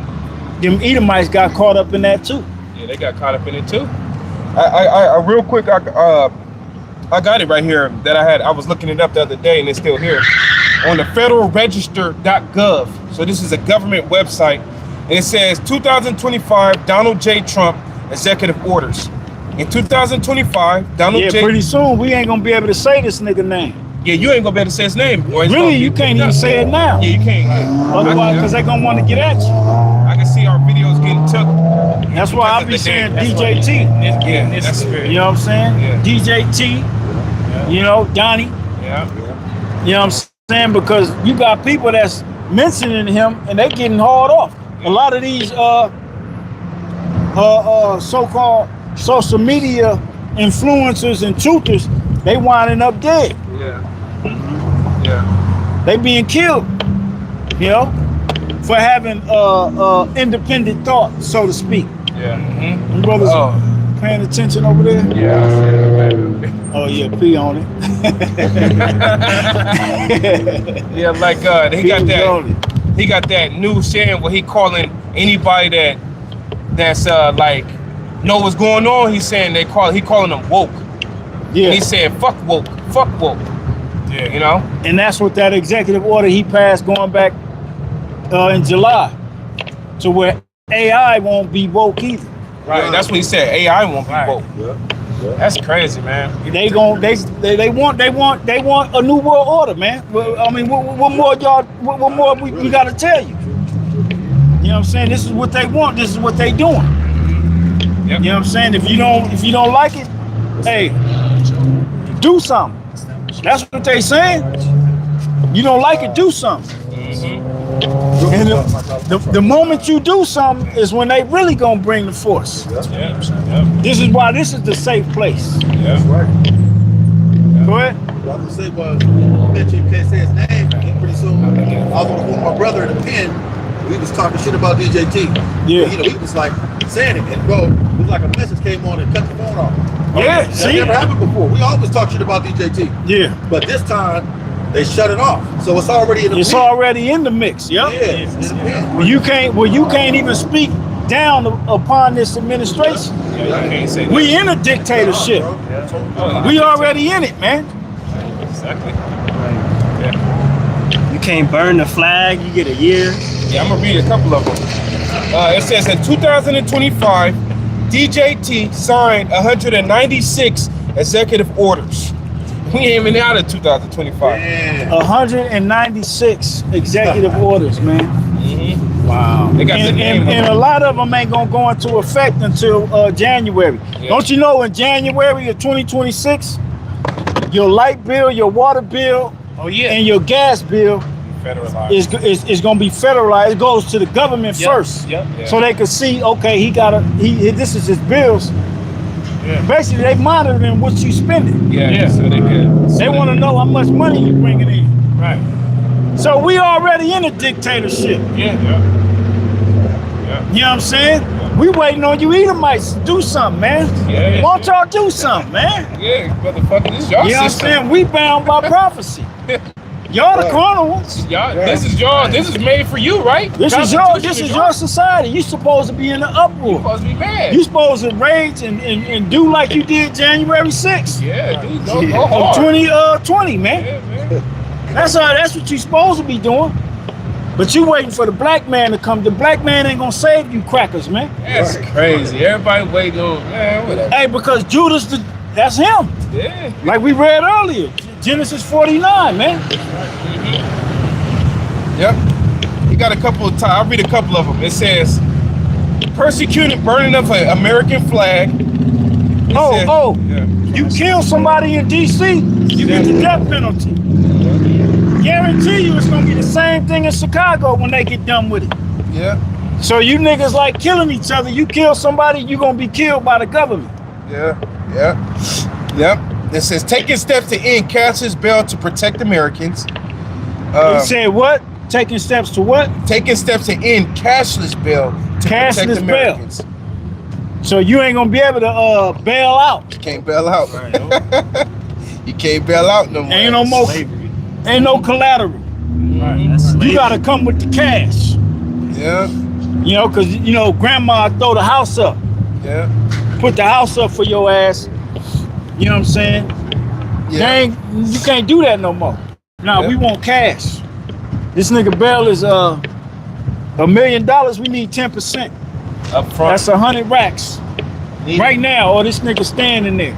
them Edomites got caught up in that too. Yeah, they got caught up in it too. I real quick, I got it right here that I was looking it up the other day, and it's still here on the federalregister.gov. So this is a government website, and it says 2025 Donald J. Trump executive orders. In 2025, Donald J. Pretty soon we ain't gonna be able to say this nigga name. Yeah, you ain't gonna be able to say his name. Really, you can't even say it now. Yeah, you can't. Otherwise, because they gonna want to get at you. I can see our videos getting took. That's why I be saying DJT. Yeah, that's You know what I'm saying? Yeah. DJT. Donnie. Yeah. You know what I'm saying? Because you got people that's mentioning him and they getting hauled off. A lot of these so-called social media influencers and truthers, they winding up dead. Yeah. Yeah. They being killed, for having independent thought, so to speak. Yeah. Mm-hmm. You brothers paying attention over there? Yeah. Oh yeah, pee on it. Yeah, like he got that new saying where he calling anybody that's like know what's going on. He's saying he calling them woke. Yeah. And he said fuck woke. Yeah. And that's what that executive order he passed going back in July, to where AI won't be woke either. Right. Yeah. That's what he said. AI won't be woke. Yeah. That's crazy, man. They want a new world order, man. Well, I mean, what more we got to tell you? You know what I'm saying? This is what they want. This is what they doing. Yep. You know what I'm saying? If you don't like it, hey, do something. That's what they saying. You don't like it, do something. Mm-hmm. And the moment you do something is when they really gonna bring the force. Yeah. This is why this is the safe place. Yeah. Right. Go ahead. What I was gonna say was, you mentioned you can't say his name, and pretty soon I was on with my brother in the pen. We was talking shit about DJT. Yeah. He was like saying it, and bro, it was like a message came on and cut the phone off. Yeah, That see? never happened before. We always talk shit about DJT. Yeah. But this time, They shut it off, so it's already in the It's pen. already in the mix. Yep. Yeah, it's in the pen. Well, you can't even speak down upon this administration. Yeah, you can't say that. We in a dictatorship. We already in it, man. Exactly. You can't burn the flag. You get a year. Yeah, I'm gonna read a couple of them. It says in 2025, DJT signed 196 executive orders. We ain't even out of 2025. Yeah. 196 executive orders, man. Wow. They got the name. And a lot of them ain't gonna go into effect until January. Yeah. Don't you know in January of 2026, your light bill, your water bill, and your gas bill Federalized. is gonna be federalized. It goes to the government first, Yeah. so they can see. Okay, this is his bills. Yeah. Basically, they monitoring what you spending. Yeah. So they could. They want to know how much money you bringing in. Right. So we already in a dictatorship. Yeah. You know what I'm saying? We waiting on you Edomites to do something, man. Yeah. Why don't y'all do something, man? Yeah, motherfucker. This y'all You know what I'm system. saying? We bound by prophecy. Y'all the carnal ones. Y'all, this is y'all. This is made for you, right? This is your society. You supposed to be in the uproar. Supposed to be bad. You supposed to rage and do like you did January 6th. Yeah, dude. Go Of hard. 2020, man. Yeah, man. That's what you supposed to be doing. But you waiting for the black man to come. The black man ain't gonna save you crackers, man. That's crazy. Everybody waiting on, man, whatever. Hey, because Judas, that's him. Yeah. Like we read earlier, Genesis 49, man. Yep. You got a couple of times. I'll read a couple of them. It says, persecuted burning of an American flag. It says- Yeah. You kill somebody in D.C., you get the death penalty. Guarantee you it's gonna be the same thing in Chicago when they get done with it. Yeah. So you niggas like killing each other. You kill somebody, you gonna be killed by the government. Yeah. Yep. It says, taking steps to end cashless bail to protect Americans. They said what? Taking steps to what? Taking steps to end cashless bail to protect Cashless bail. Americans. So you ain't gonna be able to bail out. You can't bail out. You can't bail out no more. Ain't no more. Ain't no collateral. You gotta come with the cash. Yeah. You know, cause you know grandma throw the house up. Yeah. Put the house up for your ass. You know what I'm saying? Yeah. You can't do that no more. Nah, we want cash. This nigga bail is $1 million. We need 10%. Up front. That's 100 racks. Right now, or this nigga standing there.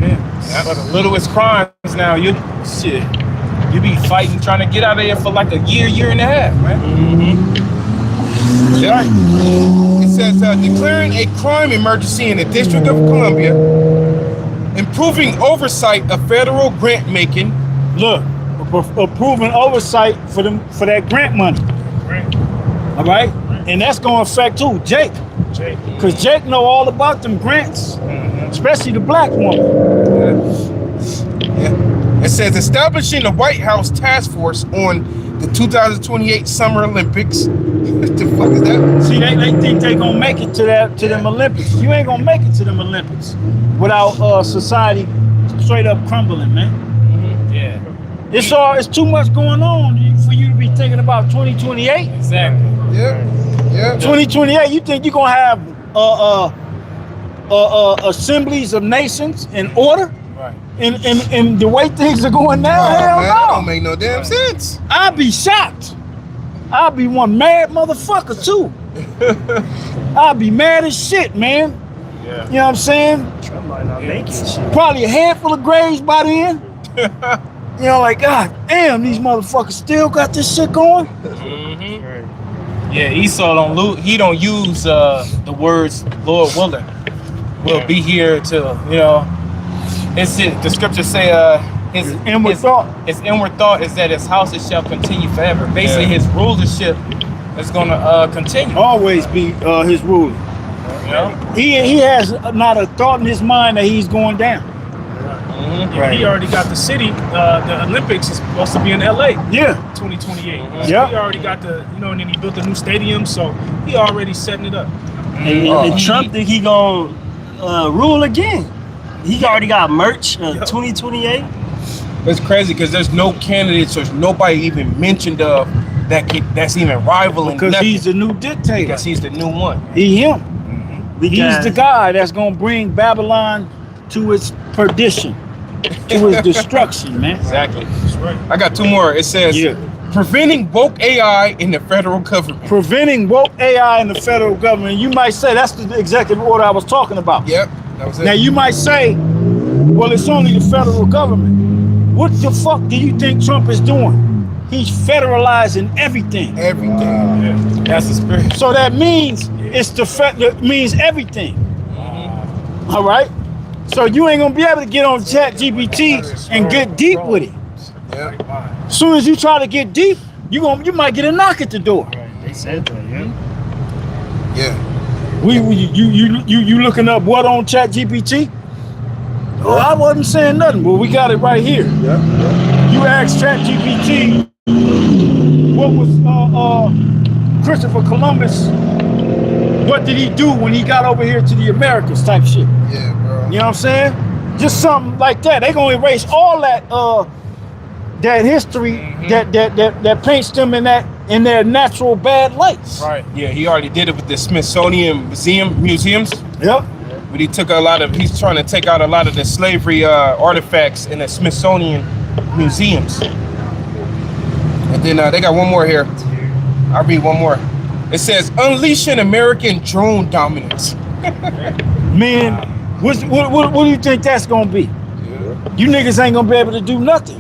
Yeah. For the littlest crimes now, you be fighting, trying to get out of there for like a year and a half, man. Yeah. It says declaring a crime emergency in the District of Columbia, improving oversight of federal grant making. Look, approving oversight for that grant money. All right, and that's gonna affect who? Jake. Cause Jake know all about them grants, especially the black woman. Yeah. It says establishing the White House task force on the 2028 Summer Olympics. What the fuck is that? See, they think they gonna make it to them Olympics. You ain't gonna make it to them Olympics without society straight up crumbling, man. Yeah. It's too much going on for you to be thinking about 2028. Exactly. Yeah. 2028, you think you're gonna have assemblies of nations in order? Right. And the way things are going now, Oh, hell man, that no. don't make no damn sense. I'll be shocked. I'll be one mad motherfucker too. I'll be mad as shit, man. Yeah. You know what I'm saying? Trump might not make it. Shit. Probably a handful of graves by then. You know, like, God damn, these motherfuckers still got this shit going. Yeah, Esau don't use the words Lord willing. We'll be here to, the scriptures say his Inward thought. His inward thought is that his house shall continue forever. Basically, his rulership is gonna continue. Always be his ruler. You know? He has not a thought in his mind that he's going down. Yeah, he already got the city. The Olympics is supposed to be in LA. Yeah. 2028. So Yeah. he already got and then he built a new stadium, so he already setting it up. And Trump think he gonna rule again. He already got merch 2028. It's crazy because there's no candidates or nobody even mentioned of that's even rivaling. Because nothing. he's the new dictator. Because he's the new one. Him. He's the guy that's gonna bring Babylon to its perdition, to its destruction, man. Exactly. That's right. I got two more. It says preventing woke AI in the federal government. Preventing woke AI in the federal government. You might say that's the executive order I was talking about. Yep, that was it. Now you might say, well, it's only the federal government. What the fuck do you think Trump is doing? He's federalizing everything. Everything. Yeah. That's the spirit. So that means it means everything. All right. So you ain't gonna be able to get on ChatGPT and get deep with it. Yeah. As soon as you try to get deep, you might get a knock at the door. They said that, yeah. Yeah. You looking up what on ChatGPT? Oh, I wasn't saying nothing, but we got it right here. Yeah. You asked ChatGPT what was Christopher Columbus, what did he do when he got over here to the Americas type shit? Yeah, bro. You know what I'm saying? Just something like that. They gonna erase all that history that paints them in their natural bad lights. Right. Yeah, he already did it with the Smithsonian museums. Yep. But he's trying to take out a lot of the slavery artifacts in the Smithsonian museums. And then they got one more here. I'll read one more. It says, unleashing American drone dominance. Man, what do you think that's gonna be? Yeah. You niggas ain't gonna be able to do nothing.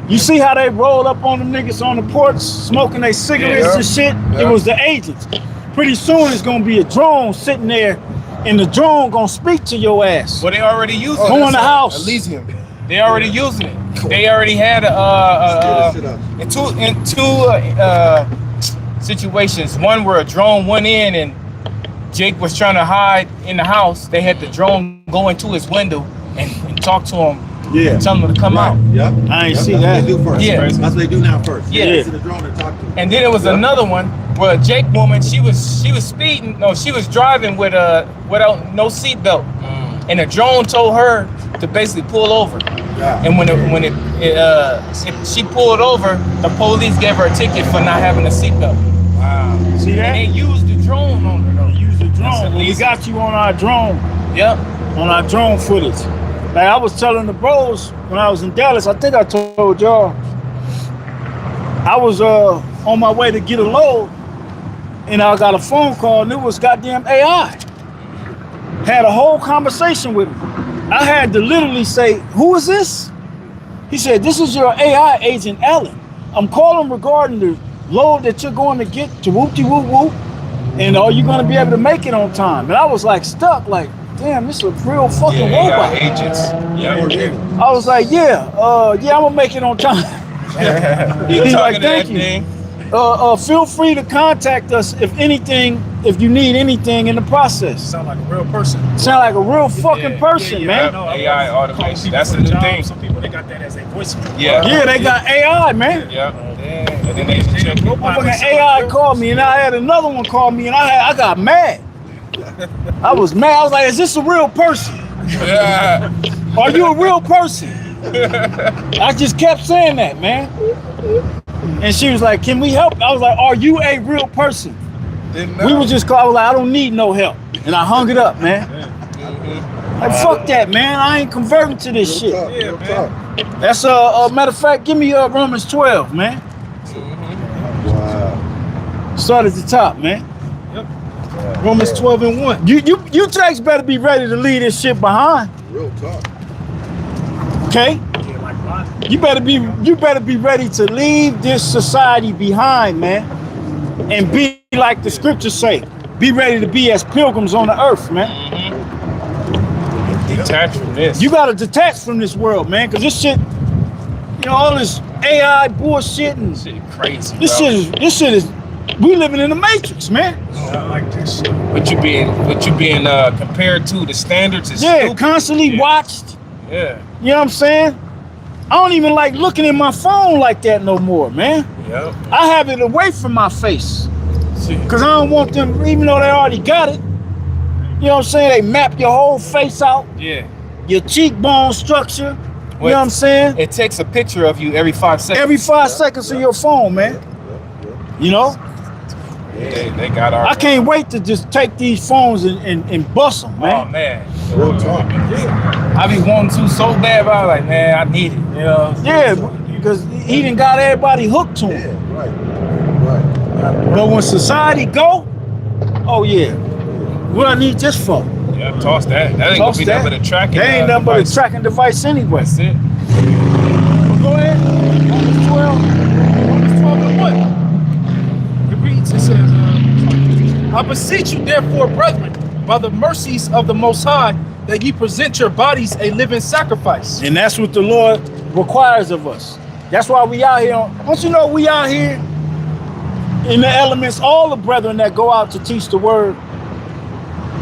You see how they rolled up on them niggas on the porch, smoking their cigarettes and shit? Yeah. It was the agents. Pretty soon it's gonna be a drone sitting there, and the drone gonna speak to your ass. Well, they already using it. Go in the house. Elysium. They already using it. They already had in two situations. One where a drone went in and Jake was trying to hide in the house. They had the drone go into his window and talk to him. Yeah. Tell them to come out. Yep. I ain't see That's that. what they do first. Yeah. That's what they do now first. Yeah. They see the drone and talk to them. And then there was another one where a Jake woman, she was speeding. No, she was driving without no seatbelt. And the drone told her to basically pull over. Yeah. And when she pulled over, the police gave her a ticket for not having a seatbelt. Wow. See that? And they used the drone on her though. Use the drone. We got you on our drone. Yep. On our drone footage. Like I was telling the bros when I was in Dallas, I think I told y'all, I was on my way to get a load and I got a phone call and it was goddamn AI. Had a whole conversation with him. I had to literally say, who is this? He said, this is your AI agent, Alan. I'm calling regarding the load that you're going to get to whoop-de-whoop-whoop. And are you going to be able to make it on time? And I was like stuck, like, damn, this is a real fucking robot. AI agents. Yeah. I was like, yeah, I'm gonna make it on time. He's like, thank you. Feel free to contact us if you need anything in the process. Sound like a real person. Sound like a real fucking person, man. AI automation. That's the new thing. Some people they got that as a voice. Yeah. Yeah, they got AI, man. Yeah. And then they check Motherfucking AI called me, and I had another one call me, and I got mad. I was mad. I was like, is this a real person? Yeah. Are you a real person? I just kept saying that, man. And she was like, can we help? I was like, are you a real person? We were just called. I was like, I don't need no help. And I hung it up, man. Like, fuck that, man. I ain't converting to this shit. Yeah, man. That's matter of fact, give me Romans 12, man. Wow. Start at the top, man. Romans 12:1. You Jakes better be ready to leave this shit behind. Real talk. Okay? You better be ready to leave this society behind, man. And be like the scriptures say. Be ready to be as pilgrims on the earth, man. Detach from this. You gotta detach from this world, man, because this shit, all this AI bullshit and shit crazy. This shit is we living in the matrix, man. I like this shit. What you being compared to the standards is stupid. Constantly watched. Yeah. You know what I'm saying? I don't even like looking at my phone like that no more, man. Yep. I have it away from my face. Because I don't want them, even though they already got it. You know what I'm saying? They map your whole face out. Yeah. Your cheekbone structure, You know what I'm saying? It takes a picture of you every 5 seconds. Every 5 seconds of your phone, man. You know? They got our. I can't wait to just take these phones and bust them, man. Oh man, Real talk. I be wanting to so bad, but I was like, man, I need it. You know? Yeah, because he done got everybody hooked to him. Yeah, right. But when society go, oh yeah, what I need this for? Yeah, toss that. That ain't gonna be nothing but a tracking. They ain't nothing but a tracking device anyway. That's it. Go ahead. Romans 12. Romans 12 and 1. It reads, it says, I beseech you therefore, brethren, by the mercies of the Most High, that ye present your bodies a living sacrifice. And that's what the Lord requires of us. That's why we out here. Don't you know we out here in the elements, all the brethren that go out to teach the word,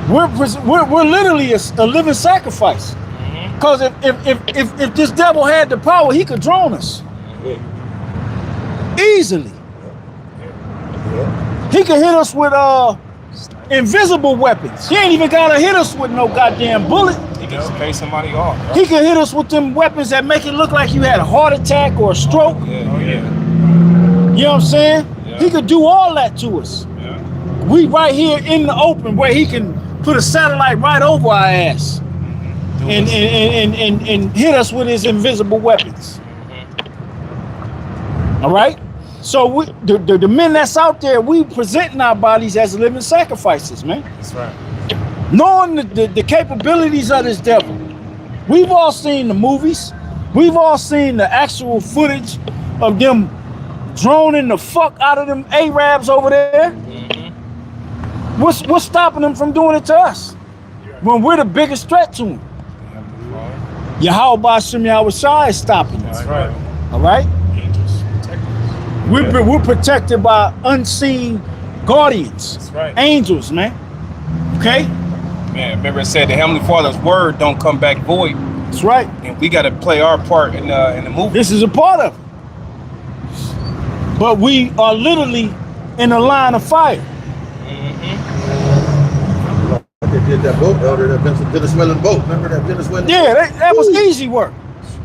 we're literally a living sacrifice. Because if this devil had the power, he could drone us easily. He could hit us with invisible weapons. He ain't even gotta hit us with no goddamn bullet. He can pay somebody off. Bro. He could hit us with them weapons that make it look like you had a heart attack or a stroke. Yeah. You know what I'm saying? Yeah. He could do all that to us. Yeah. We right here in the open where he can put a satellite right over our ass and hit us with his invisible weapons. All right? So the men that's out there, we presenting our bodies as living sacrifices, man. That's right. Knowing the capabilities of this devil. We've all seen the movies. We've all seen the actual footage of them droning the fuck out of them Arabs over there. What's stopping them from doing it to us? When we're the biggest threat to them. Yahweh Shem Yahushua is stopping us. That's right. All right? We're protected by unseen guardians. That's right. Angels, man. Okay? Man, remember it said the Heavenly Father's word don't come back void. That's right. And we got to play our part in the movie. This is a part of it. But we are literally in a line of fire. They did that boat elder, that Venezuelan boat. Remember that Venezuelan Yeah, boat? that was easy work.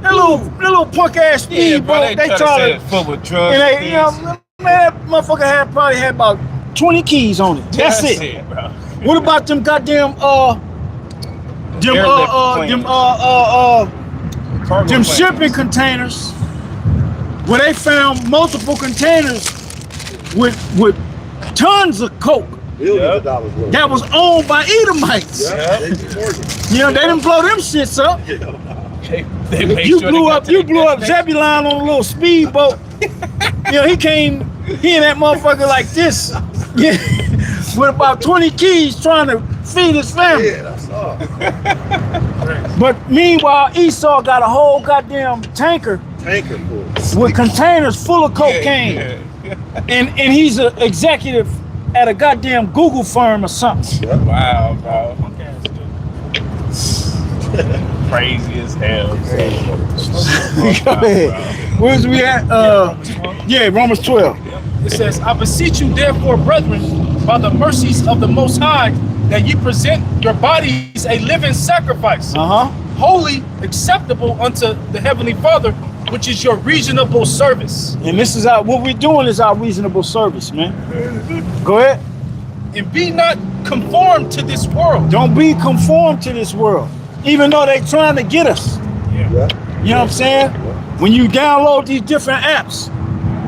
That little punk ass speed bro, boat, they try to tried say to, it's full with drugs. and they, you know, man, that motherfucker probably had about 20 keys on it. That's it. bro. What about them goddamn them shipping containers where they found multiple containers with tons of coke Billions of dollars worth. that was owned by Edomites. Yeah, JP Morgan. You know, they didn't blow them shits up. They made You sure blew they up got to the destination. Zebulon on a little speedboat. You know, he in that motherfucker like this. Yeah. With about 20 keys trying to feed his family. Yeah, that's all. But meanwhile, Esau got a whole goddamn tanker Tanker full. with containers full of cocaine. And he's an executive at a goddamn Google firm or something. Wow, bro. Crazy as hell. Go ahead. Where's we at? Yeah, Romans 12. It says, I beseech you therefore, brethren, by the mercies of the Most High, that ye present your bodies a living sacrifice, holy, acceptable unto the Heavenly Father, which is your reasonable service. And this is what we're doing is our reasonable service, man. Go ahead. And be not conformed to this world. Don't be conformed to this world, even though they trying to get us. Yeah. You know what I'm saying? When you download these different apps,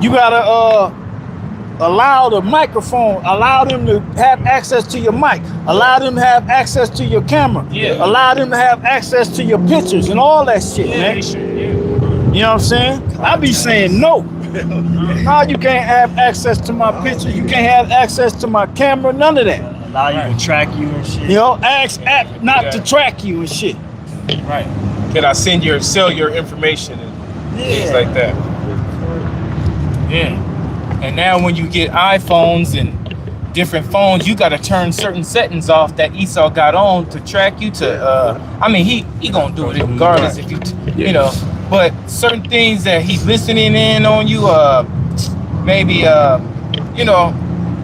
you gotta allow the microphone, allow them to have access to your mic, allow them to have access to your camera, allow them to have access to your pictures and all that shit, man. You know what I'm saying? I be saying no. No, you can't have access to my picture. You can't have access to my camera. None of that. Allow you to track you and shit. You know, ask app not to track you and shit. Right. Can I sell your information and things like that? Yeah. And now when you get iPhones and different phones, you got to turn certain settings off that Esau got on to track you to, I mean, he gonna do it regardless if you know, but certain things that he's listening in on you, maybe, you know,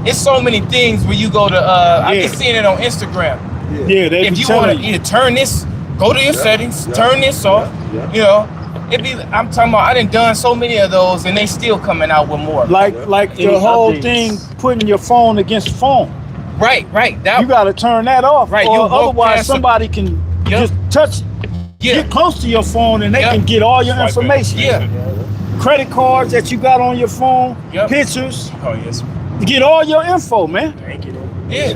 it's so many things where you go to, I've been seeing it on Instagram. Yeah, they if you want to either turn this, go to your settings, turn this off, you know, I'm talking about, I done so many of those, and they still coming out with more. Like the whole thing, putting your phone against phone. Right. That, you got to turn that off. Right. Or otherwise, somebody can just touch, get close to your phone, and they can get all your information. Credit cards that you got on your phone, pictures. Oh yes. Get all your info, man. Yeah.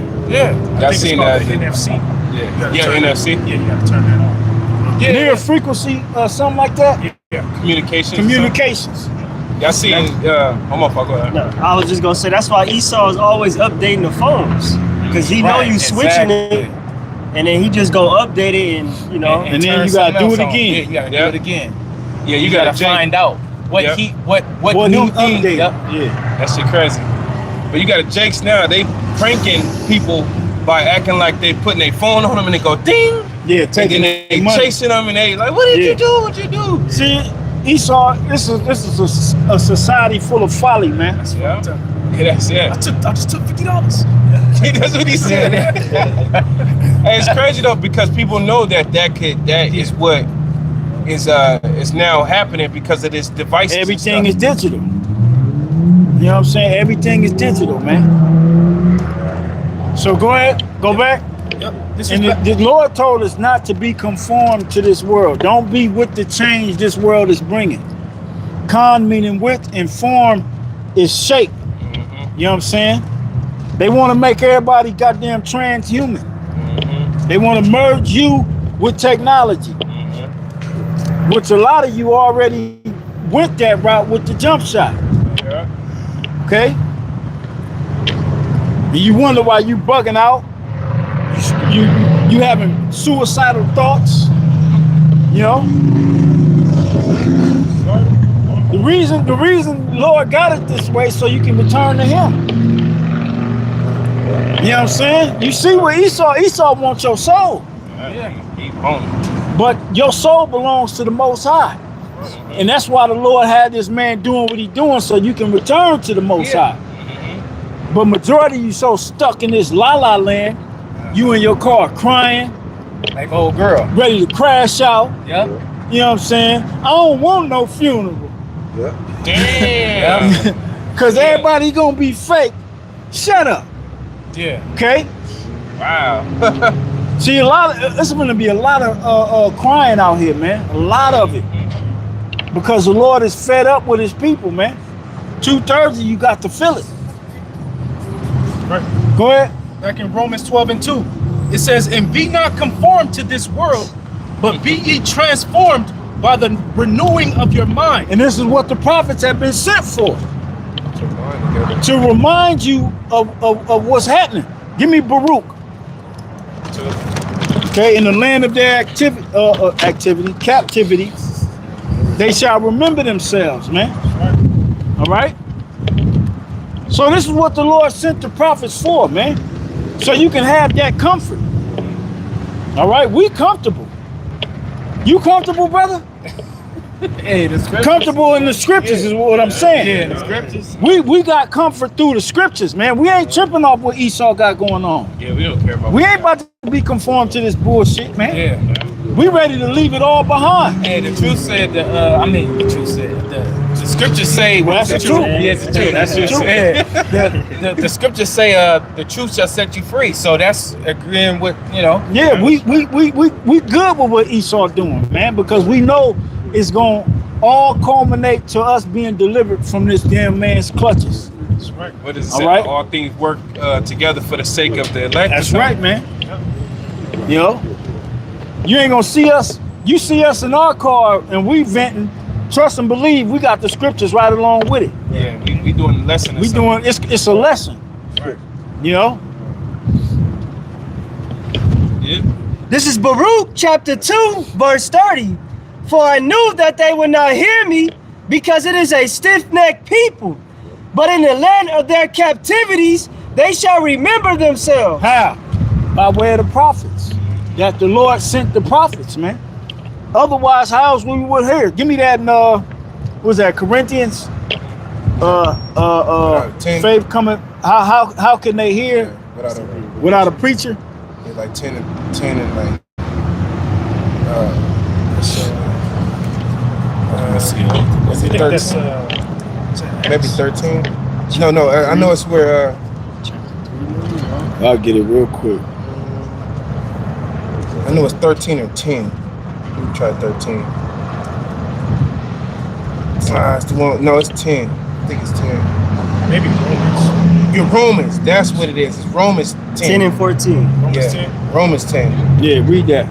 I seen that. NFC. Yeah, NFC. Yeah, you gotta turn that on. Near frequency, something like that. Yeah. Communications. Y'all seen? I'm up. I'll go ahead. No, I was just gonna say that's why Esau is always updating the phones because he know you switching it, and then he just go update it, and you know, and then you gotta do it again. Yeah, you gotta do it again. Yeah, you gotta find out what what new thing. Yeah, that shit crazy. But you got a Jakes now. They pranking people by acting like they putting their phone on them and they go ding. Yeah, taking and then they chasing them and they like, what did you do? What you do? See, Esau, this is a society full of folly, man. That's what I'm telling you. Yeah, that's it. I just took $50. That's what he said. Hey, it's crazy though because people know that is what is now happening because of this device. Everything is digital. You know what I'm saying? Everything is digital, man. So go ahead, go back. Yep. And the Lord told us not to be conformed to this world. Don't be with the change this world is bringing. Con meaning with, and form is shape. You know what I'm saying? They want to make everybody goddamn transhuman. They want to merge you with technology. Which a lot of you already went that route with the jump shot. Okay? And you wonder why you bugging out. You having suicidal thoughts. You know? The reason Lord got it this way so you can return to him. You know what I'm saying? You see what Esau wants your soul. But your soul belongs to the Most High. And that's why the Lord had this man doing what he's doing so you can return to the Most High. But majority of you so stuck in this la-la land, you in your car crying. Like old girl. Ready to crash out. Yep. You know what I'm saying? I don't want no funeral. Damn. Cause everybody gonna be fake. Shut up. Yeah. Okay? Wow. See, it's gonna be a lot of crying out here, man. A lot of it. Because the Lord is fed up with his people, man. 2/3 of you got to feel it. Right. Go ahead. Back in Romans 12:2, it says, and be not conformed to this world, but be ye transformed by the renewing of your mind. And this is what the prophets have been sent for. To remind you of what's happening. Give me Baruch. Okay, in the land of their captivity, they shall remember themselves, man. All right? So this is what the Lord sent the prophets for, man. So you can have that comfort. All right? We comfortable. You comfortable, brother? Hey, the scriptures. Comfortable in the scriptures is what I'm saying. Yeah, the scriptures. We got comfort through the scriptures, man. We ain't tripping off what Esau got going on. Yeah, we don't care about We ain't about to be conformed to this bullshit, man. Yeah. We ready to leave it all behind. Hey, the truth said the truth said the scriptures say Well, that's the truth. Yeah, it's the truth. That's the truth. The scriptures say the truth shall set you free. So that's agreeing with, you know. Yeah, we good with what Esau doing, man, because we know it's gonna all culminate to us being delivered from this damn man's clutches. That's right. What is it? All right. All things work together for the sake of the elect. That's right, man. You know, you ain't gonna see us. You see us in our car and we venting. Trust and believe we got the scriptures right along with it. Yeah, we doing a lesson. We doing it's a lesson. Right. You know. Yeah. This is Baruch chapter 2, verse 30. For I knew that they would not hear me, because it is a stiff-necked people. But in the land of their captivities, they shall remember themselves. How? By way of the prophets. That the Lord sent the prophets, man. Otherwise, how else we would hear? Give me that what was that, Corinthians? Faith coming. How can they hear without a preacher? Yeah, like 10 and like Was it I think 13? that's Maybe 13? No, I know it's where I'll get it real quick. I know it's 13 or 10. Let me try 13. It's the one. No, it's 10. I think it's 10. maybe Romans. You're Romans. That's what it is. It's Romans 10. 10 and 14. Romans Yeah, 10. Romans 10. Yeah, read that.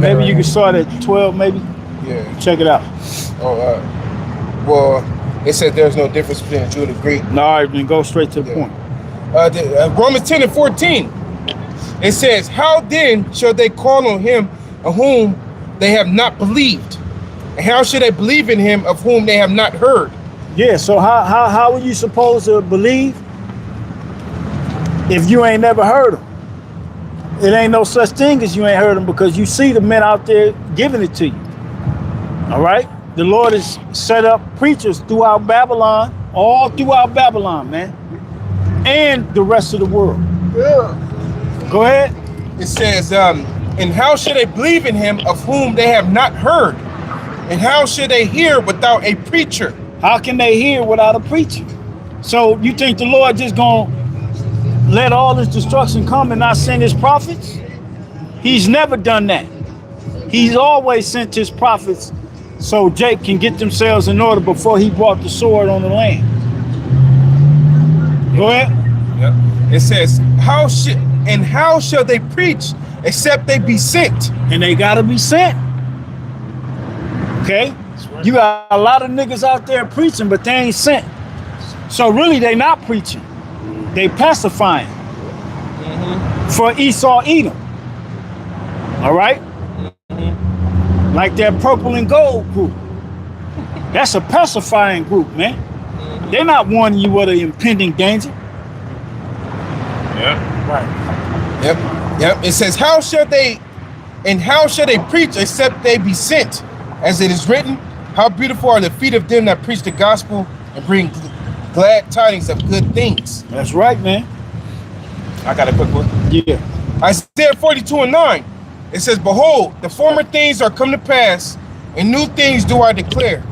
Maybe you can start at 12, maybe. Yeah. Check it out. Oh, well, it said there's no difference between the Jew and the Greek. No, all right, then go straight to the point. Romans 10 and 14. It says, how then shall they call on him of whom they have not believed? And how should they believe in him of whom they have not heard? Yeah, so how are you supposed to believe if you ain't never heard them? It ain't no such thing as you ain't heard them, because you see the men out there giving it to you. All right? The Lord has set up preachers throughout Babylon, all throughout Babylon, man, and the rest of the world. Yeah. Go ahead. It says, and how should they believe in him of whom they have not heard? And how should they hear without a preacher? How can they hear without a preacher? So you think the Lord just gonna let all this destruction come and not send his prophets? He's never done that. He's always sent his prophets so Jake can get themselves in order before he brought the sword on the land. Go ahead. Yep. It says, how shall they preach except they be sent? And they gotta be sent. Okay? You got a lot of niggas out there preaching, but they ain't sent. So really they not preaching. They pacifying. For Esau Edom. All right? Like that purple and gold group. That's a pacifying group, man. They're not warning you of the impending danger. Yeah. Right. Yep. It says, how shall they preach except they be sent? As it is written, how beautiful are the feet of them that preach the gospel and bring glad tidings of good things. That's right, man. I got a quick one. Yeah. Isaiah 42 and 9. It says, behold, the former things are come to pass, and new things do I declare.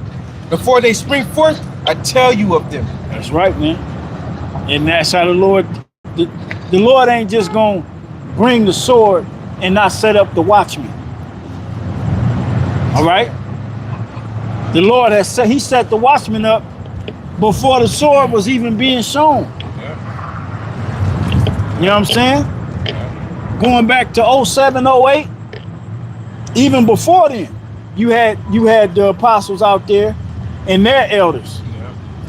Before they spring forth, I tell you of them. That's right, man. And that's how the Lord ain't just gonna bring the sword and not set up the watchman. All right? The Lord has set, he set the watchman up before the sword was even being shown. You know what I'm saying? Going back to 07, 08, even before then, you had the apostles out there and their elders.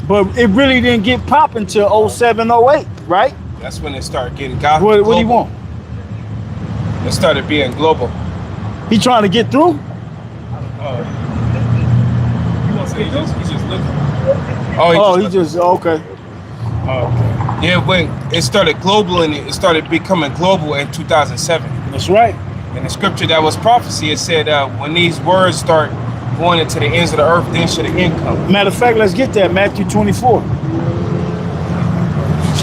But it really didn't get popping till 07, 08, right? That's when it started getting gospel. What do you want? It started being global. He trying to get through? He's just looking. Okay. Yeah, when it started global and it started becoming global in 2007. That's right. In the scripture that was prophecy, it said when these words start going into the ends of the earth, then should the end come. Matter of fact, let's get that, Matthew 24.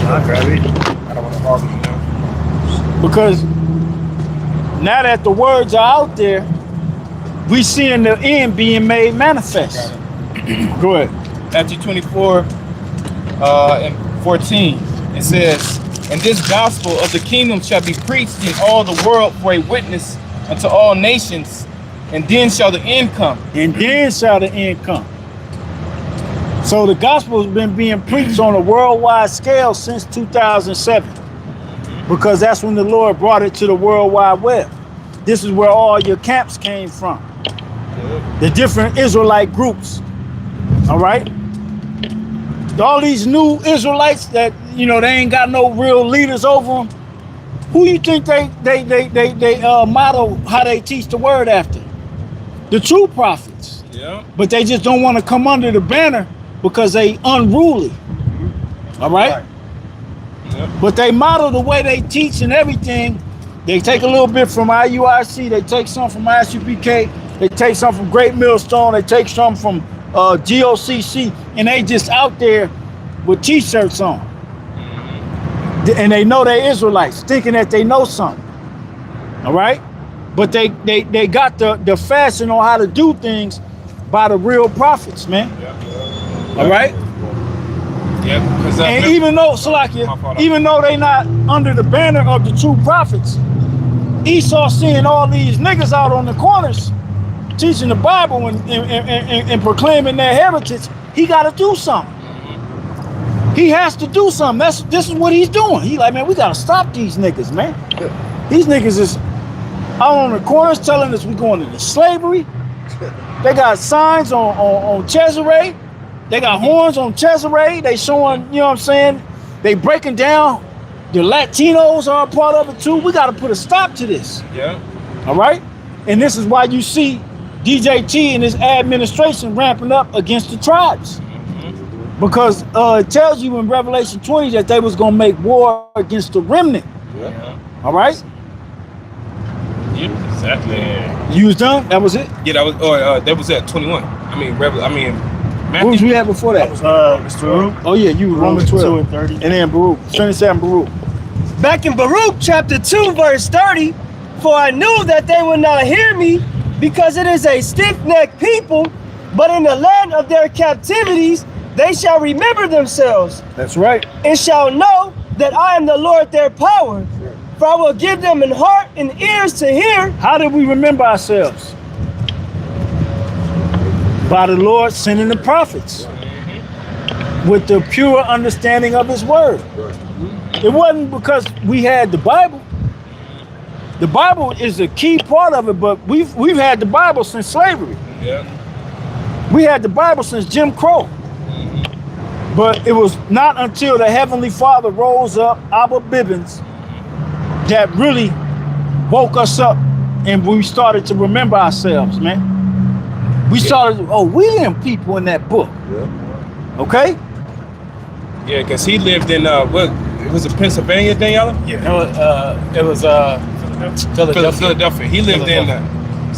I'll grab it. I don't want to argue now. Because now that the words are out there, we seeing the end being made manifest. Go ahead. Matthew 24 and 14. It says, and this gospel of the kingdom shall be preached in all the world for a witness unto all nations, and then shall the end come. And then shall the end come. So the gospel has been being preached on a worldwide scale since 2007. Because that's when the Lord brought it to the World Wide Web. This is where all your camps came from. The different Israelite groups. All right? All these new Israelites that, they ain't got no real leaders over them. Who you think they model how they teach the word after? The true prophets. Yeah. But they just don't want to come under the banner because they unruly. All right? Yeah. But they model the way they teach and everything. They take a little bit from IUIC, they take some from ISUPK, they take some from Great Millstone, they take some from GOCC, and they just out there with t-shirts on. And they know they're Israelites, thinking that they know something. All right? But they got the fashion on how to do things by the real prophets, man. All right? Yeah, because And even though, Salakia, even though they not under the banner of the true prophets, Esau seeing all these niggas out on the corners teaching the Bible and proclaiming their heritage, he got to do something. He has to do something. This is what he's doing. He like, man, we got to stop these niggas, man. These niggas is out on the corners telling us we're going into slavery. They got signs on Cesare. They got horns on Cesare. They showing, you know what I'm saying? They breaking down. The Latinos are a part of it too. We got to put a stop to this. Yeah. All right? And this is why you see DJT and his administration ramping up against the tribes. Because it tells you in Revelation 20 that they was going to make war against the remnant. Yeah. All right? Yeah, exactly. You was done? That was it? Yeah, that was at 21. Matthew. What was we had before that? Baruch. Oh yeah, you were Romans 12. 2 and 30. And then Baruch. Finish that in Baruch. Back in Baruch chapter 2 verse 30, for I knew that they would not hear me, because it is a stiff-necked people, but in the land of their captivities they shall remember themselves. That's right. And shall know that I am the Lord their power. For I will give them an heart and ears to hear. How did we remember ourselves? By the Lord sending the prophets with the pure understanding of his word. It wasn't because we had the Bible. The Bible is a key part of it, but we've had the Bible since slavery. Yeah. We had the Bible since Jim Crow. But it was not until the Heavenly Father rose up, Abba Bibbins, that really woke us up and we started to remember ourselves, man. We started, we them people in that book. Yeah. Okay? Yeah, because he lived in, what, it was a Pennsylvania, Daniela? Yeah. It was Philadelphia. He lived in,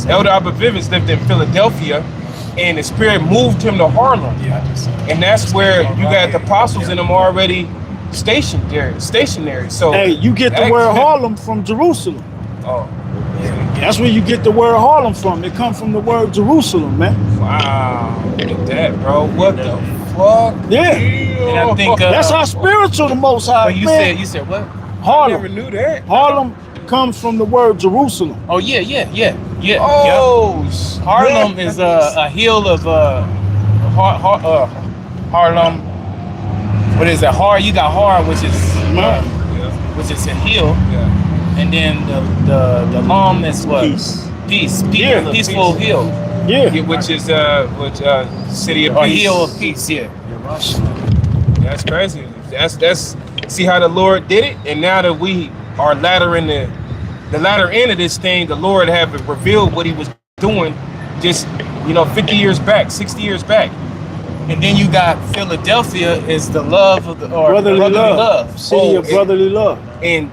Elder Abba Vivens lived in Philadelphia, and the Spirit moved him to Harlem. Yeah. And that's where you got the apostles in them already stationary. So hey, you get the word Harlem from Jerusalem. Oh. That's where you get the word Harlem from. It comes from the word Jerusalem, man. Wow. Look at that, bro. What the fuck? Yeah. And I think that's how spiritual the Most High. You said what? Harlem. I never knew that. Harlem comes from the word Jerusalem. Oh yeah. Oh, Harlem is a hill of Harlem. What is it? You got Har, which is a hill. Yeah. And then the Lom is what? Peace. Yeah. Peaceful hill. Yeah. Which is city of Or peace. hill of peace. Yeah. That's crazy. That's see how the Lord did it, and now that we are laddering the latter end of this thing, the Lord have revealed what He was doing just 50 years back, 60 years back. And then you got Philadelphia is the love of brotherly love. City of brotherly love. And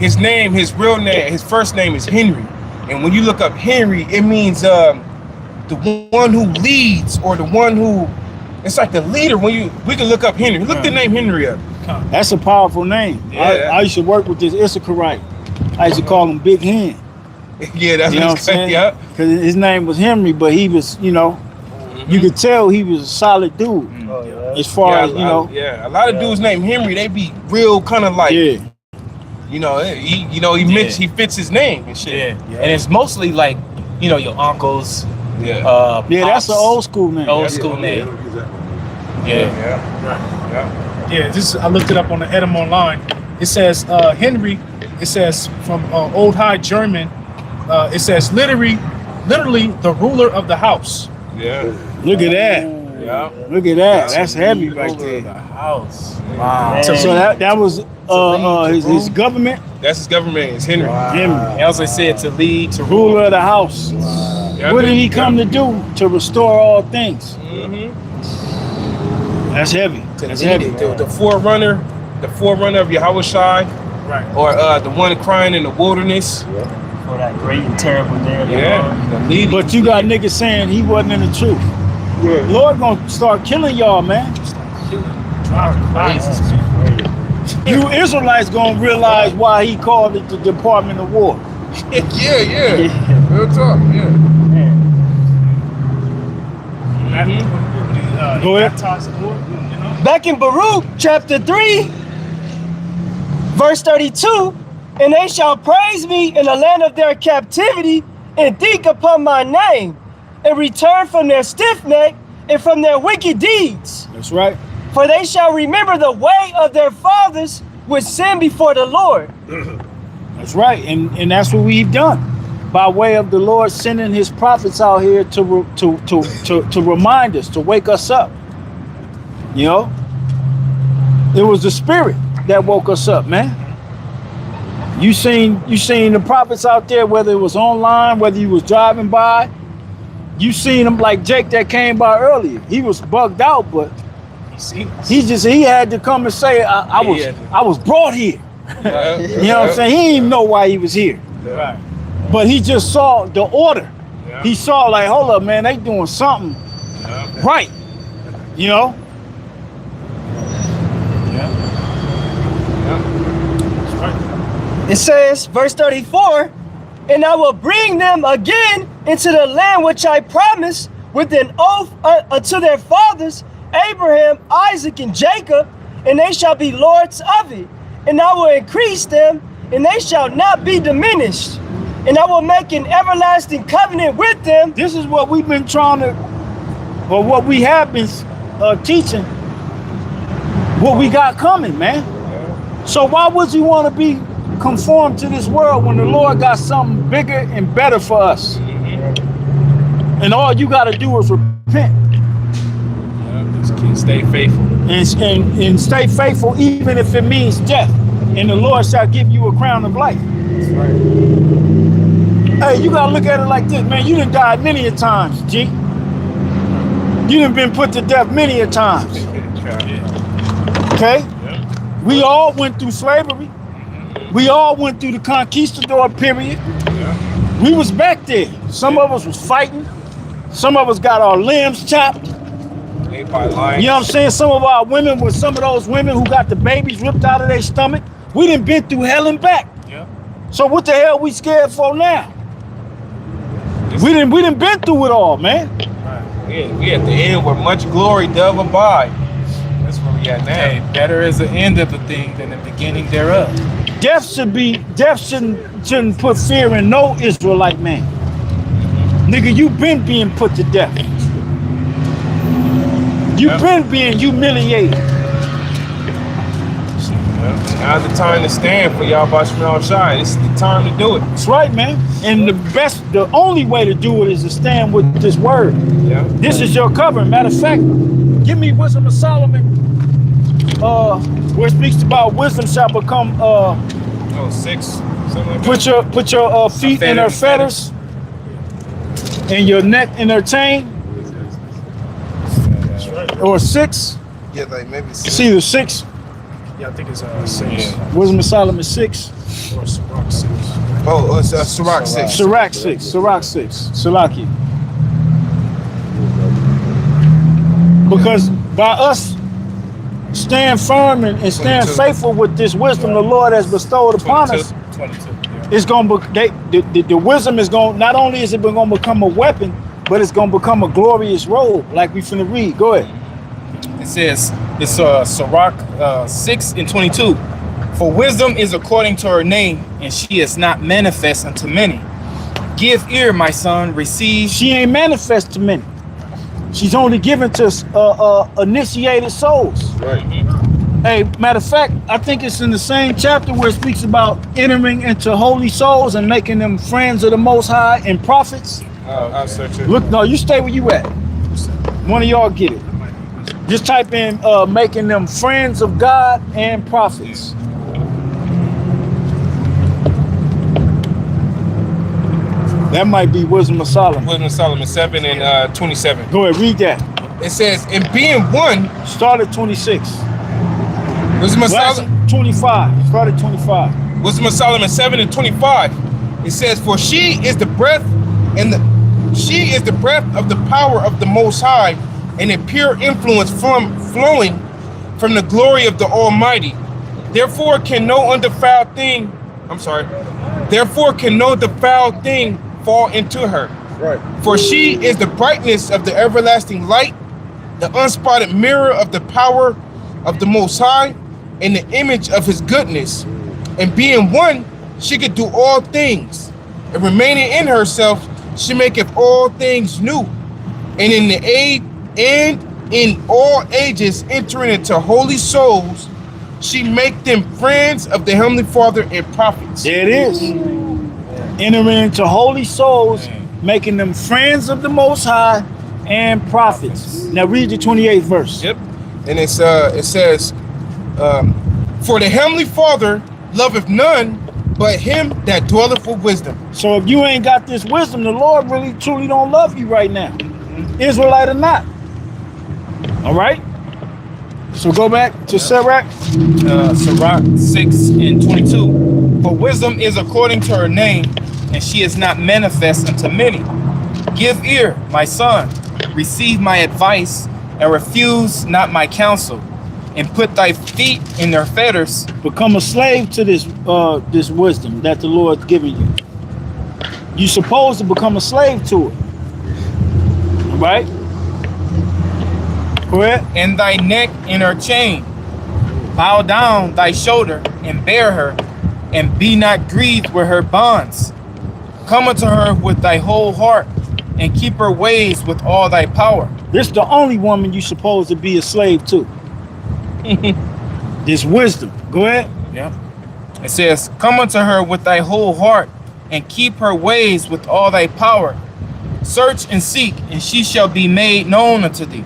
his name, his real name, his first name is Henry. And when you look up Henry, it means the one who leads, or the one who, it's like the leader. We can look up Henry. Look the name Henry up. That's a powerful name. Yeah. I used to work with this Issacharite. I used to call him Big Hand. Yeah, that's what I'm saying. Yeah. Because his name was Henry, but he was, you could tell he was a solid dude. As far as, a lot of dudes named Henry, they be real kind of like, he fits his name and shit. Yeah. And it's mostly like, your uncles. Yeah. That's an old school name. Old school name. Yeah, I looked it up on the Edom Online. It says Henry. It says from Old High German. It says literally the ruler of the house. Yeah. Look at that. Yeah. Look at that. That's heavy right there. The house. Wow. So that was his government. That's his government. It's Henry. Henry. He also said to lead, to ruler of the house. Yeah, what did he come to do? To restore all things. Mm-hmm. That's heavy. That's heavy. The forerunner of Yahushai. Right. Or the one crying in the wilderness. For that great and terrible day. Yeah. The leader. But you got niggas saying he wasn't in the truth. Yeah. Lord gonna start killing y'all, man. You Israelites gonna realize why he called it the Department of War. yeah. Real talk, yeah. Go ahead. Back in Baruch chapter 3, verse 32, and they shall praise me in the land of their captivity and think upon my name and return from their stiff neck and from their wicked deeds. That's right. For they shall remember the way of their fathers which sinned before the Lord. That's right. And that's what we've done. By way of the Lord sending his prophets out here to remind us, to wake us up. You know? It was the spirit that woke us up, man. You seen the prophets out there, whether it was online, whether you was driving by. You seen them like Jake that came by earlier. He was bugged out, but he had to come and say, I was brought here. You know what I'm saying? He didn't even know why he was here. Right. But he just saw the order. Yeah. He saw like, hold up, man, they doing something right. You know? It says, verse 34, and I will bring them again into the land which I promised with an oath unto their fathers, Abraham, Isaac, and Jacob, and they shall be lords of it. And I will increase them, and they shall not be diminished. And I will make an everlasting covenant with them. This is what we've been trying to, or what we have been teaching, what we got coming, man. So why would you want to be conformed to this world when the Lord got something bigger and better for us? And all you got to do is repent. Stay faithful. And stay faithful even if it means death. And the Lord shall give you a crown of life. That's right. Hey, you gotta look at it like this, man. You done died many a times, G. You done been put to death many a times. Okay? We all went through slavery. We all went through the conquistador period. We was back there. Some of us was fighting. Some of us got our limbs chopped. You know what I'm saying? Some of our women were some of those women who got the babies ripped out of their stomach. We done been through hell and back. So what the hell we scared for now? We done been through it all, man. We at the end where much glory doth abide. That's where we at now. Hey, better is the end of the thing than the beginning thereof. Death shouldn't put fear in no Israelite man. Nigga, you been being put to death. You been being humiliated. Now's the time to stand for y'all by Shmuel Shai. This is the time to do it. That's right, man. And the only way to do it is to stand with this word. Yeah. This is your covering. Matter of fact, give me Wisdom of Solomon, where it speaks about wisdom shall become 6. Something like that. put your feet in her fetters and your neck in her chain. That's right. Or 6. Yeah, like maybe It's either 6. Yeah, I think it's 6. Wisdom of Solomon 6. Or Sirach 6. Oh, it's Sirach 6. Sirach 6. Sirach 6. Salaki. Because by us stand firm and stand 22. faithful with this wisdom the Lord has bestowed upon us, 22. it's going to the wisdom is going, not only is it going to become a weapon, but it's going to become a glorious robe, like we finna read. Go ahead. It says, it's Sirach 6 and 22. For wisdom is according to her name, and she is not manifest unto many. Give ear, my son, receive. She ain't manifest to many. She's only given to initiated souls. Right. Hey, matter of fact, I think it's in the same chapter where it speaks about entering into holy souls and making them friends of the Most High and prophets. I'll search it. Look, no, you stay where you at. One of y'all get it. Just type in making them friends of God and prophets. That might be Wisdom of Solomon. Wisdom of Solomon 7 and 27. Go ahead, read that. It says, in being one, Start at 26. Wisdom of Last Solomon, 25. Start at 25. Wisdom of Solomon 7 and 25. It says, for she is the breath of the power of the Most High, and a pure influence flowing from the glory of the Almighty. Therefore can no defiled thing fall into her. Right. For she is the brightness of the everlasting light, the unspotted mirror of the power of the Most High, and the image of his goodness. And being one, she could do all things. And remaining in herself, she maketh all things new. And in the age and in all ages entering into holy souls, she make them friends of the Heavenly Father and prophets. There it is. Entering into holy souls, making them friends of the Most High and prophets. Now read the 28th verse. Yep. And it says, for the Heavenly Father loveth none but him that dwelleth with wisdom. So if you ain't got this wisdom, the Lord really truly don't love you right now. Israelite or not. All right? So go back to Sirach. Sirach 6:22. For wisdom is according to her name, and she is not manifest unto many. Give ear, my son, receive my advice, and refuse not my counsel, and put thy feet in their fetters. Become a slave to this this wisdom that the Lord's giving you. You're supposed to become a slave to it. All right? Go ahead. And thy neck in her chain. Bow down thy shoulder and bear her, and be not grieved with her bonds. Come unto her with thy whole heart, and keep her ways with all thy power. This is the only woman you're supposed to be a slave to. This wisdom. Go ahead. Yeah. It says, come unto her with thy whole heart, and keep her ways with all thy power. Search and seek, and she shall be made known unto thee.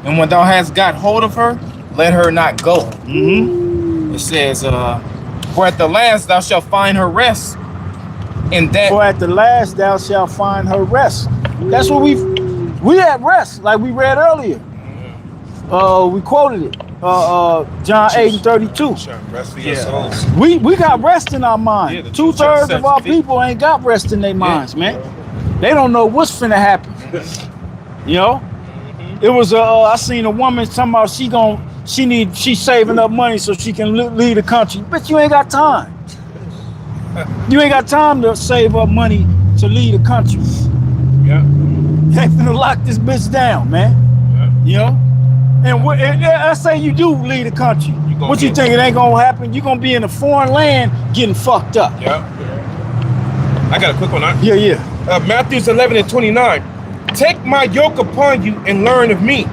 And when thou hast got hold of her, let her not go. It says, for at the last thou shalt find her rest. And that For at the last thou shalt find her rest. That's what we at rest, like we read earlier. We quoted it. John 8:32. Rest for your souls. We got rest in our mind. Yeah, the truth shall 2/3 set of our you free. people ain't got rest in their minds, man. They don't know what's finna happen. You know? It was I seen a woman talking about she's saving up money so she can leave the country. But you ain't got time. You ain't got time to save up money to leave the country. Yeah. They finna lock this bitch down, man. You know? And let's say you do leave the country. What you think it ain't gonna happen? You gonna be in a foreign land getting fucked up. Yeah. I got a quick one. Yeah. Matthew 11:29. Take my yoke upon you and learn of me,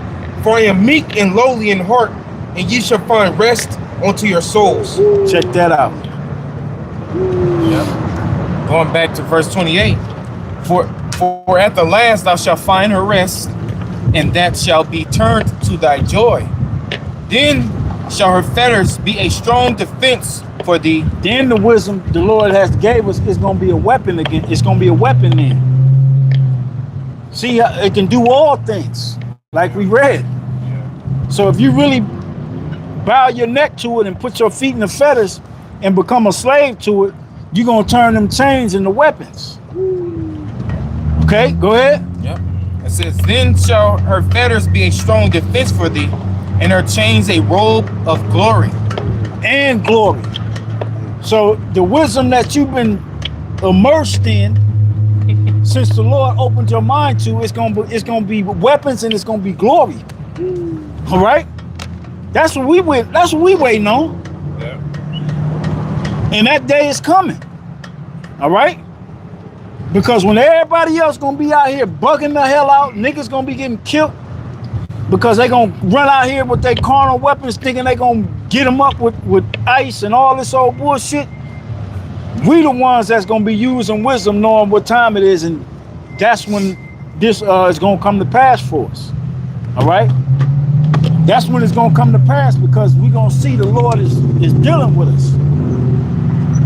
for I am meek and lowly in heart, and ye shall find rest unto your souls. Check that out. Going back to verse 28. For at the last thou shalt find her rest, and that shall be turned to thy joy. Then shall her fetters be a strong defense for thee. Then the wisdom the Lord has gave us is gonna be a weapon again. It's gonna be a weapon then. See, it can do all things, like we read. So if you really bow your neck to it and put your feet in the fetters and become a slave to it, you're gonna turn them chains into weapons. Okay, go ahead. Yep. It says, then shall her fetters be a strong defense for thee, and her chains a robe of glory. And glory. So the wisdom that you've been immersed in since the Lord opened your mind to, it's gonna be weapons and it's gonna be glory. All right? That's what we waiting on. Yeah. And that day is coming. All right? Because when everybody else gonna be out here bugging the hell out, niggas gonna be getting killed because they gonna run out here with their carnal weapons thinking they gonna get them up with ice and all this old bullshit. We the ones that's gonna be using wisdom, knowing what time it is, and that's when this is gonna come to pass for us. All right? That's when it's gonna come to pass, because we gonna see the Lord is dealing with us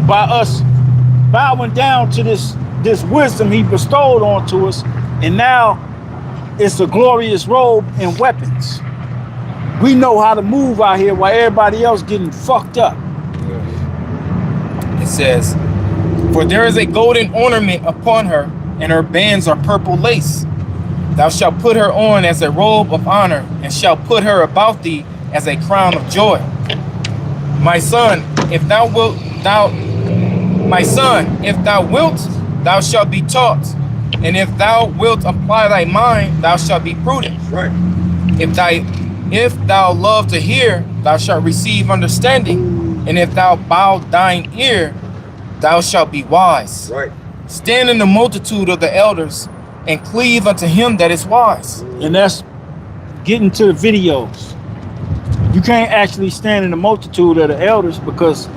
by us bowing down to this wisdom he bestowed onto us, and now it's a glorious robe and weapons. We know how to move out here while everybody else getting fucked up. It says, for there is a golden ornament upon her, and her bands are purple lace. Thou shalt put her on as a robe of honor, and shalt put her about thee as a crown of joy. My son, if thou wilt, thou shalt be taught, And if thou wilt apply thy mind, thou shalt be prudent. Right. If thou love to hear, thou shalt receive understanding. And if thou bow thine ear, thou shalt be wise. Right. Stand in the multitude of the elders and cleave unto him that is wise. And that's getting to the videos. You can't actually stand in the multitude of the elders because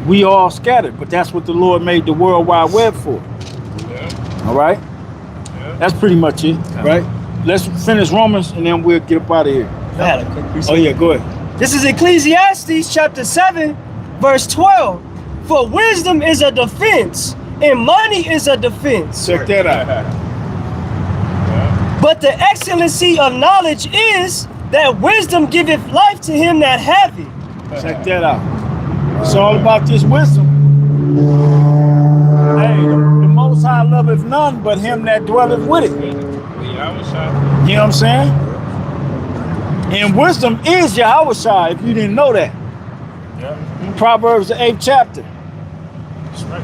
we all scattered, but that's what the Lord made the World Wide Web for. Yeah. All right? Yeah. That's pretty much it, right? Let's finish Romans and then we'll get up out of here. I had a quick Oh yeah, go ahead. This is Ecclesiastes chapter 7, verse 12. For wisdom is a defense, and money is a defense. Check that out. But the excellency of knowledge is that wisdom giveth life to him that hath it. Check that out. It's all about this wisdom. Hey, the Most High loveth none but him that dwelleth with it. You know what I'm saying? And wisdom is Yahushua, if you didn't know that. Yeah. Proverbs the 8th chapter. That's right.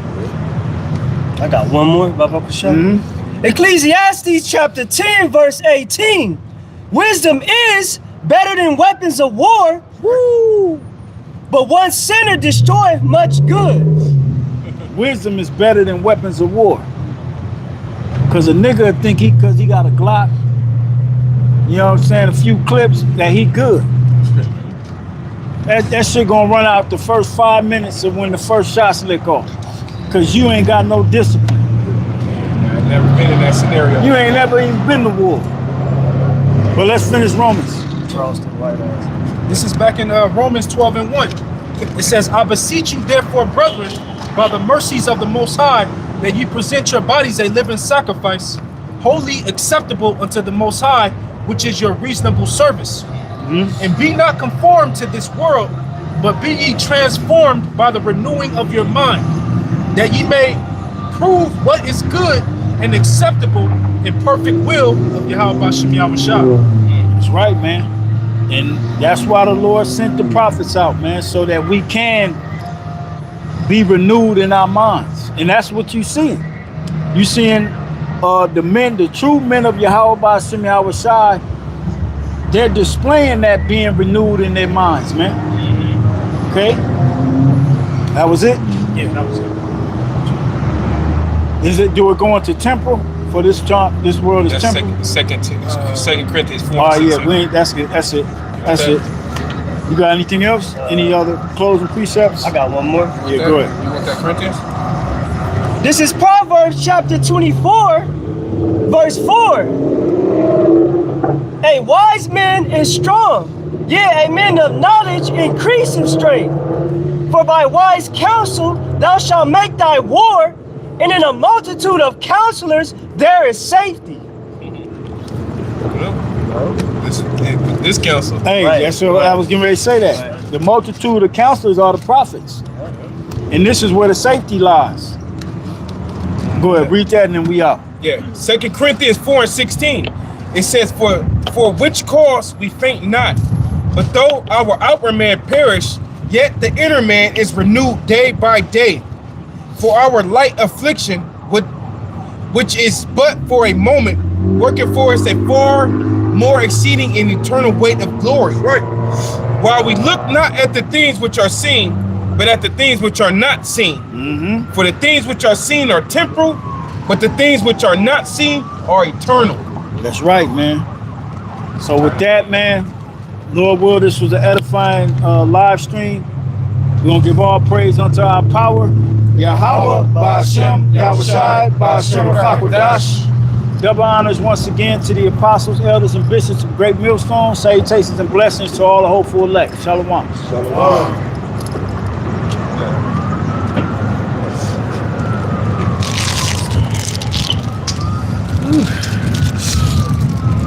I got one more, Baba Pasha. Ecclesiastes chapter 10, verse 18. Wisdom is better than weapons of war. Woo! But one sinner destroyeth much good. Wisdom is better than weapons of war. Cause a nigga think cause he got a Glock, you know what I'm saying, a few clips, that he good. That shit gonna run out the first 5 minutes of when the first shots lick off. Cause you ain't got no discipline. I've never been in that scenario. You ain't never even been to war. But let's finish Romans. Charleston White ass. This is back in Romans 12 and 1. It says, I beseech you therefore, brethren, by the mercies of the Most High, that you present your bodies a living sacrifice, wholly acceptable unto the Most High, which is your reasonable service. And be not conformed to this world, but be ye transformed by the renewing of your mind, that ye may prove what is good and acceptable and perfect will of Yahweh Bashem Yahushua. That's right, man. And that's why the Lord sent the prophets out, man, so that we can be renewed in our minds. And that's what you seeing. You seeing the men, the true men of Yahweh Bashem Yahushua, they're displaying that being renewed in their minds, man. Okay? That was it? Yeah, that was it. Is it, do it go into temporal for this this world is That's temporal? second Corinthians 4. Oh yeah, we ain't, that's it. That's it. That's it. You got anything else? Any other closing precepts? I got one more. Yeah, go ahead. You want that Corinthians? This is Proverbs chapter 24, verse 4. A wise man is strong, yea, a man of knowledge increase in strength. For by wise counsel thou shalt make thy war, and in a multitude of counselors there is safety. This council. Hey, Right, that's what I was getting ready to say that. Right. The multitude of counselors are the prophets. And this is where the safety lies. Go ahead, read that and then we out. Yeah. 2 Corinthians 4 and 16. It says, for which cause we faint not, but though our outward man perish, yet the inner man is renewed day by day. For our light affliction, which is but for a moment, working for us a far more exceeding and eternal weight of glory. Right. While we look not at the things which are seen, but at the things which are not seen. For the things which are seen are temporal, but the things which are not seen are eternal. That's right, man. So with that, man, Lord will, this was an edifying live stream. We're going to give all praise unto our power. Yahweh, Ba'ashem, Yahushai, Ba'ashem, Chakwadash. Double honors once again to the apostles, elders, and bishops of Great Millstone. Salutations and blessings to all the hopeful elect. Shalom. Shalom.